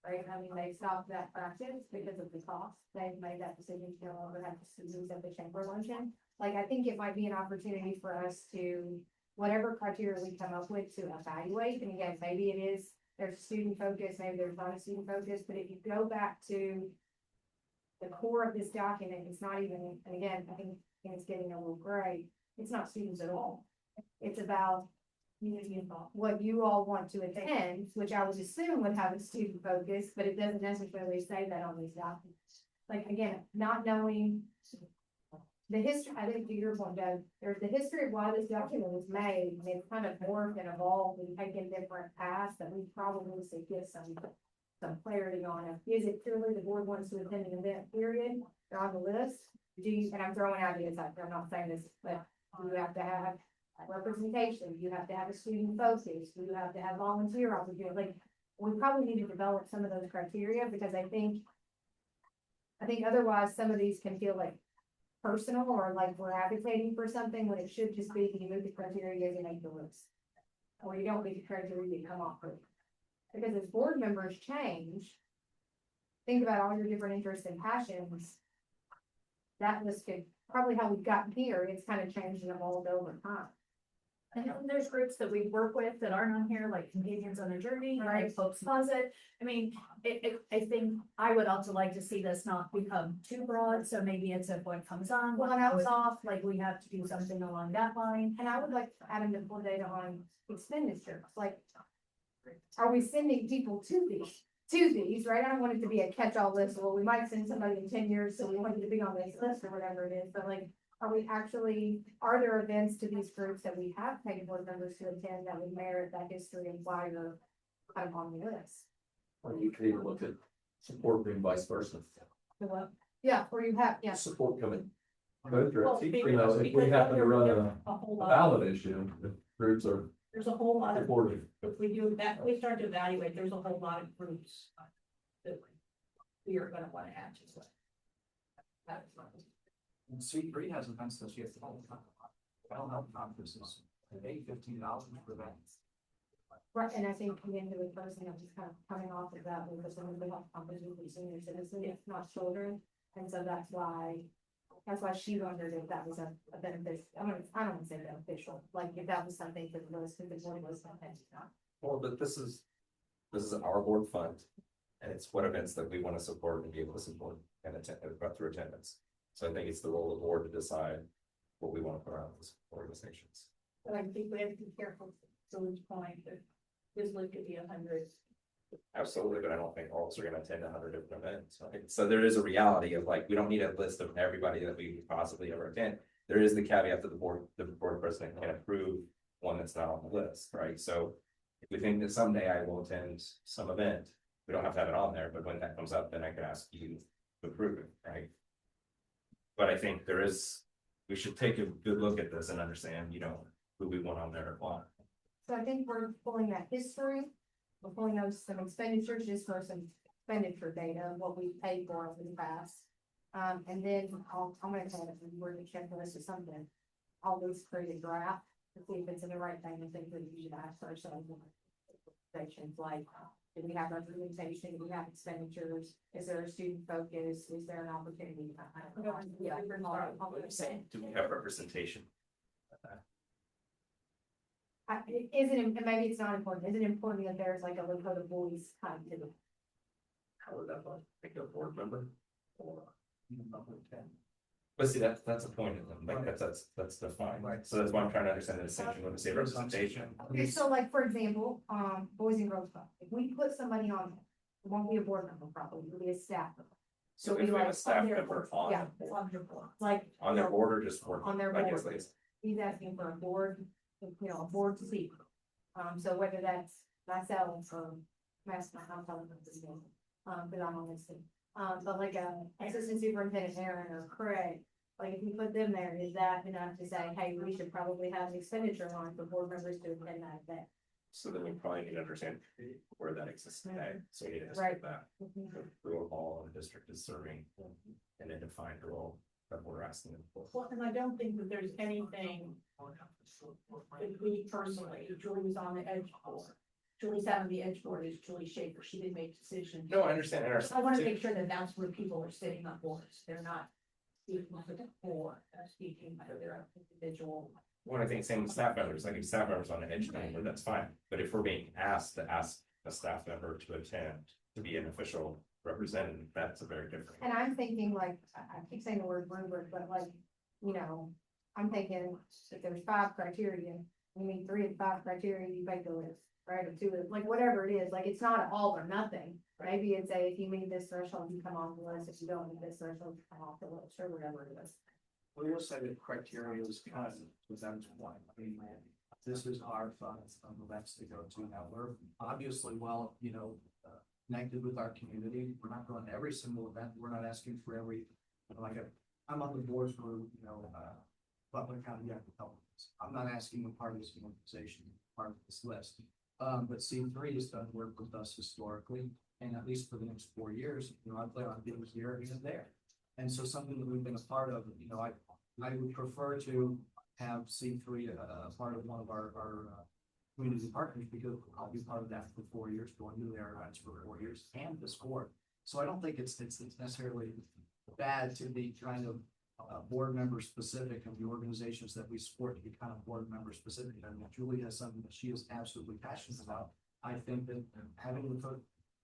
Right, I mean, they stopped that practice because of the cost. They've made that decision to no longer have students at the chamber luncheon. Like, I think it might be an opportunity for us to, whatever criteria we come up with, to evaluate. And again, maybe it is, there's student focus, maybe there's not a student focus, but if you go back to the core of this document, it's not even, and again, I think it's getting a little gray. It's not students at all. It's about what you all want to attend, which I would assume would have a student focus, but it doesn't necessarily say that on these documents. Like, again, not knowing the history, I think to your point, Doug, there's the history of why this document was made, and it's kind of morphed and evolved and taken different paths that we probably should get some clarity on it. Is it purely the board wants to attend an event, period, they're on the list? Do you, and I'm throwing ideas out there, I'm not saying this, but do you have to have representation? Do you have to have a student focus? Do you have to have volunteer opportunity? Like, we probably need to develop some of those criteria, because I think otherwise some of these can feel like personal, or like we're advocating for something when it should just be, you move the criteria and make the list. Or you don't meet the criteria, you come off with it. Because as board members change, think about all your different interests and passions. That list could, probably how we've gotten here, it's kind of changed and evolved over time. And then there's groups that we work with that aren't on here, like Companions on a Journey, Right. like Folks Closet. I mean, I think I would also like to see this not become too broad, so maybe it's if one comes on, Well, one and I goes would- off, like we have to do something along that line. And I would like to add in full data on expenditures, like, are we sending people to these, right? I don't want it to be a catch-all list, well, we might send somebody in 10 years, so we want you to be on this list or whatever it is, but like, are there events to these groups that we have paid board members to attend that would merit that history and why you're kind of on the list? Or you could even look at support being vice versa. So what? Yeah, or you have, yeah, Support coming. Both Well, directions. You know, if we because happen to there- run there's a whole lot, ballot issue, the groups are there's a whole lot of, supportive. if we do that, we start to evaluate, there's a whole lot of groups that we are gonna wanna add to it. That's my- And C3 has events this year. Well, health conferences, they pay $15 for that. right, and I think coming to the person that was kind of coming off of that, was some of the health companies with senior citizens, if not children, and so that's why she wondered if that was a benefit, I don't want to say beneficial, like if that was something for the list, because the board was something. Well, but this is our board fund. And it's what events that we want to support and be able to support and attend, through attendance. So I think it's the role of the board to decide what we want to put out these organizations. But I think we have to be careful, to Lou's point, that this list could be 100. Absolutely, but I don't think all of us are gonna attend 100 different events, right? So there is a reality of like, we don't need a list of everybody that we could possibly ever attend. There is the caveat that the board president can approve one that's not on the list, right? So if we think that someday I will attend some event, we don't have to have it on there, but when that comes up, then I could ask you to approve it, right? But I think we should take a good look at this and understand, who we want on there and why. So I think we're pulling that history, we're pulling those some expenditures, just for some expenditure data, what we paid for in the past. And then I'm gonna tell you, we're gonna check the list or something. All those create a draft to see if it's in the right thing, and think that we should ask ourselves. Sections like, do we have representation, do we have expenditures, is there a student focus, is there an opportunity? Yeah. Do we have representation? Is it, and maybe it's not important, is it important that there's like a Lakota voice kind of to the How would that look? Pick a board member? Or but see, that's a point of them, like that's defined, Right. so that's why I'm trying to understand the distinction when we say representation. Okay, so like, for example, Boys and Girls Club, if we put somebody on, it won't be a board member probably, it'll be a staff member. So It'll if be we have a like staff on their member board. on, Yeah, It's on your board. like. on their board or just work, On their like, board. as He's asking for a board, a board seat. So whether that's myself or I'm telling them this name, but I'm on this thing. But like a assistant superintendent Aaron or Craig, like if you put them there, is that enough to say, hey, we should probably have an expenditure line for board members to attend that event? So then we probably need to understand where that exists today, so we need to Right. describe that. Who all the district is serving and then define the role that we're asking them for. Well, and I don't think that there's anything that we personally, Julie was on the edge board. Julie sat on the edge board as Julie Schaefer, she didn't make decisions. No, I understand, I want to make sure that that's where people are sitting on boards, they're not speaking for the board, they're speaking for their individual. One, I think same with staff members, like if staff members on an edge member, that's fine, but if we're being asked to ask a staff member to attend, to be an official representative, that's a very different. And I'm thinking like, I keep saying the word rubric, but like, I'm thinking if there's 5 criteria, you meet 3 of the 5 criteria, you make the list, right? Or 2 of, like, whatever it is, like, it's not all or nothing. Maybe it's if you meet this threshold, you come off the list, if you don't meet this threshold, you come off the list, or whatever it is. We will say that criteria is kind of with them to one. I mean, this is our funds of events to go to. Now, we're obviously well, connected with our community. We're not going to every single event. We're not asking for every, I'm on the board for, Butler County Young Adult. I'm not asking a part of this organization, part of this list. But C3 has done work with us historically, and at least for the next 4 years, I plan on being here and there. And so something that we've been a part of, I would prefer to have C3 a part of one of our community partners, because I'll be part of that for 4 years, going to their events for 4 years and this board. So I don't think it's necessarily bad to be kind of board member specific of the organizations that we support to be kind of board member specific. I mean, Julie has something that she is absolutely passionate about. I think that having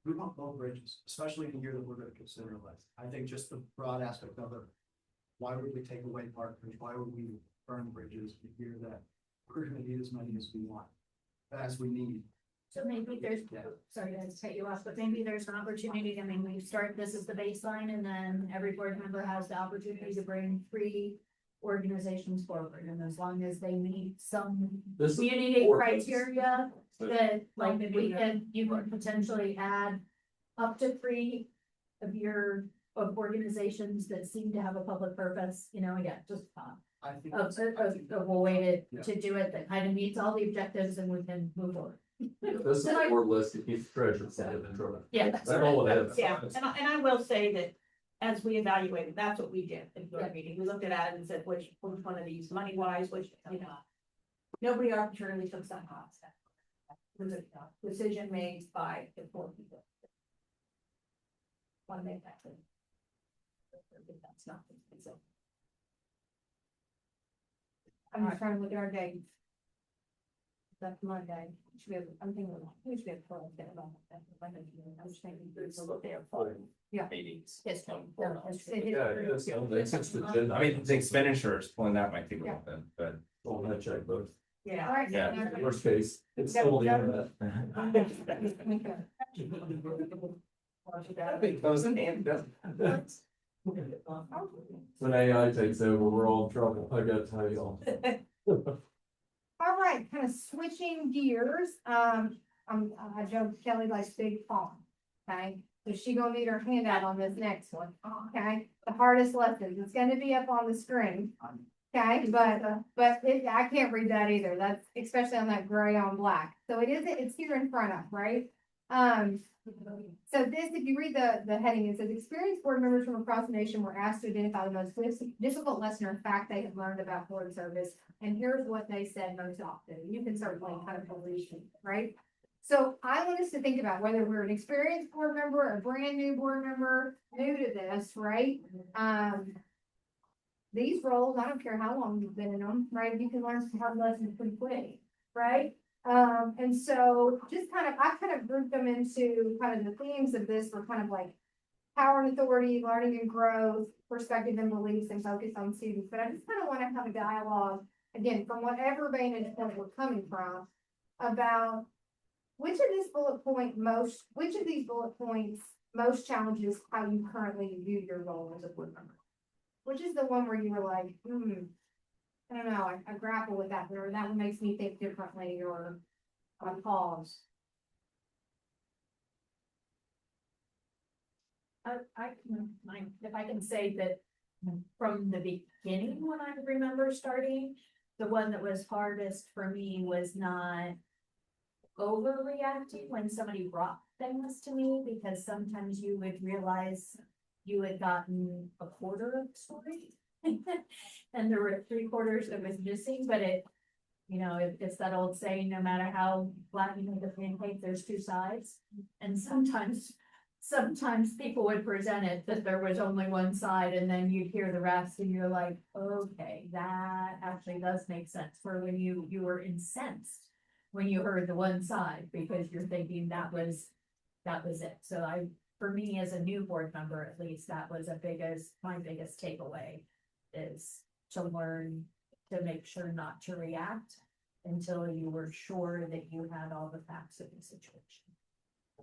we want low bridges, especially in the year that we're going to consider less. I think just the broad aspect of it. Why would we take away partners? Why would we burn bridges? We hear that we're going to need as many as we want, as we need. So maybe there's, sorry to cut you off, but maybe there's an opportunity, I mean, we start, this is the baseline, and then every board member has the opportunity to bring 3 organizations forward, and as long as they meet some community criteria, that like you could potentially add up to 3 of organizations that seem to have a public purpose, again, just I think a way to do it that kind of meets all the objectives, and we can move forward. This is a board list to keep treasure. Yeah. That's all it is. Yeah, and I will say that as we evaluated, that's what we did in the meeting. We looked at it and said, which one of these money wise, which, nobody arbitrarily took some cost. It was a decision made by the 4 people. One make that clear. That's not. I'm just trying to look at our dates. That's Monday. I'm thinking, we should be able to get about that. I'm just thinking. Yeah. Meetings. Yes. Yeah, I mean, the expenditures, pulling that might take a little bit, but. All that checkbook. Yeah. All right. Yeah. Worst case, it's still the internet. When AI takes over, we're all in trouble. I gotta tell y'all. All right, kind of switching gears. I joked Kelly likes big font. Okay, so she gonna need her handout on this next one. Okay, the hardest lesson. It's gonna be up on the screen. Okay, but I can't read that either. That's especially on that gray on black. So it's here in front of, right? So this, if you read the heading, it says experienced board members from across the nation were asked to identify the most difficult lesson or fact they have learned about board service. And here's what they said most often. You can certainly kind of believe it, right? So I want us to think about whether we're an experienced board member, a brand new board member, new to this, right? These roles, I don't care how long you've been in them, right? You can learn some hard lessons pretty quick, right? And so I kind of grouped them into kind of the themes of this were kind of like power and authority, learning and growth, perspective and beliefs, and focus on students. But I just kind of want to have a dialogue, again, from whatever vantage point we're coming from, about which of these bullet points most challenges how you currently view your role as a board member. Which is the one where you were like, I don't know, I grapple with that, or that one makes me think differently, or I pause. If I can say that from the beginning, when I remember starting, the one that was hardest for me was not overreacting when somebody brought things to me, because sometimes you would realize you had gotten a quarter of the story. And there were 3/4 that was missing, but it's that old saying, no matter how flat you make the pancake, there's 2 sides. And sometimes people would present it that there was only one side, and then you'd hear the rest and you're like, okay, that actually does make sense. For when you were incensed when you heard the one side, because you're thinking that was it. So for me as a new board member, at least, that was my biggest takeaway, is to learn to make sure not to react until you were sure that you had all the facts of the situation.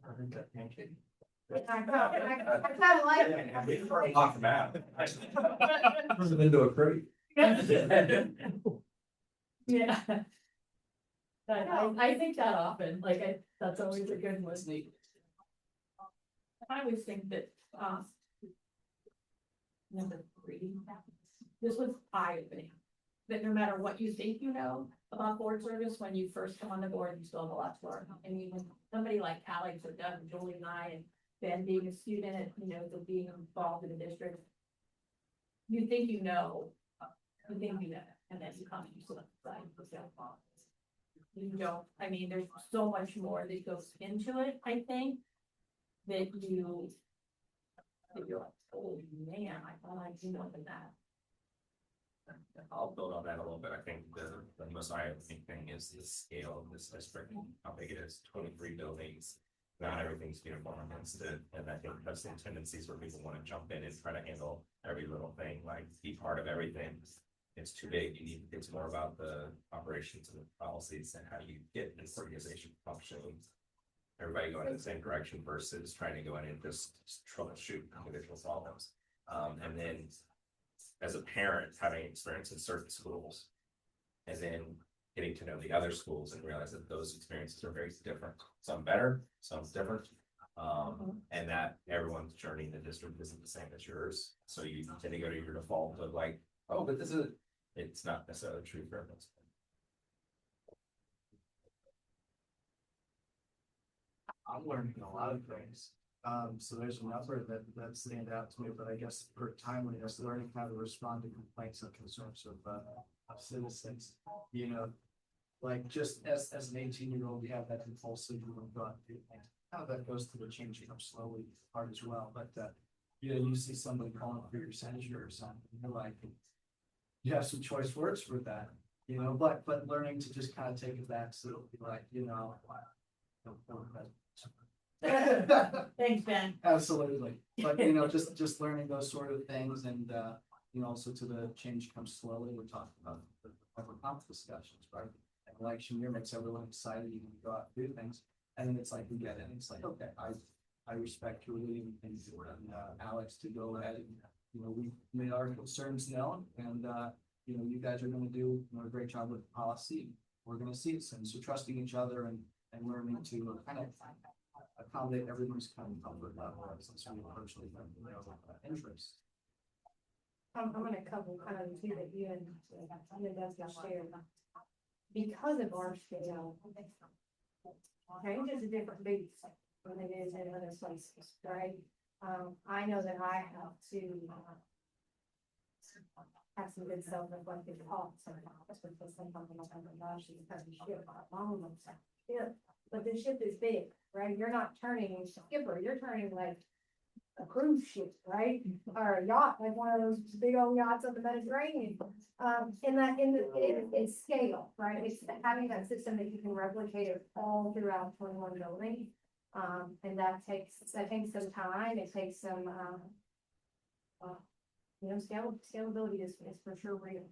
I think that pancake. I kind of like it. Off the map. Turns it into a crate. Yeah. But I think that often, that's always a good one. I always think that, number three, this was eye-opening. That no matter what you think you know about board service, when you first come on the board, you still have a lot to learn. I mean, when somebody like Alex or Doug, and Julie and I, and Ben being a student, and, the being involved in the district, you think you know, and then you come and you select the side for self-office. You don't, I mean, there's so much more that goes into it, I think, that you're like, oh man, I thought I knew more than that. I'll build on that a little bit. I think the most eye-opening thing is the scale of this district, how big it is, 23 buildings. Not everything's uniform against it, and I think that's some tendencies where people want to jump in and try to handle every little thing, like be part of everything. It's too big. It's more about the operations and the policies and how you get this organization functioning. Everybody going in the same direction versus trying to go in and just troubleshoot individual problems. And then as a parent, having experience in certain schools, and then getting to know the other schools and realize that those experiences are very different. Some better, some different. And that everyone's journey in the district isn't the same as yours. So you tend to go to your default of like, oh, but it's not necessarily true for everyone. I'm learning a lot of things. So there's a number that stand out to me, but I guess for timeliness, learning how to respond to complaints and concerns of citizens, like just as an 18-year-old, we have that impulsive thought. How that goes to the changing up slowly part as well. But you see somebody calling for your senator or something, you're like, you have some choice words for that, but learning to just kind of take it back, so it'll be like, Thanks, Ben. absolutely. But just learning those sort of things, and also to the change comes slowly. We're talking about the public health discussions, right? An election year makes everyone excited, you can go out and do things, and then it's like we get it. It's like, okay, I respect your leading things, and Alex, to go ahead and we made our concerns known, and you guys are going to do a great job with policy. We're going to see it soon. So trusting each other and learning to kind of accommodate everyone's kind of comfort level since we approach the interests. I'm gonna couple kind of the two that you and Doug just shared. Because of our scale, change is a different beast than it is in other places, right? I know that I have to have some good self-reflective thoughts sometimes, because sometimes I'm like, oh my gosh, she's kind of shit about mom and stuff. Yeah, but the ship is big, right? You're not turning a skipper, you're turning like a cruise ship, right? Or a yacht, like one of those big old yachts of the Mediterranean. It's scale, right? It's having that system that you can replicate it all throughout 21 buildings. And that takes some time. It takes some, scalability is for sure real.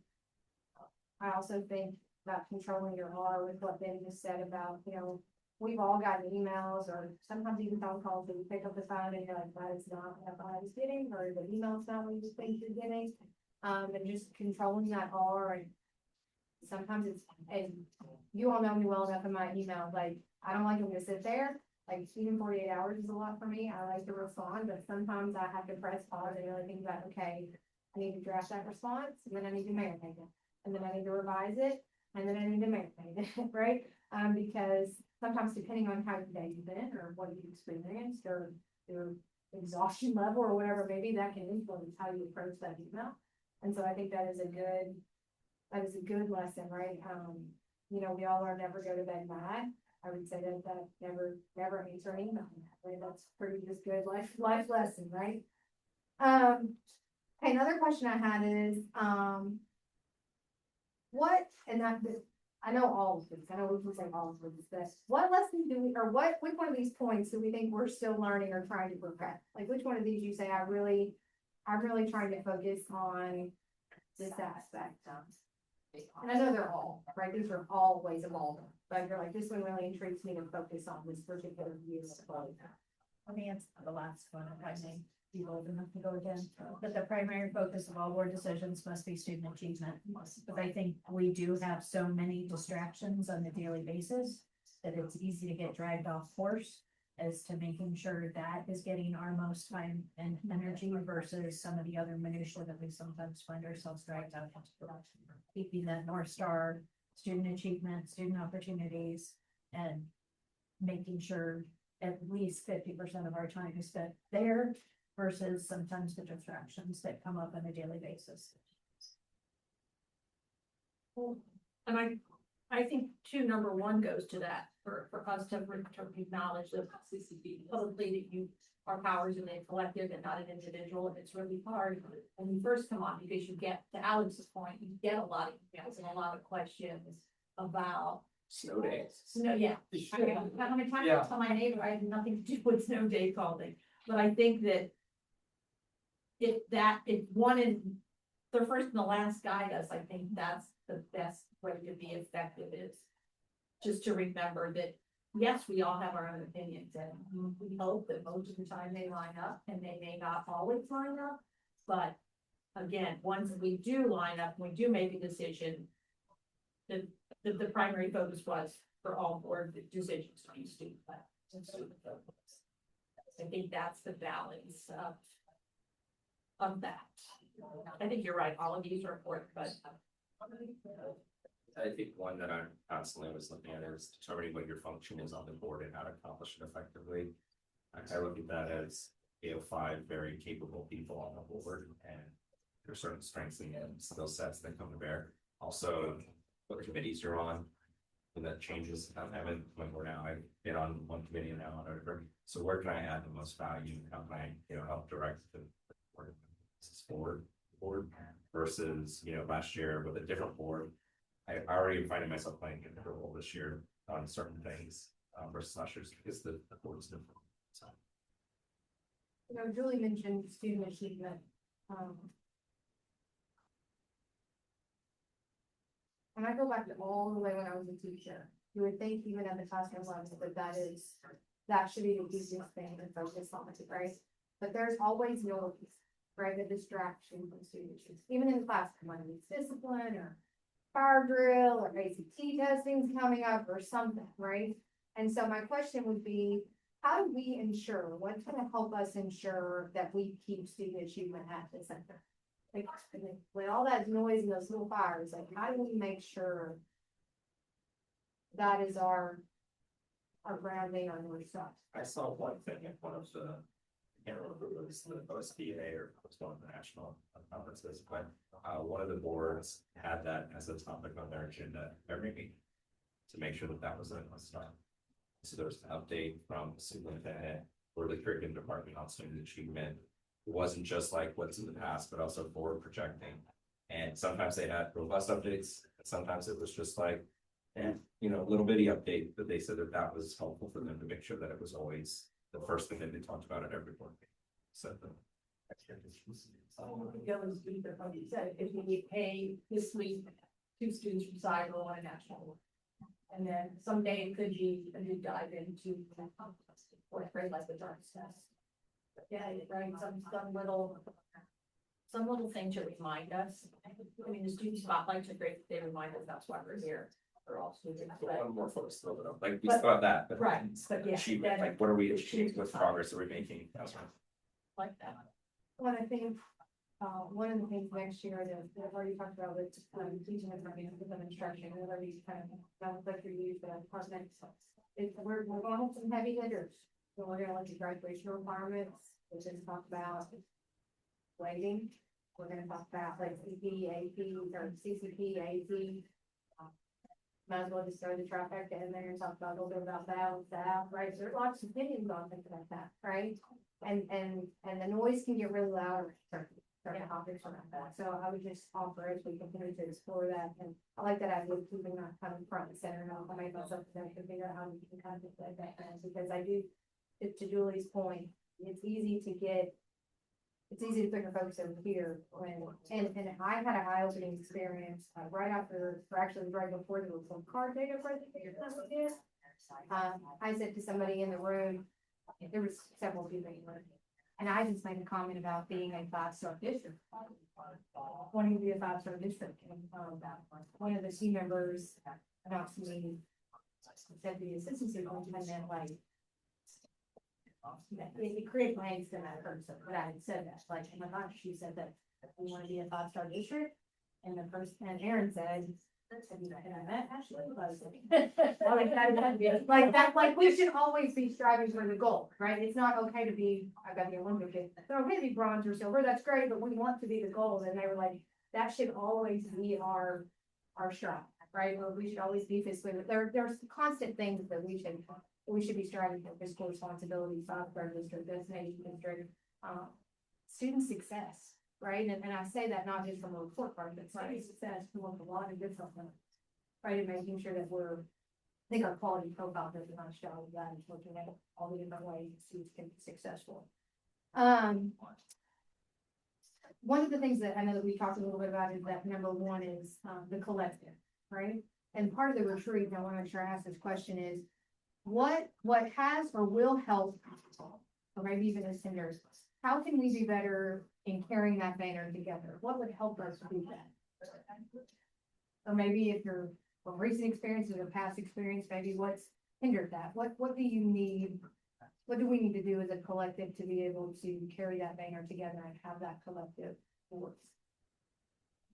I also think about controlling your R with what Ben just said about, we've all gotten emails or sometimes even phone calls that you pick up the phone and you're like, that is not what I was getting, or the email's not what you think you're getting. And just controlling that R, and sometimes and you all know me well enough in my email, like, I don't like them to sit there. Like, even 48 hours is a lot for me. I like to respond, but sometimes I have to press pause and really think about, okay, I need to draft that response, and then I need to marinate it, and then I need to revise it, and then I need to marinate it, right? Because sometimes depending on how your day's been or what you've experienced or your exhaustion level or whatever, maybe that can influence how you approach that email. And so I think that is a good lesson, right? We all are never go to bed mad. I would say that never answer an email. Right? That's pretty just good life lesson, right? Another question I had is, I know all of this, I know we can say all of this, but what lessons which one of these points do we think we're still learning or trying to progress? Like, which one of these you say, I'm really trying to focus on this aspect of? And I know they're all, right? These are all ways of all, but you're like, this one really intrigues me to focus on this particular view. Let me answer the last one, if I may. be old enough to go again, but the primary focus of all board decisions must be student achievement. But I think we do have so many distractions on a daily basis that it's easy to get dragged off course as to making sure that is getting our most time and energy versus some of the other minutiae that we sometimes find ourselves dragged out into. Keeping that North Star, student achievement, student opportunities, and making sure at least 50% of our time is spent there versus sometimes the distractions that come up on a daily basis. And I think too, number one goes to that for us to acknowledge that publicly that you are powers in a collective and not an individual, and it's really hard when you first come on, because you get, to Alex's point, you get a lot of emails and a lot of questions about Snow days. snow, yeah. I mean, how many times I tell my neighbor I had nothing to do with snow day calling, but I think that if one in the first and the last guide us, I think that's the best way to be effective, is just to remember that, yes, we all have our own opinions, and we hope that most of the time they line up, and they may not always line up. But again, once we do line up, we do make a decision, the primary focus was for all board decisions to be student focused. I think that's the balance of that. I think you're right, all of these are important, but I think one that I'm constantly always looking at is determining what your function is on the board and how to accomplish it effectively. I look at that as, 5 very capable people on the board, and there's certain strengths and skill sets that come to bear. Also, what committees you're on, and that changes. I haven't, when we're now, I've been on one committee now on another. So where can I add the most value? How can I, help direct the board versus, last year with a different board. I already am finding myself playing a different role this year on certain things versus last year's, because the board is different. So. Julie mentioned student achievement. And I go back to all the way when I was a teacher, you would think even at the classroom level that should be the easiest thing to focus on, right? But there's always noise, right? The distraction from students, even in the classroom, whether it's discipline or fire drill or ACT testing's coming up or something, right? And so my question would be, how do we ensure, what's going to help us ensure that we keep student achievement at the center? Like, with all that noise and those little fires, like, how do we make sure that is our grounding on North Star? I saw one thing at one of the, I can't remember if it was the OSBA or it was one of the national conferences, but one of the boards had that as a topic on their agenda every meeting to make sure that that was a start. So there was an update from the superintendent or the curriculum department on student achievement. It wasn't just like what's in the past, but also forward projecting. And sometimes they had robust updates. And sometimes it was just like, little bitty update, but they said that that was helpful for them to make sure that it was always the first thing that they talked about at every board meeting. So goes deeper, like you said, if we pay this week 2 students from cyber on a national one. And then someday it could be a new dive into fourth grade, like the darts test. But yeah, right, some little thing to remind us. I mean, the student spotlights are great, they remind us that's why we're here. For all students, one more focus, like we But- still have that, but right, but yeah, achievement, that- like what are we achieving, what progress are we making? That's right. like that. Well, I think, one of the things next year that I've already talked about with, teaching and learning with instruction, and already kind of, like you use the department. Is we're going to have some heavy hitters, so we're gonna look at graduation requirements, which is talk about waiting. We're gonna talk about like CP, AP, or CCP, AP. Might as well just throw the trifecta in there and talk about a little bit about that, right? So there's lots of opinions on things like that, right? And the noise can get really loud or certain topics around that. So I would just offer as we continue to explore that, and I like that idea of keeping that kind of front and center, and I'll make myself to figure out how we can kind of play that in, because I do, to Julie's point, it's easy to put your focus over here when, and I had a eye-opening experience right after, or actually right before the report card data presentation that we did. I said to somebody in the room, there was several people in the room, And I just made a comment about being a five-star district. Wanting to be a five-star district, and, one of the team members announced to me, said the assistant superintendent, like, it created my angst in that person, but I had said that, like, oh my gosh, she said that we want to be a five-star district, and the person, and Aaron said, have you met Ashley? Like that, like, we should always be striving for the goal, right? It's not okay to be, I got the Olympic, it's okay to be bronze or silver, that's great, but we want to be the gold, and they were like, that should always be our strive, right? Or we should always be fiscally, there's constant things that we should be striving for: fiscal responsibility, five-star district, destination district, student success, right? And I say that not just from a report card, but student success from a lot of different things, right? And making sure that I think our quality profile does a nice job of that, and looking at all the different ways students can be successful. One of the things that I know that we talked a little bit about is that number one is the collective, right? And part of the retreat, and I want to make sure I ask this question, is what has or will help, or maybe even as senders, how can we be better in carrying that banner together? What would help us do that? Or maybe if you're from recent experiences or past experience, maybe what's hindered that? What do you need? What do we need to do as a collective to be able to carry that banner together and have that collective force?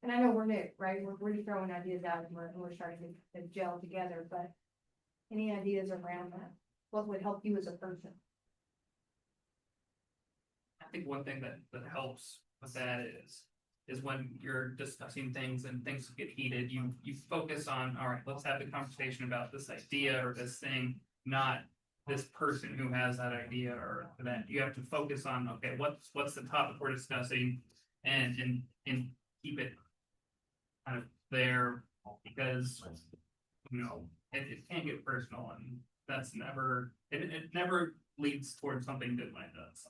And I know we're new, right? We're just throwing ideas out, and we're starting to gel together, but any ideas around that? What would help you as a person? I think one thing that helps with that is when you're discussing things and things get heated, you focus on, all right, let's have the conversation about this idea or this thing, not this person who has that idea or that. You have to focus on, okay, what's the topic we're discussing, and keep it kind of there, because it can get personal, and that's never it never leads towards something good when it does.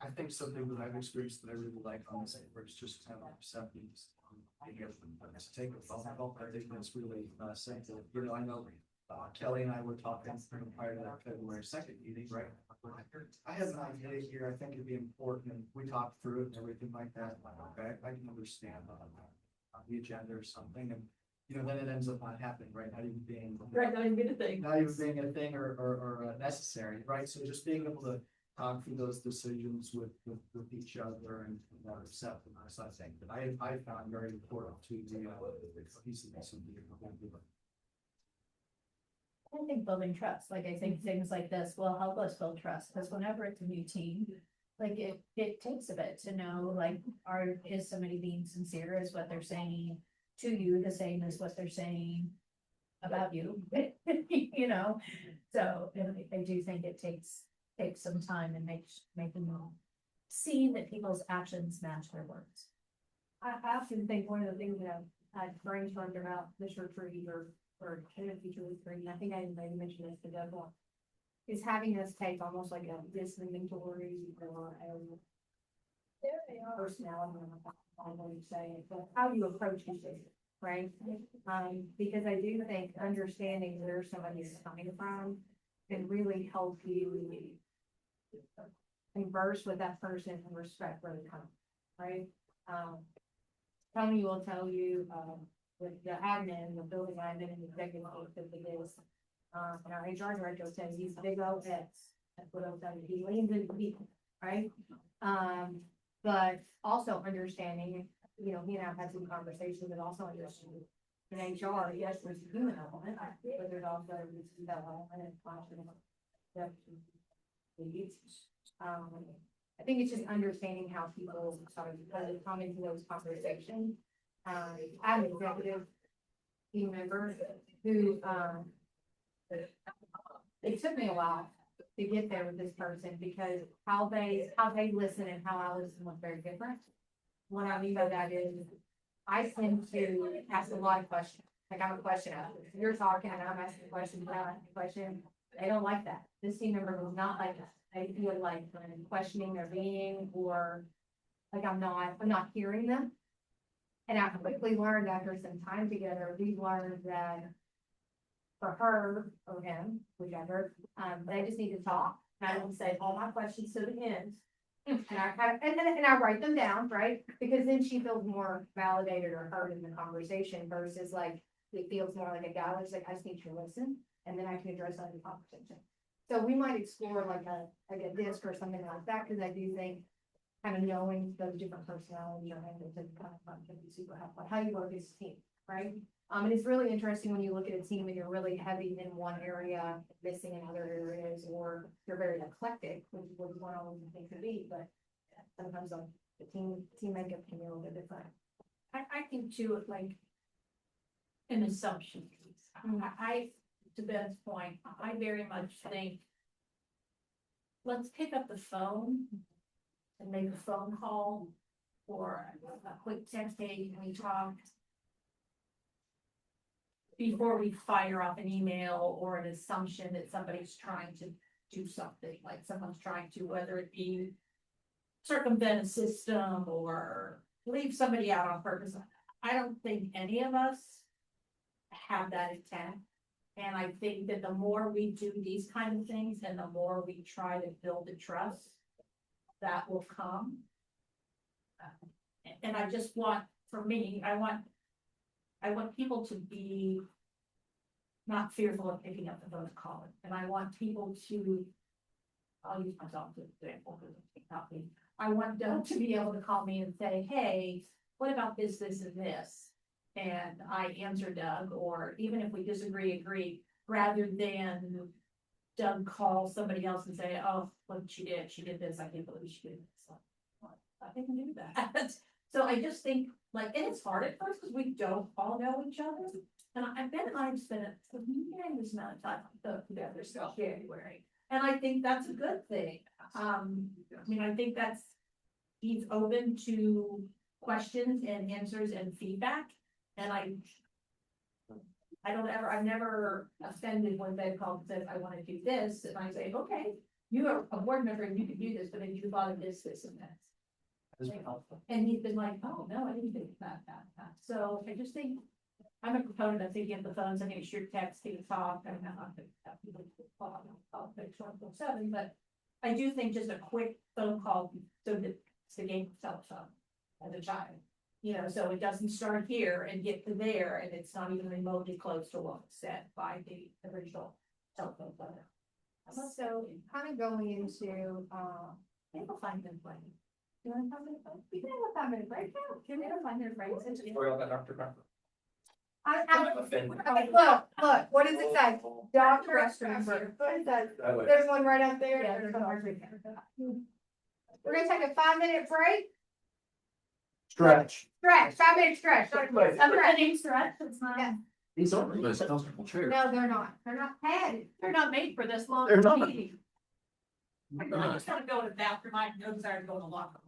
I think something that I've experienced that I really like on this paper is just kind of acceptance. To take a phone call, I think that's really simple. I know Kelly and I were talking prior to that February 2nd meeting, right? I have an idea here. I think it'd be important, and we talked through it and everything like that. Okay, I can understand the agenda or something, and then it ends up not happening, right? Not even being a thing or necessary, right? So just being able to talk through those decisions with each other and acceptance, I think that I found very important to the cohesiveness of the. I think building trust, like I think things like this will help us build trust, because whenever it's a new team, like it takes a bit to know, like, is somebody being sincere, is what they're saying to you the same as what they're saying about you, so I do think it takes some time and making them see that people's actions match their words. I often think one of the things that I've brainstormed about this retreat or in a future retreat, and I think I maybe mentioned this to Deborah, is having us take almost like a disinventory or a personality, I don't know you say it, but how you approach issues, right? Because I do think understanding where somebody is coming from can really help you converse with that person and respect where they come, right? Tony will tell you, with the admin, the building admin and the executive that it is. And our HR director says he's big old X. That's what I'm saying. He leans into people, right? But also understanding, he and I had some conversations, but also understanding in HR, yes, there's a human element, but there's also that element of I think it's just understanding how people come into those conversations. I have an executive team member who, it took me a while to get there with this person, because how they listen and how I listen was very different. What I mean by that is I tend to ask a lot of questions. Like, I'm a question asker. You're talking and I'm asking questions, and I'm asking questions. They don't like that. This team member was not like that. They feel like I'm questioning their being, or like I'm not hearing them. And I quickly learned after some time together, we learned that for her or him, whichever, they just need to talk. And I will say all my questions to the end. And I kind of, and I write them down, right? Because then she feels more validated or heard in the conversation versus like, it feels more like a guy who's like, I just need you to listen, and then I can address that in the conversation. So we might explore like a disc or something like that, because I do think kind of knowing those different personalities or handles and kind of fun can be super helpful, how you work as a team, right? And it's really interesting when you look at a team and you're really heavy in one area, missing in other areas, or you're very eclectic, which is what you want all of the things to be, but sometimes the team makeup can be a little bit different. I think too, it's like an assumption. To Ben's point, I very much think let's pick up the phone and make a phone call or a quick text, hey, can we talk? Before we fire off an email or an assumption that somebody's trying to do something, like someone's trying to, whether it be circumvent a system or leave somebody out on purpose. I don't think any of us have that intent. And I think that the more we do these kind of things and the more we try to build the trust, that will come. And I just want, for me, I want people to be not fearful of picking up the phone and calling. And I want people to, I'll use myself as an example because it's not me. I want them to be able to call me and say, hey, what about this, this, and this? And I answer Doug, or even if we disagree, agree, rather than Doug call somebody else and say, oh, look, she did this, I can't believe she did this. I didn't do that. So I just think, like, and it's hard at first because we don't all know each other. And Ben and I have spent a tremendous amount of time together since January. And I think that's a good thing. I mean, I think he's open to questions and answers and feedback. And I've never offended when Ben called and says, I want to do this. And I say, okay, you are a board member and you can do this, but then you thought of this, and that. And he's been like, oh, no, I didn't think that. So I just think I'm a proponent of picking up the phones. I'm going to shoot text, take a talk. I don't know how to people call 24/7, but I do think just a quick phone call, so that it's the game of telephone as a child. You know, so it doesn't start here and get to there, and it's not even remotely close to what was said by the original telephone player. So kind of going into, Maybe we'll find them playing. you want to have a break? We can have a 5-minute break now. Can we have a 5-minute break? Okay, look, what does it say? Doctor restrooms here. What is that? There's one right out there. Yeah, there's one right there. We're gonna take a 5-minute break. Stretch. 5-minute stretch. Stretch, it's not. Yeah. These aren't the most comfortable chairs. No, they're not. They're not padded. They're not made for this long. They're not. meeting. I just want to go to the bathroom. I have no desire to go to the locker room.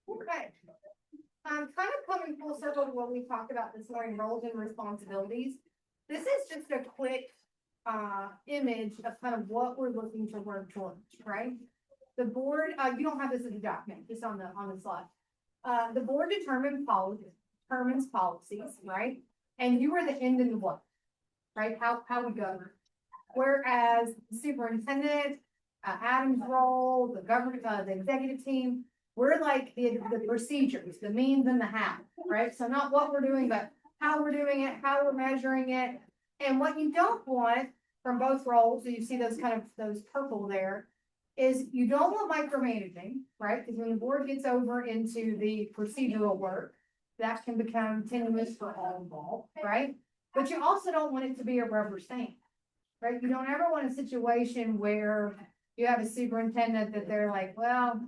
Okay. Kind of coming full circle to what we talked about this morning, roles and responsibilities. This is just a quick image of kind of what we're looking to work towards, right? The board, you don't have this as a document, just on the slide. The board determines policies, right? And you are the end in the what, right? How we govern. Whereas superintendent, Adam's role, the government, the executive team, we're like the procedures, the means and the how, right? So not what we're doing, but how we're doing it, how we're measuring it. And what you don't want from both roles, so you see those those purple there, is you don't want micromanaging, right? Because when the board gets over into the procedural work, that can become tenuous for all involved, right? But you also don't want it to be a rubber stamp, right? You don't ever want a situation where you have a superintendent that they're like, well,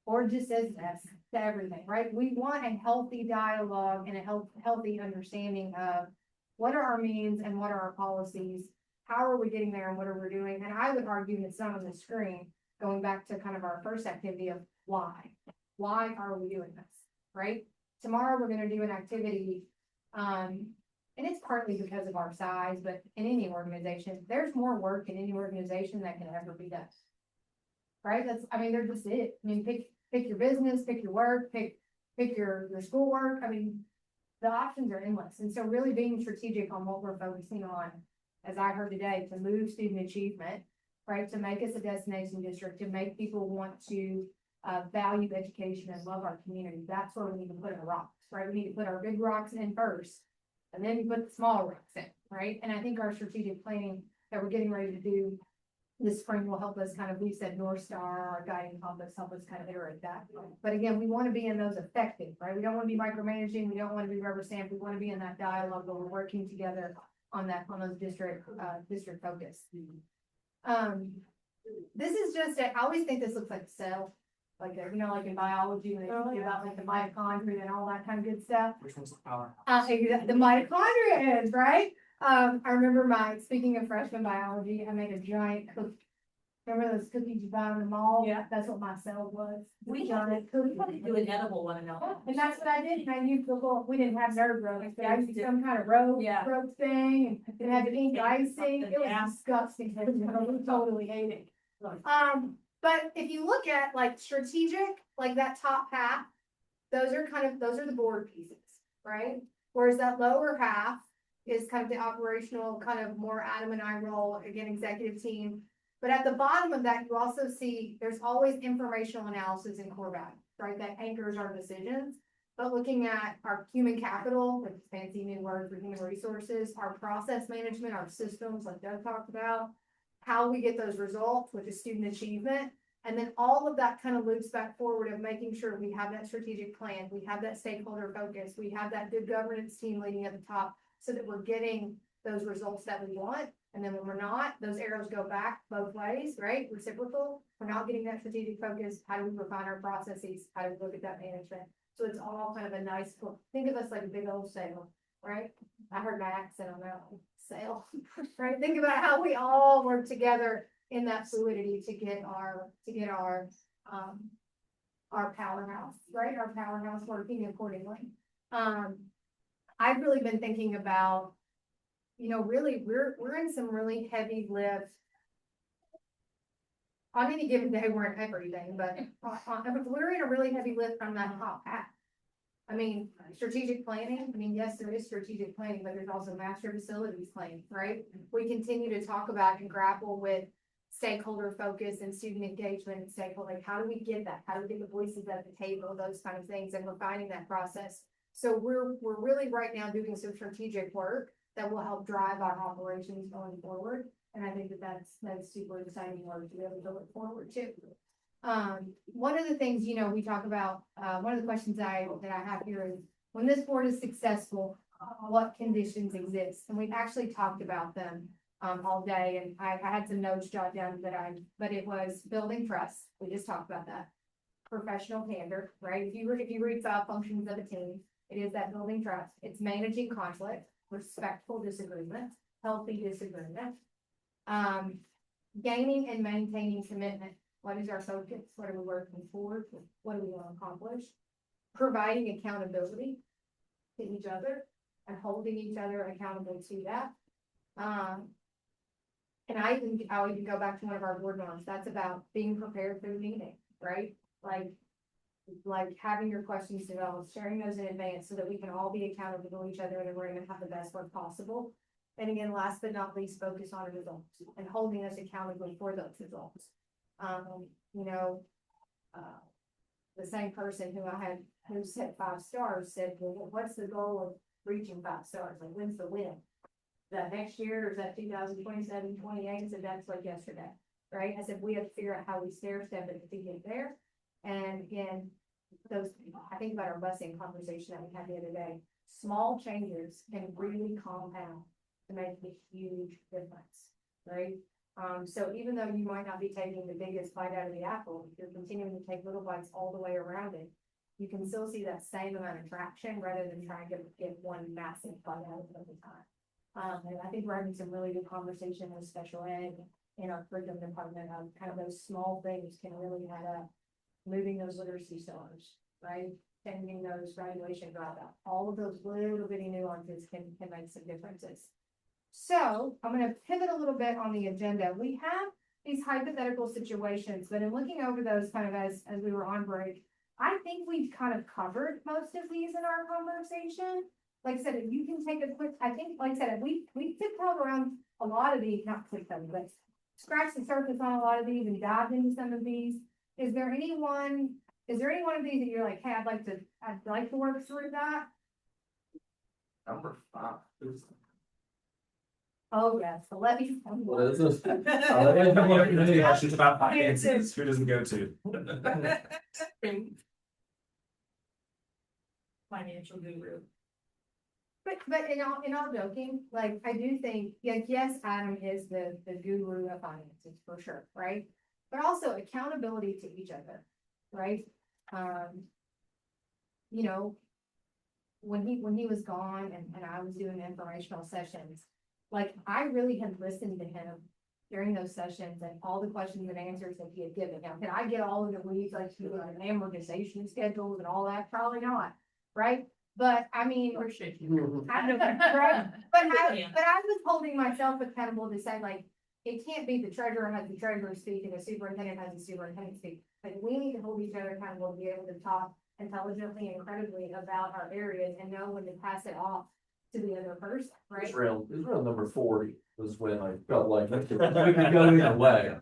or just says yes to everything, right? We want a healthy dialogue and a healthy understanding of what are our means and what are our policies, how are we getting there and what are we doing? And I would argue, and it's not on the screen, going back to kind of our first activity of why. Why are we doing this, right? Tomorrow we're gonna do an activity, and it's partly because of our size, but in any organization, there's more work in any organization that can ever be done. Right? They're just it. I mean, pick your business, pick your work, pick your schoolwork. I mean, the options are endless. And so really being strategic on what we're focusing on, as I heard today, to move student achievement, right? To make us a destination district, to make people want to value education and love our community. That's where we need to put our rocks, right? We need to put our big rocks in first, and then we put the small rocks in, right? And I think our strategic planning that we're getting ready to do this spring will help us we said North Star, our guiding compass, help us kind of iterate that. But again, we want to be in those effective, right? We don't want to be micromanaging. We don't want to be rubber stamp. We want to be in that dialogue where we're working together on those district focus. This is just, I always think this looks like a cell, like in biology, when they talk about like the mitochondria and all that kind of good stuff. Which one's the power? The mitochondria is, right? I remember speaking of freshman biology, I made a giant cookie. Remember those cookies you buy in the mall? Yeah. That's what my cell was. We Giant cookie. do an edible one and all. And that's what I did. And I used we didn't have nerve ropes, but I used some kind of rope thing. And it had the ink icing. It was disgusting. We totally ate it. But if you look at like strategic, like that top half, those are the board pieces, right? Whereas that lower half is kind of the operational, kind of more Adam and I role, again, executive team. But at the bottom of that, you also see there's always informational analysis and core value, right? That anchors our decisions. But looking at our human capital, which is fancy new word for human resources, our process management, our systems, like Doug talked about, how we get those results, which is student achievement. And then all of that kind of loops back forward of making sure we have that strategic plan, we have that stakeholder focus, we have that good governance team leading at the top, so that we're getting those results that we want. And then when we're not, those arrows go back both ways, right? Reciprocal. We're not getting that strategic focus. How do we refine our processes? How do we look at that management? So it's all kind of a nice, think of us like a big old sail, right? I heard my accent on that one. Sail, right? Think about how we all work together in that fluidity to get our powerhouse, right? Our powerhouse working accordingly. I've really been thinking about, really we're in some really heavy lift. On any given day, we're in everything, but we're in a really heavy lift from that top half. I mean, strategic planning. I mean, yes, there is strategic planning, but there's also master facilities planning, right? We continue to talk about and grapple with stakeholder focus and student engagement and stakeholder, like how do we get that? How do we get the voices at the table, those kind of things, and refining that process. So we're really right now doing some strategic work that will help drive our operations going forward. And I think that's super exciting work to be able to look forward to. One of the things, we talk about, one of the questions that I have here is, when this board is successful, what conditions exist? And we've actually talked about them all day, and I had some notes jotted down but it was building trust. We just talked about that. Professional candor, right? If you read 5 functions of a team, it is that building trust. It's managing conflict, respectful disagreement, healthy disagreement, gaining and maintaining commitment. What is our focus? What are we working for? What do we want to accomplish? Providing accountability to each other and holding each other accountable to that. And I'll even go back to one of our board norms. That's about being prepared for the meeting, right? Like having your questions developed, sharing those in advance so that we can all be accountable to each other and we're gonna have the best work possible. And again, last but not least, focus on results and holding us accountable for those results. You know, the same person who set 5 stars said, well, what's the goal of reaching 5 stars? Like, when's the win? That next year, or is that 2027, 28? I said, that's like yesterday, right? I said, we have to figure out how we stair step it to get there. And again, I think about our busing conversation that we had the other day. Small changes can really compound to make a huge difference, right? So even though you might not be taking the biggest bite out of the apple, if you're continuing to take little bites all the way around it, you can still see that same amount of traction rather than trying to get one massive bite out of it at a time. And I think we're having some really good conversation with special ed in our curriculum department of kind of those small things can really add up. Moving those literacy stars, right? Changing those graduation dropout. All of those little bitty nuances can make some differences. So I'm going to pivot a little bit on the agenda. We have these hypothetical situations, but in looking over those kind of as we were on break, I think we've kind of covered most of these in our conversation. Like I said, if you can take a quick, I think, like I said, we tiptoed around a lot of these, not tiptoed, but scratched the surface on a lot of these and dived into some of these. Is there any one of these that you're like, hey, I'd like to work through that? Number 5. Oh, yes, the levy. What is this? Questions about finances, who doesn't go to? Financial guru. But in all joking, like, I do think, yes, Adam is the guru of finances for sure, right? But also accountability to each other, right? You know, when he was gone and I was doing informational sessions, like, I really had listened to him during those sessions and all the questions and answers that he had given. Now, can I get all of the weeds, like, an amortization schedules and all that? Probably not, right? But I mean, Or should you? I don't know, right? But I was holding myself accountable to say, like, it can't be the treasurer has the treasurer speak and the superintendent has the superintendent speak. Like, we need to hold each other accountable to be able to talk intelligently and credibly about our areas and know when to pass it off to the other person, right? It's around number 40 was when I felt like we could go either way.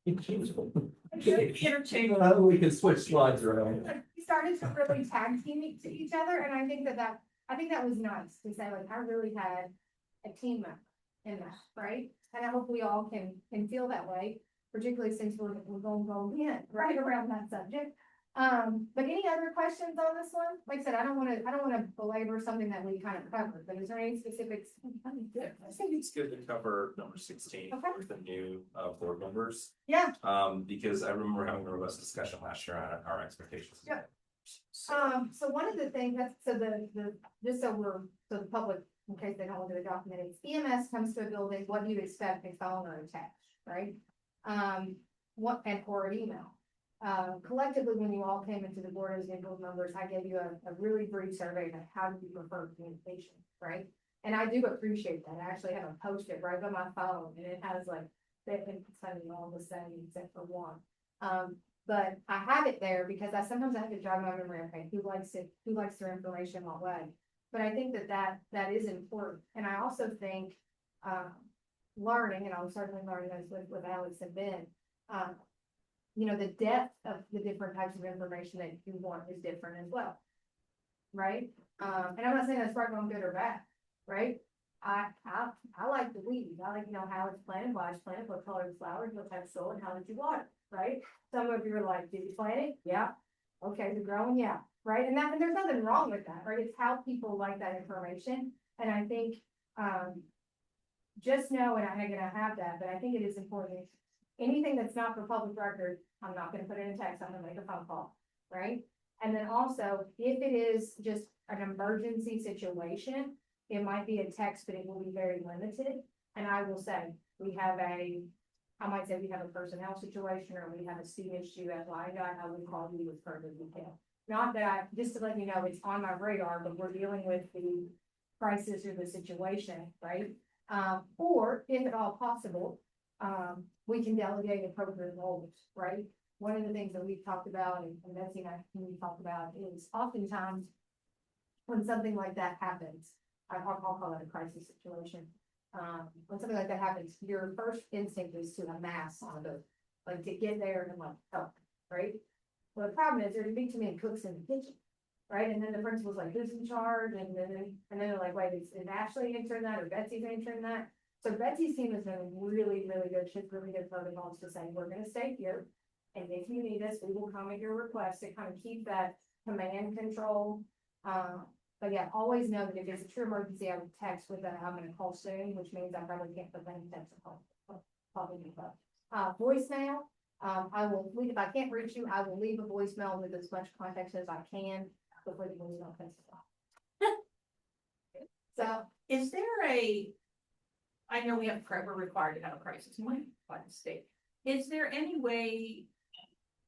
Interchangeable. We can switch slides around. We started to really tag team to each other, and I think that was nice to say, like, I really had a team member in that, right? And I hope we all can feel that way, particularly since we're going in right around that subject. But any other questions on this one? Like I said, I don't want to belabor something that we kind of covered, but is there any specifics? I think it's good to cover number 16 Okay. with the new board members. Yeah. Because I remember having a robust discussion last year on our expectations. Yeah. So one of the things just so the public, in case they don't look at the document, it's EMS comes to a building, what do you expect a phone or a text, right? Or an email. Collectively, when you all came into the board as board members, I gave you a really brief survey of how do you prefer communication, right? And I do appreciate that. I actually have a post-it right on my phone, and it has like, it's all the same except for one. But I have it there because sometimes I have to jog my memory. Okay, who likes their information what way? But I think that is important. And I also think, learning, and I'm certainly learning this with Alex and Ben, you know, the depth of the different types of information that you want is different as well. Right? And I'm not saying that's right, wrong, good or bad, right? I like the weeds. I like to know how it's planted, why it's planted, what color it's flowers, what type of soil, and how did you water, right? Some of you are like, did you plant it? Yeah. Okay, is it growing? Yeah. Right? And there's nothing wrong with that, right? It's how people like that information. And I think just know, and I'm gonna have that, but I think it is important. Anything that's not for public record, I'm not gonna put it in text, I'm gonna make a phone call, right? And then also, if it is just an emergency situation, it might be a text, but it will be very limited. And I will say, we have a I might say we have a personnel situation or we have a student issue at LIDA, I would call you with further detail. Not that I, just to let you know, it's on my radar, but we're dealing with the crisis or the situation, right? Or if at all possible, we can delegate appropriate roles, right? One of the things that we've talked about and Betsy and I, we talked about is oftentimes when something like that happens, I'll call it a crisis situation. When something like that happens, your first instinct is to amass on the, like to get there and like help, right? Well, the problem is there's been too many cooks in the kitchen, right? And then the principal's like, who's in charge? And then they're like, wait, is Ashley answering that or Betsy's answering that? So Betsy's team has been really, really good. She's really good protocols to say, we're gonna stay here. And if you need us, we will come at your request to kind of keep that command control. But yeah, always know that if there's a true emergency, I would text with that, I'm gonna call soon, which means I probably can't put that in text and call. Probably do that. Voicemail, I will, if I can't reach you, I will leave a voicemail with as much context as I can before the voicemail cuts off. So, Is there I know we have, we're required to have a crisis plan by the state. Is there any way,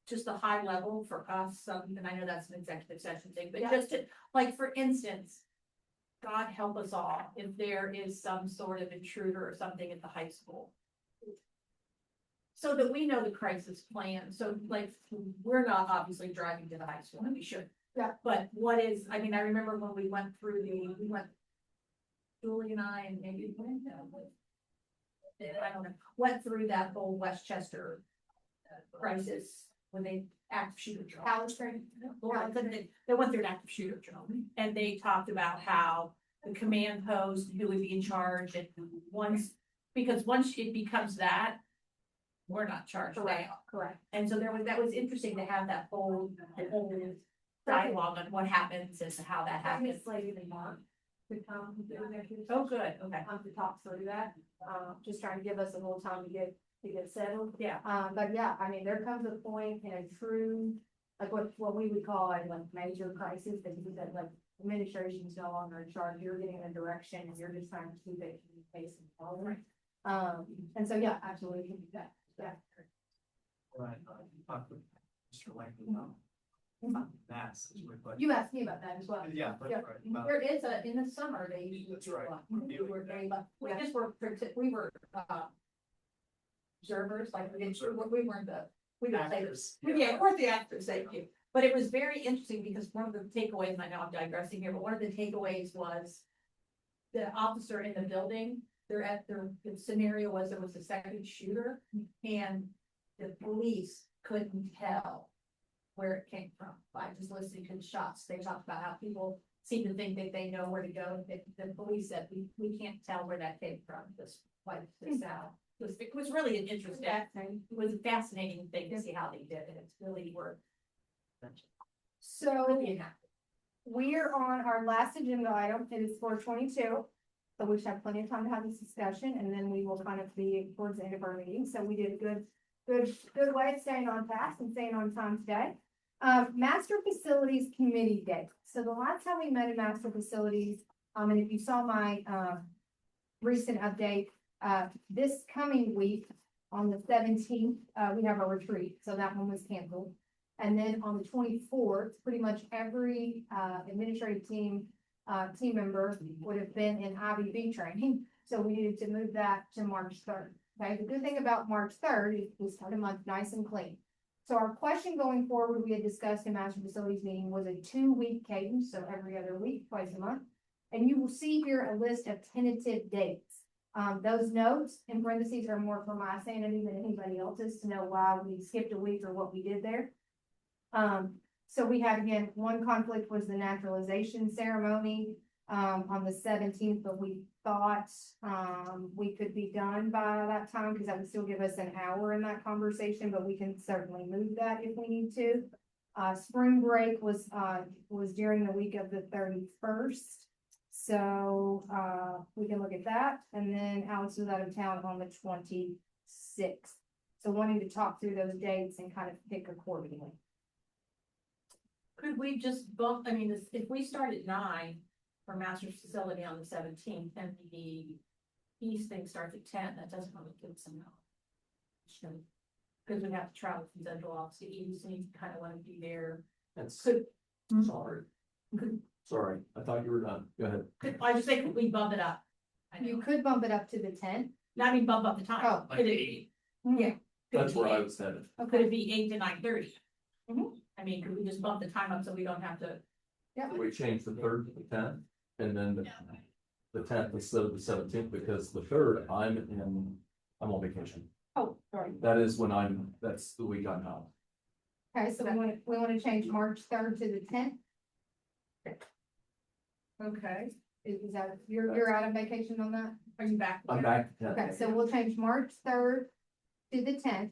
just a high level for us, and I know that's an executive session thing, but Yeah. just to, like, for instance, God help us all, if there is some sort of intruder or something at the high school. So that we know the crisis plan, so like, we're not obviously driving to the high school, and we should. Yeah. But what is, I mean, I remember when we went through Julie and I, and maybe, I don't know, went through that whole Westchester crisis when they active shooter drill. They went through an active shooter drill, and they talked about how the command post, who would be in charge, and once it becomes that, we're not charged now. correct. And so that was interesting to have that whole dialogue on what happens and how that happens. Miss Lady and Mark to come and do executive Oh, session, good, okay. to talk through that, just trying to give us a little time to get settled. Yeah. But yeah, I mean, there comes a point in a true, like what we would call a like major crisis, that you said, like administration is no longer in charge, you're getting a direction and you're just trying to keep it in pace and follow. And so, yeah, absolutely can do that, yeah. Right, Mr. Langton, that's, You asked me about that as well. yeah, that's Yeah. right. There is in the summer, they usually. That's right. We were we were, observers, like, we weren't we didn't say this. Yeah, we're the actors, thank you. But it was very interesting because one of the takeaways, and I know I'm digressing here, but one of the takeaways was the officer in the building, the scenario was there was a second shooter and the police couldn't tell where it came from by just listening to the shots. They talked about how people seem to think that they know where to go. The police said, we can't tell where that came from, this sound. It was really an interesting, it was a fascinating thing to see how they did it. It's really worked. So we're on our last agenda item, it is 4:22. So we should have plenty of time to have this discussion, and then we will kind of be towards the end of our meeting. So we did a good way of staying on task and staying on time today. Master Facilities Committee Day. So the last time we met in Master Facilities, and if you saw my recent update, this coming week on the 17th, we have a retreat. So that one was canceled. And then on the 24th, pretty much every administrative team member would have been in IBB training. So we needed to move that to March 3rd. Okay, the good thing about March 3rd is we start a month nice and clean. So our question going forward, we had discussed in Master Facilities meeting, was a 2-week cadence, so every other week, twice a month. And you will see here a list of tentative dates. Those notes in parentheses are more for my sanity than anybody else's to know why we skipped a week or what we did there. So we had, again, one conflict was the naturalization ceremony on the 17th, but we thought we could be done by that time because that would still give us an hour in that conversation, but we can certainly move that if we need to. Spring break was during the week of the 31st. So we can look at that. And then Alex was out of town on the 26th. So wanting to talk through those dates and kind of pick accordingly. Could we just bump, I mean, if we start at 9 for master's facility on the 17th, and the East thing starts at 10, that doesn't really give some Because we have to travel from central office to east, and you kind of want to be there. That's, Could, sorry. Sorry, I thought you were done. Go ahead. I just think we bump it up. I You know, could bump it up to the 10th. I mean, bump up the time. Oh. Like 8. Yeah. Could That's it where be I eight? was headed. Could it be 8 to 9:30? Mhm. I mean, could we just bump the time up so we don't have to? We changed the 3rd to the 10th, and then the 10th instead of the 17th, because the 3rd, I'm on vacation. Oh, sorry. That is when that's the week I'm out. Okay, so we want to change March 3rd to the 10th. Okay. Is that, you're out on vacation on that? Are you back? I'm back. Okay, so we'll change March 3rd to the 10th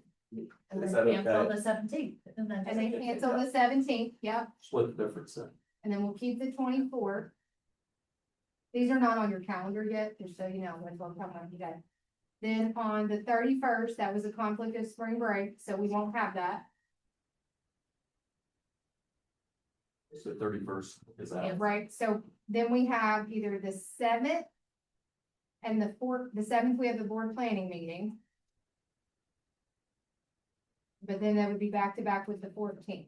And Is then that cancel okay? the 17th. And then and then cancel the 17th, yep, Split the difference then. and then we'll keep the 24th. These are not on your calendar yet, just so you know what's coming on you guys. Then on the 31st, that was a conflict of spring break, so we won't have that. So 31st is out. Right, so then we have either the 7th and the 4th, the 7th, we have the board planning meeting. But then that would be back to back with the 14th.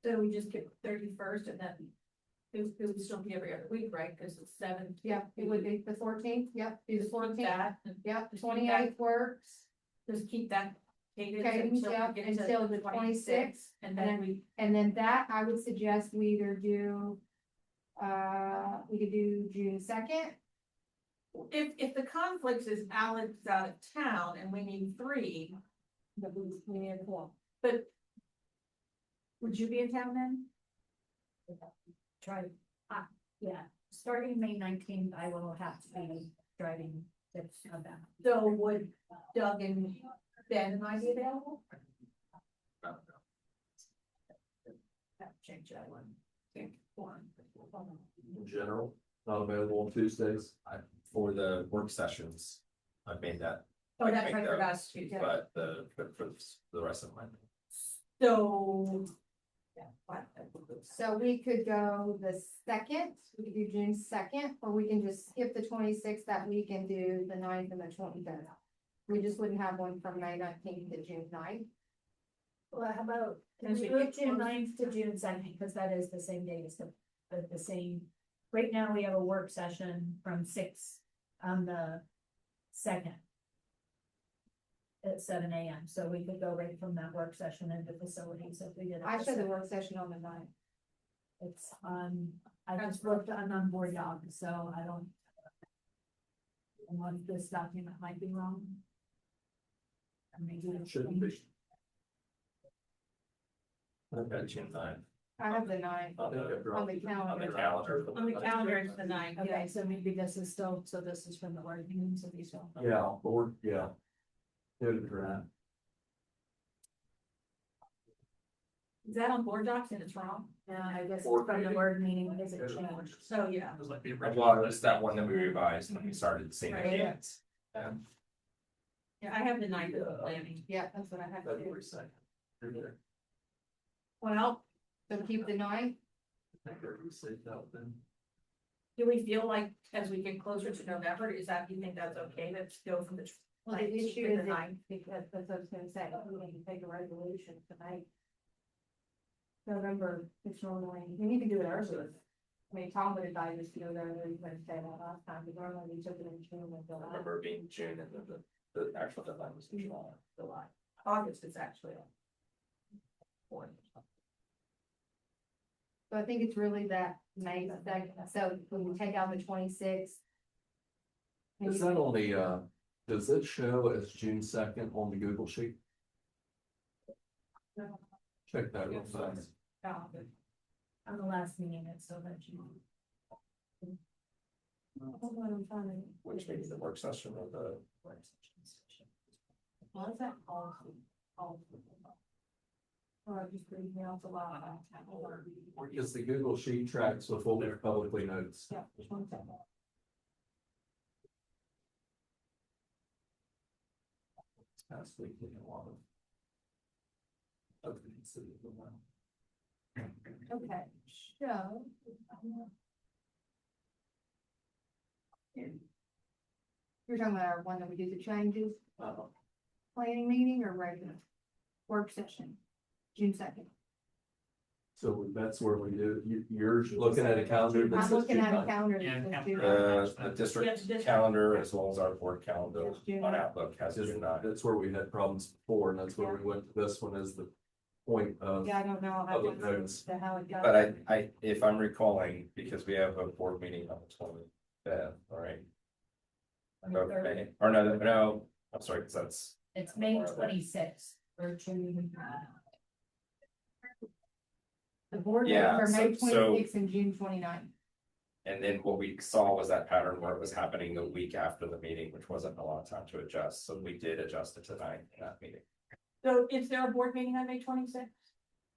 So we just get 31st and then it would still be every other week, right? Because it's 7th. Yeah, it would be the 14th, yep, do the 14th, That, and yep, Just keep 28th works. just keep that dated Cadence, until yeah, we get to until the 26th. And then we, And then that, I would suggest we either do, we could do June 2nd. if the conflicts is Alex out of town and we need 3, But we need a call. but would you be in town then? Try, yeah, starting May 19th, I will have to be driving this about. So would Doug and Ben and I be available? Change that one. Think one. In general, not available on Tuesdays. For the work sessions, I've made that, Oh, that's Make right, for those, us, too, yeah. but for the rest of my. So. Yeah, what? So we could go the 2nd, we could do June 2nd, or we can just skip the 26th that week and do the 9th and the 23rd. We just wouldn't have one from May 19th to June 9th. Well, how about, can As we we move get June closer. 9th to June 2nd, because that is the same day as the same. Right now, we have a work session from 6 on the 2nd. At 7 AM, so we could go right from that work session into facilities if we did. it I the showed the 2nd. work session on the 9th. It's I just looked on board doc, so I don't. And what this document might be wrong. And maybe it Shouldn't be. I've got June 9th. I have the 9th I think I've on dropped the it. On the calendar. calendar. On the calendar, it's the 9th. Okay, so maybe this is still, so this is from the word meeting, so these don't. Yeah, Lord, yeah. Noted for that. Is that on board docs and it's wrong? Yeah, I guess Board from the meeting. word meeting, because it changed. So, yeah. It was like the Well, original. it's that one that we revised when we started seeing Right. it. Yeah. Yeah, I have the 9th of the planning. Yeah, that's what I have to do. February 2nd. You're there. Well, So keep the 9th. I think I received that then. do we feel like as we get closer to November, is that, you think that's okay to go from the? Well, the 19th issue to is the that, 9th? because that's what I was gonna say, we need to take a resolution tonight. November, it's normally, we need to do it earlier. I mean, Tom would advise us to go there, and we're say that last time, because normally we took it in June and I July. remember it being June and then the actual deadline was July. July. August is actually. Fourth. So I think it's really that May 2nd, so when we take out the 26th. Is that on the, does it show as June 2nd on the Google sheet? Check that real fast. On the last meeting, it's so that you. Hold on, I'm trying to. Which means the work session or the. What is that? All. Or I just read me off a lot. Because the Google sheet tracks with what we've publicly notes. Yeah, just one second. It's past week, we have a lot of. Openings to the one. Okay, so. You're talking about our one that we do the changes? planning meeting or regular? Work session, June 2nd. So that's where we do, you're looking at a calendar that I'm says looking June at a 9th. calendar. Yeah, that says yeah. June The 9th. the district Yes, district. calendar as well as our board calendar Yes, June on 9th. Outlook has June 9th. That's where we had problems before, and that's where we went to this one as the point of. Yeah, I don't know. how Public it notice. to how it goes. But if I'm recalling, because we have a board meeting on the 25th, right? Okay, or no, I'm sorry, because that's, It's May 26th or June. The board Yeah, meetings are May so- 26th and June 29th. and then what we saw was that pattern where it was happening the week after the meeting, which wasn't a lot of time to adjust, so we did adjust it tonight in that meeting. So is there a board meeting on May 26th?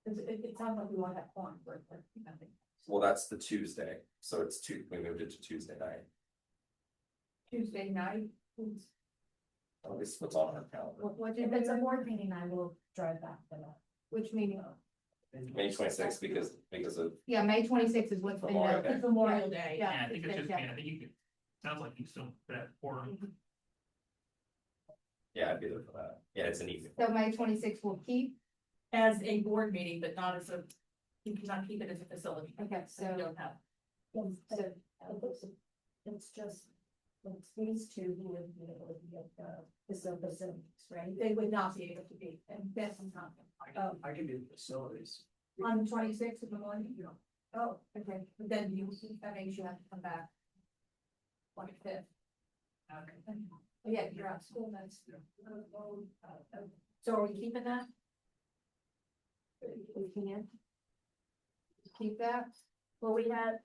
It sounds like we want to have one for nothing. Well, that's the Tuesday, so it's we moved it to Tuesday night, Tuesday night. at least what's on our calendar. What did If it's a we- board meeting, I will drive back for that. Which meeting? May 26th because of, Yeah, May 26th is what's been Memorial done. Day. Memorial Day. Yeah, Yeah, I think it's it's just, been- yeah, I think you could, sounds like you still put that forum. yeah, I'd be there for that, yeah, it's an evening. So May 26th will keep. As a board meeting, but not as a, you cannot keep it as a facility. Okay, So you so don't have. It's just, it's these two who would be able to get the facilities, right? They would not be able to be, and that's not. I can do the facilities. On the 26th of the morning, you know. oh, okay. But then that makes you have to come back. 25th. Okay. Oh, yeah, you're out of school, that's. So are we keeping that? We can keep that. Well, we had,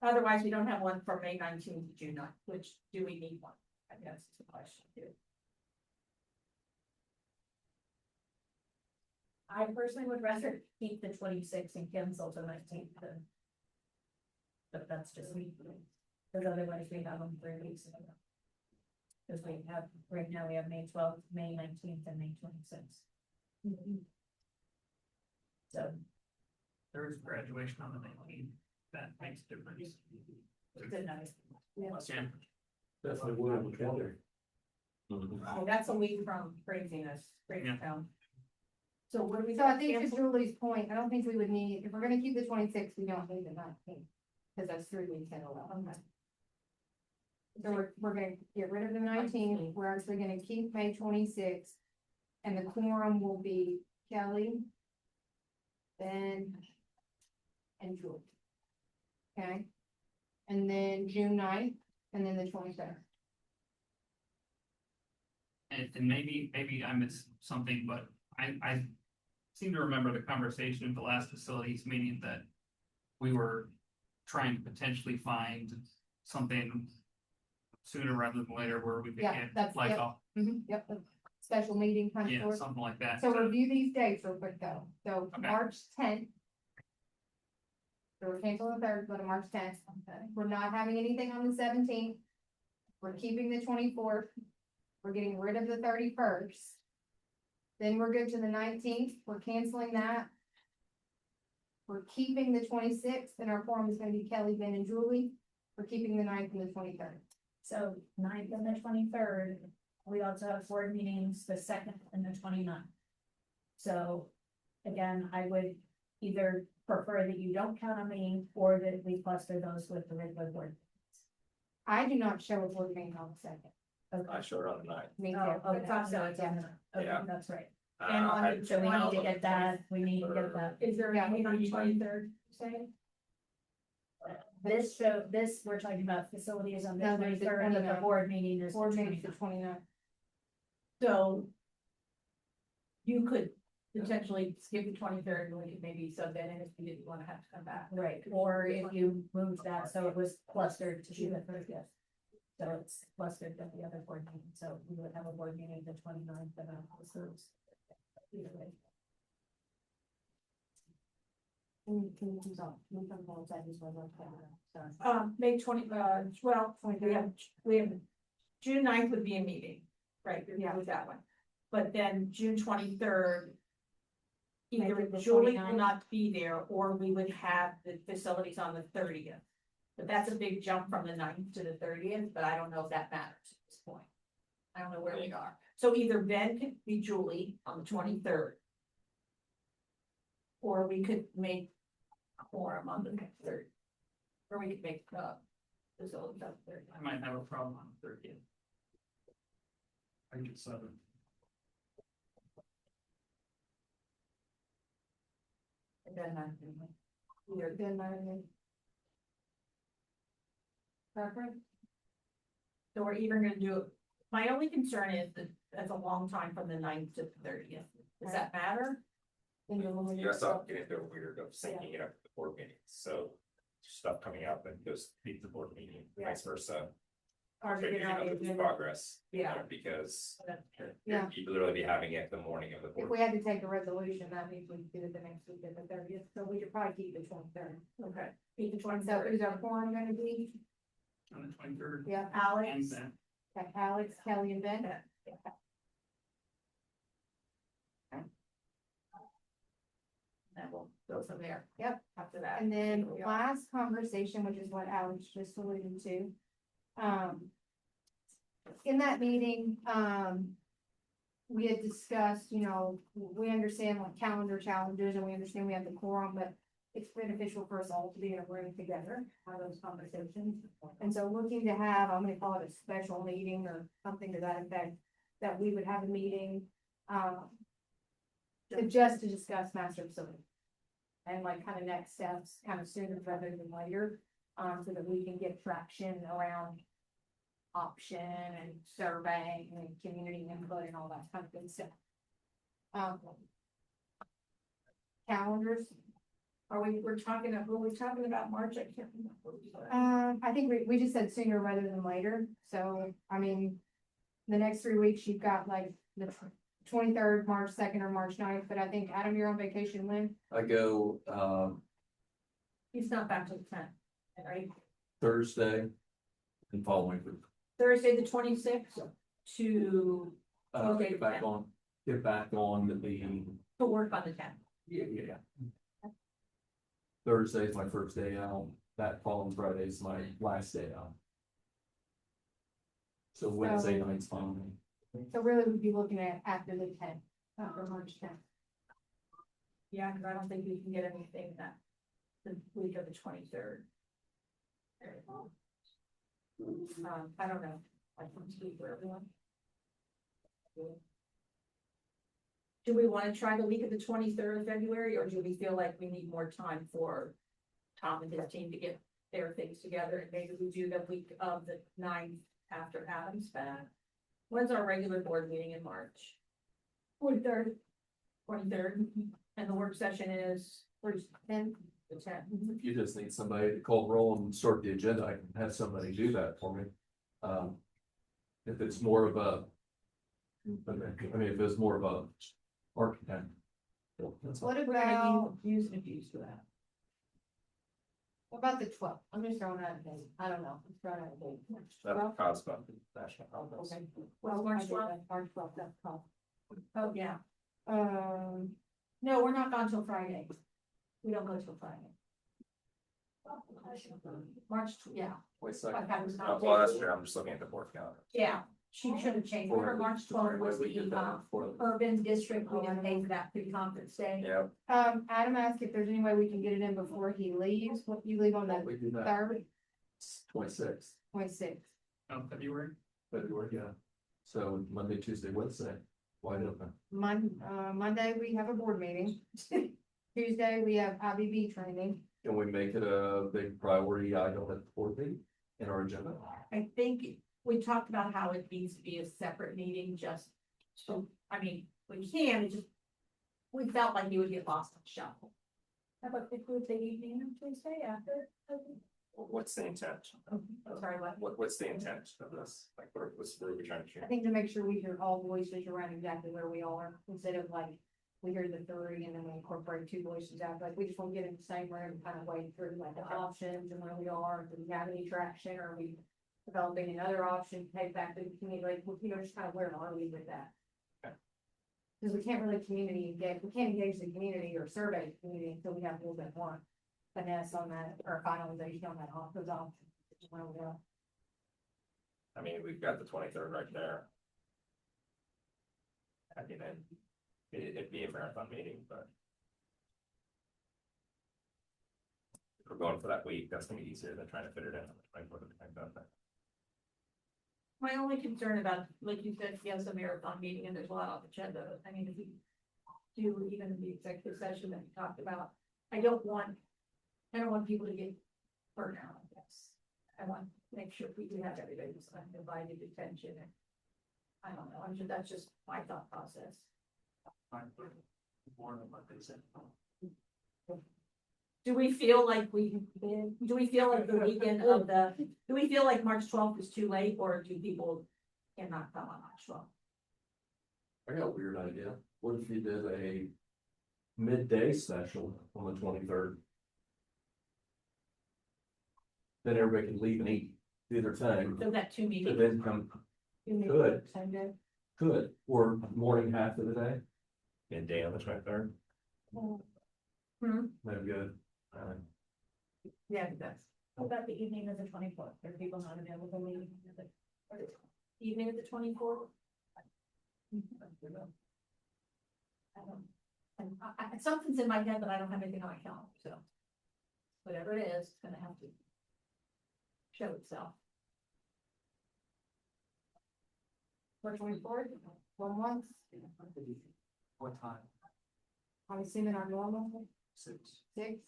Otherwise, we don't have one from May 19th to June 9th, which do we need one? I guess is the question too. I personally would rather keep the 26th and cancel the 19th than. But that's just me, because otherwise we have them 3 weeks ago. Because we have, right now we have May 12th, May 19th, and May 26th. So, There is graduation on the 19th, that makes a difference. Good night. Yeah. Definitely would have a calendar. Oh, that's a week from craziness, crazy Yeah. town. So what do we? So I think to Julie's point, I don't think we would need, if we're gonna keep the 26th, we don't need the 19th. Because that's 3 weeks in a row. Okay. So we're gonna get rid of the 19th, we're actually gonna keep May 26th. And the quorum will be Kelly. Ben. And Julie. Okay. And then June 9th, and then the 23rd. And maybe I missed something, but I seem to remember the conversation at the last facilities meeting that we were trying to potentially find something sooner rather than later where we could Yeah, get that's- like, yep. Yep, the special meeting kind of yeah, sort. something like that. So review these dates real quick though. So Okay. March 10th. So we're canceling the 3rd, go to March 10th. We're not having anything on the 17th. We're keeping the 24th. We're getting rid of the 31st. Then we're good to the 19th. We're canceling that. We're keeping the 26th and our quorum is gonna be Kelly, Ben and Julie. We're keeping the 9th and the 23rd. so 9th and the 23rd, we also have board meetings, the 2nd and the 29th. So, again, I would either prefer that you don't count on me, or that we cluster those with the regular board. I do not show a board meeting on the 2nd. I showed it on the 9th. Me too. Oh, okay, That's so on it's on the, Yeah. okay, that's right. And on I- the So we need to get that, we need to get that. Is there Yeah. a meeting on the 23rd, say? This, we're talking about facilities on the No, there's the 23rd, but the 29th. board meeting is the Board meeting is the 29th. 29th. So. You could potentially skip the 23rd and we could maybe sub that in if we didn't want to have to come back. Right, or if you move that, so it was clustered to be the 30th. So it's clustered with the other board meeting, so we would have a board meeting the 29th and episodes. Either way. May 12th, we have, June 9th would be a meeting, right, yeah, with that one. But then June 23rd. Either Maybe the Julie will 29th. not be there, or we would have the facilities on the 30th. But that's a big jump from the 9th to the 30th, but I don't know if that matters at this point. I don't know where we are. So either Ben could be Julie on the 23rd. Or we could make a quorum on the 3rd. Or we could make, facilities on the 3rd. I might have a problem on the 30th. I get 7. And then either then preference. So we're even gonna do it, my only concern is that that's a long time from the 9th to the 30th. Does that matter? You guys stop getting into a weird of syncing it up with the board meetings, so stuff coming up and goes to the board meeting, vice versa. Or Figuring figuring out out the the agenda. progress. Yeah. Because Yeah. you'd literally be having it the morning of the If board. we had to take a resolution, that means we could do it the next week at the 30th, so we should probably keep the 23rd. Okay. Meet the So 23rd. who's our forum gonna be? On the 23rd. Yeah, And Alex, then, okay, Alex, Kelly and Ben. And we'll go from there. Yep. After that. And then Here we are. last conversation, which is what Alex just alluded to. In that meeting, we had discussed, you know, we understand like calendar challenges and we understand we have the quorum, but it's beneficial for us all to be in a room together, have those conversations. And so looking to have, I'm gonna call it a special meeting or something to that effect, that we would have a meeting, just to discuss master facility. And like kind of next steps, kind of sooner rather than later, so that we can get traction around option and surveying and community input and all that kind of good stuff. Calendars, We're talking about March, I can't remember. I think we just said sooner rather than later, so, I mean, the next 3 weeks, you've got like the 23rd, March 2nd or March 9th, but I think Adam, you're on vacation when? I go, He's not back to the 10th, right? Thursday and following week. Thursday, the 26th to Okay, Get back on the, to work on the 10th. yeah. Thursday is my first day out, that following Friday is my last day out. So Wednesday night's fine. So really, we'd be looking at after the 10th, after March 10th. Yeah, because I don't think we can get anything that the week of the 23rd. I don't know. I can speak for everyone. Do we want to try the week of the 23rd of February, or do we feel like we need more time for Tom and his team to get their things together, and maybe we do the week of the 9th after Adam's back? When's our regular board meeting in March? 23rd. 23rd, and the work session is, where's 10th? The 10th. If you just need somebody to call roll and start the agenda, I can have somebody do that for me. If it's more of a, I mean, if it's more of a architect. That's all. What We're gonna about, use and abuse for that. what about the 12th? I'm just throwing out a date, I don't know, I'm throwing out a date. That's caused by the national holidays. Okay. Well, March I did 12th. that, March 12th, that's called. Oh, yeah. Um, No, we're not gone till Friday. We don't go till Friday. Yeah. Wait a I second. thought it was Oh, not- well, that's true, I'm just looking at the board calendar. Yeah, she should have changed. Remember March 12th was the urban district, we didn't pay for that pre-conference day. Yeah, Adam asked if there's any way we can get it in before he leaves, what, you leave on the We do that, 3rd, 26th, 26th. February. February, yeah. So Monday, Tuesday, Wednesday, wide open. Monday, we have a board meeting. Tuesday, we have IBB training. Can we make it a big priority item at the board meeting in our agenda? I think we talked about how it needs to be a separate meeting, just, so, I mean, we can, it just, we felt like you would get lost in the shuffle. How about if we the evening of Tuesday after? what's the intent? Sorry, what? What's the intent of this? Like, where are we trying to I change? think to make sure we hear all voices around exactly where we are, instead of like, we hear the 3 and then we incorporate 2 voices out, like, we just want to get in the same room and kind of wade through like the options and where we are, do we have any traction, or are we developing another option, take back to the community, like, you know, just kind of where are we with that? Because we can't really we can't engage the community or survey the community until we have a little bit more finesse on that, or finalization on that, those options. Where we are. I mean, we've got the 23rd right there. I mean, it'd be a marathon meeting, but. If we're going for that week, that's gonna be easier than trying to fit it in on the 24th or 25th. My only concern about, like you said, yes, a marathon meeting and there's a lot on the agenda. I mean, if we do even the executive session that we talked about, I don't want people to get burnt out, I guess. I want to make sure we do have everybody's undivided attention. And I don't know, I'm sure that's just my thought process. More than what they said. Do we feel like do we feel like the weekend of do we feel like March 12th is too late, or do people cannot come on March 12th? I got a weird idea. What if you did a midday special on the 23rd? Then everybody can leave and eat, do their thing, So that 2 and meetings. then come, Good. could, or morning half of the day, Midday on the 23rd. that'd be good. Yeah, that's What about the evening of the 24th? Are people not available the evening of the? evening of the 24th. Something's in my head, but I don't have anything on my calendar, so. Whatever it is, it's gonna have to show itself. March 24th, one month, What time? I'm assuming our normal 6. 6.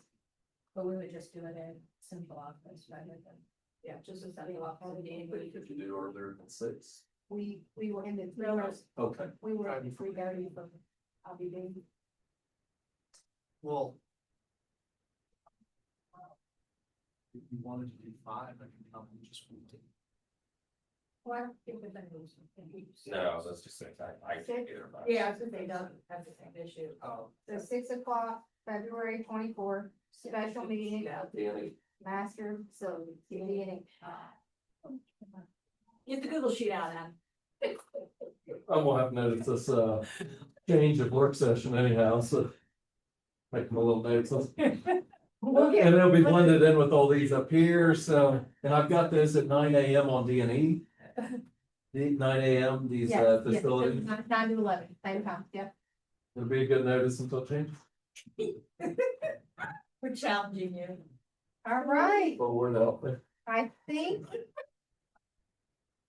But we would just do it in central office rather than. Yeah, just as that off all the game. But could you do earlier than 6? We were in the Okay. we were at 3:30 from I'll be there. Well. If you wanted to do 5, I can probably just. Well, I don't think there's any reason to keep- No, that's just saying, I can't either. of us. Yeah, I was gonna say, doesn't have the same issue. Oh. So 6 o'clock, February 24th, special meeting, master, so meeting. Get the Google sheet out, Adam. I will have noticed this, change of work session anyhow, so. Make my little notes. We'll get- And they'll be blended in with all these up here, so, and I've got this at 9 AM on D and E. 9 AM, these, Yes, yes, facilities, 9 to 11, same time, yep. it'll be a good notice until change. We're challenging you. All right, Well, we're out there. I think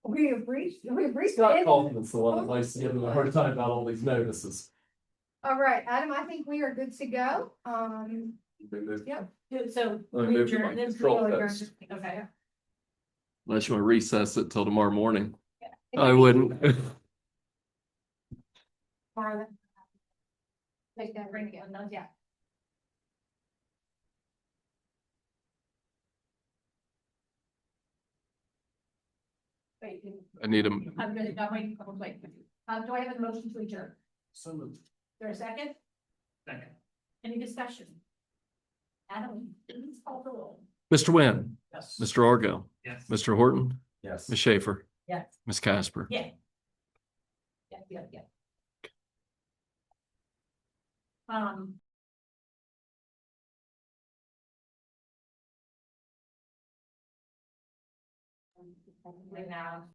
we have reached the Scott end. Kaufman's the one that likes to give me a hard time about all these notices. All right, Adam, I think we are good to go. Yep. So. Let me we move to my adjourn this, control we adjourn desk. this, okay. Unless you want to recess it till tomorrow morning. Yeah. I wouldn't. Marla. Take that, bring it in, yeah. Wait, I need a, I'm gonna, I'm waiting, wait. Do I have a motion to adjourn? So moved. Is there a second? Second. Any discussion? Adam, please call the roll. Mr. Wynn, Yes. Mr. Argo, Yes. Mr. Horton, Yes. Ms. Schaefer, Yes. Ms. Casper. Yeah. Yeah. Now.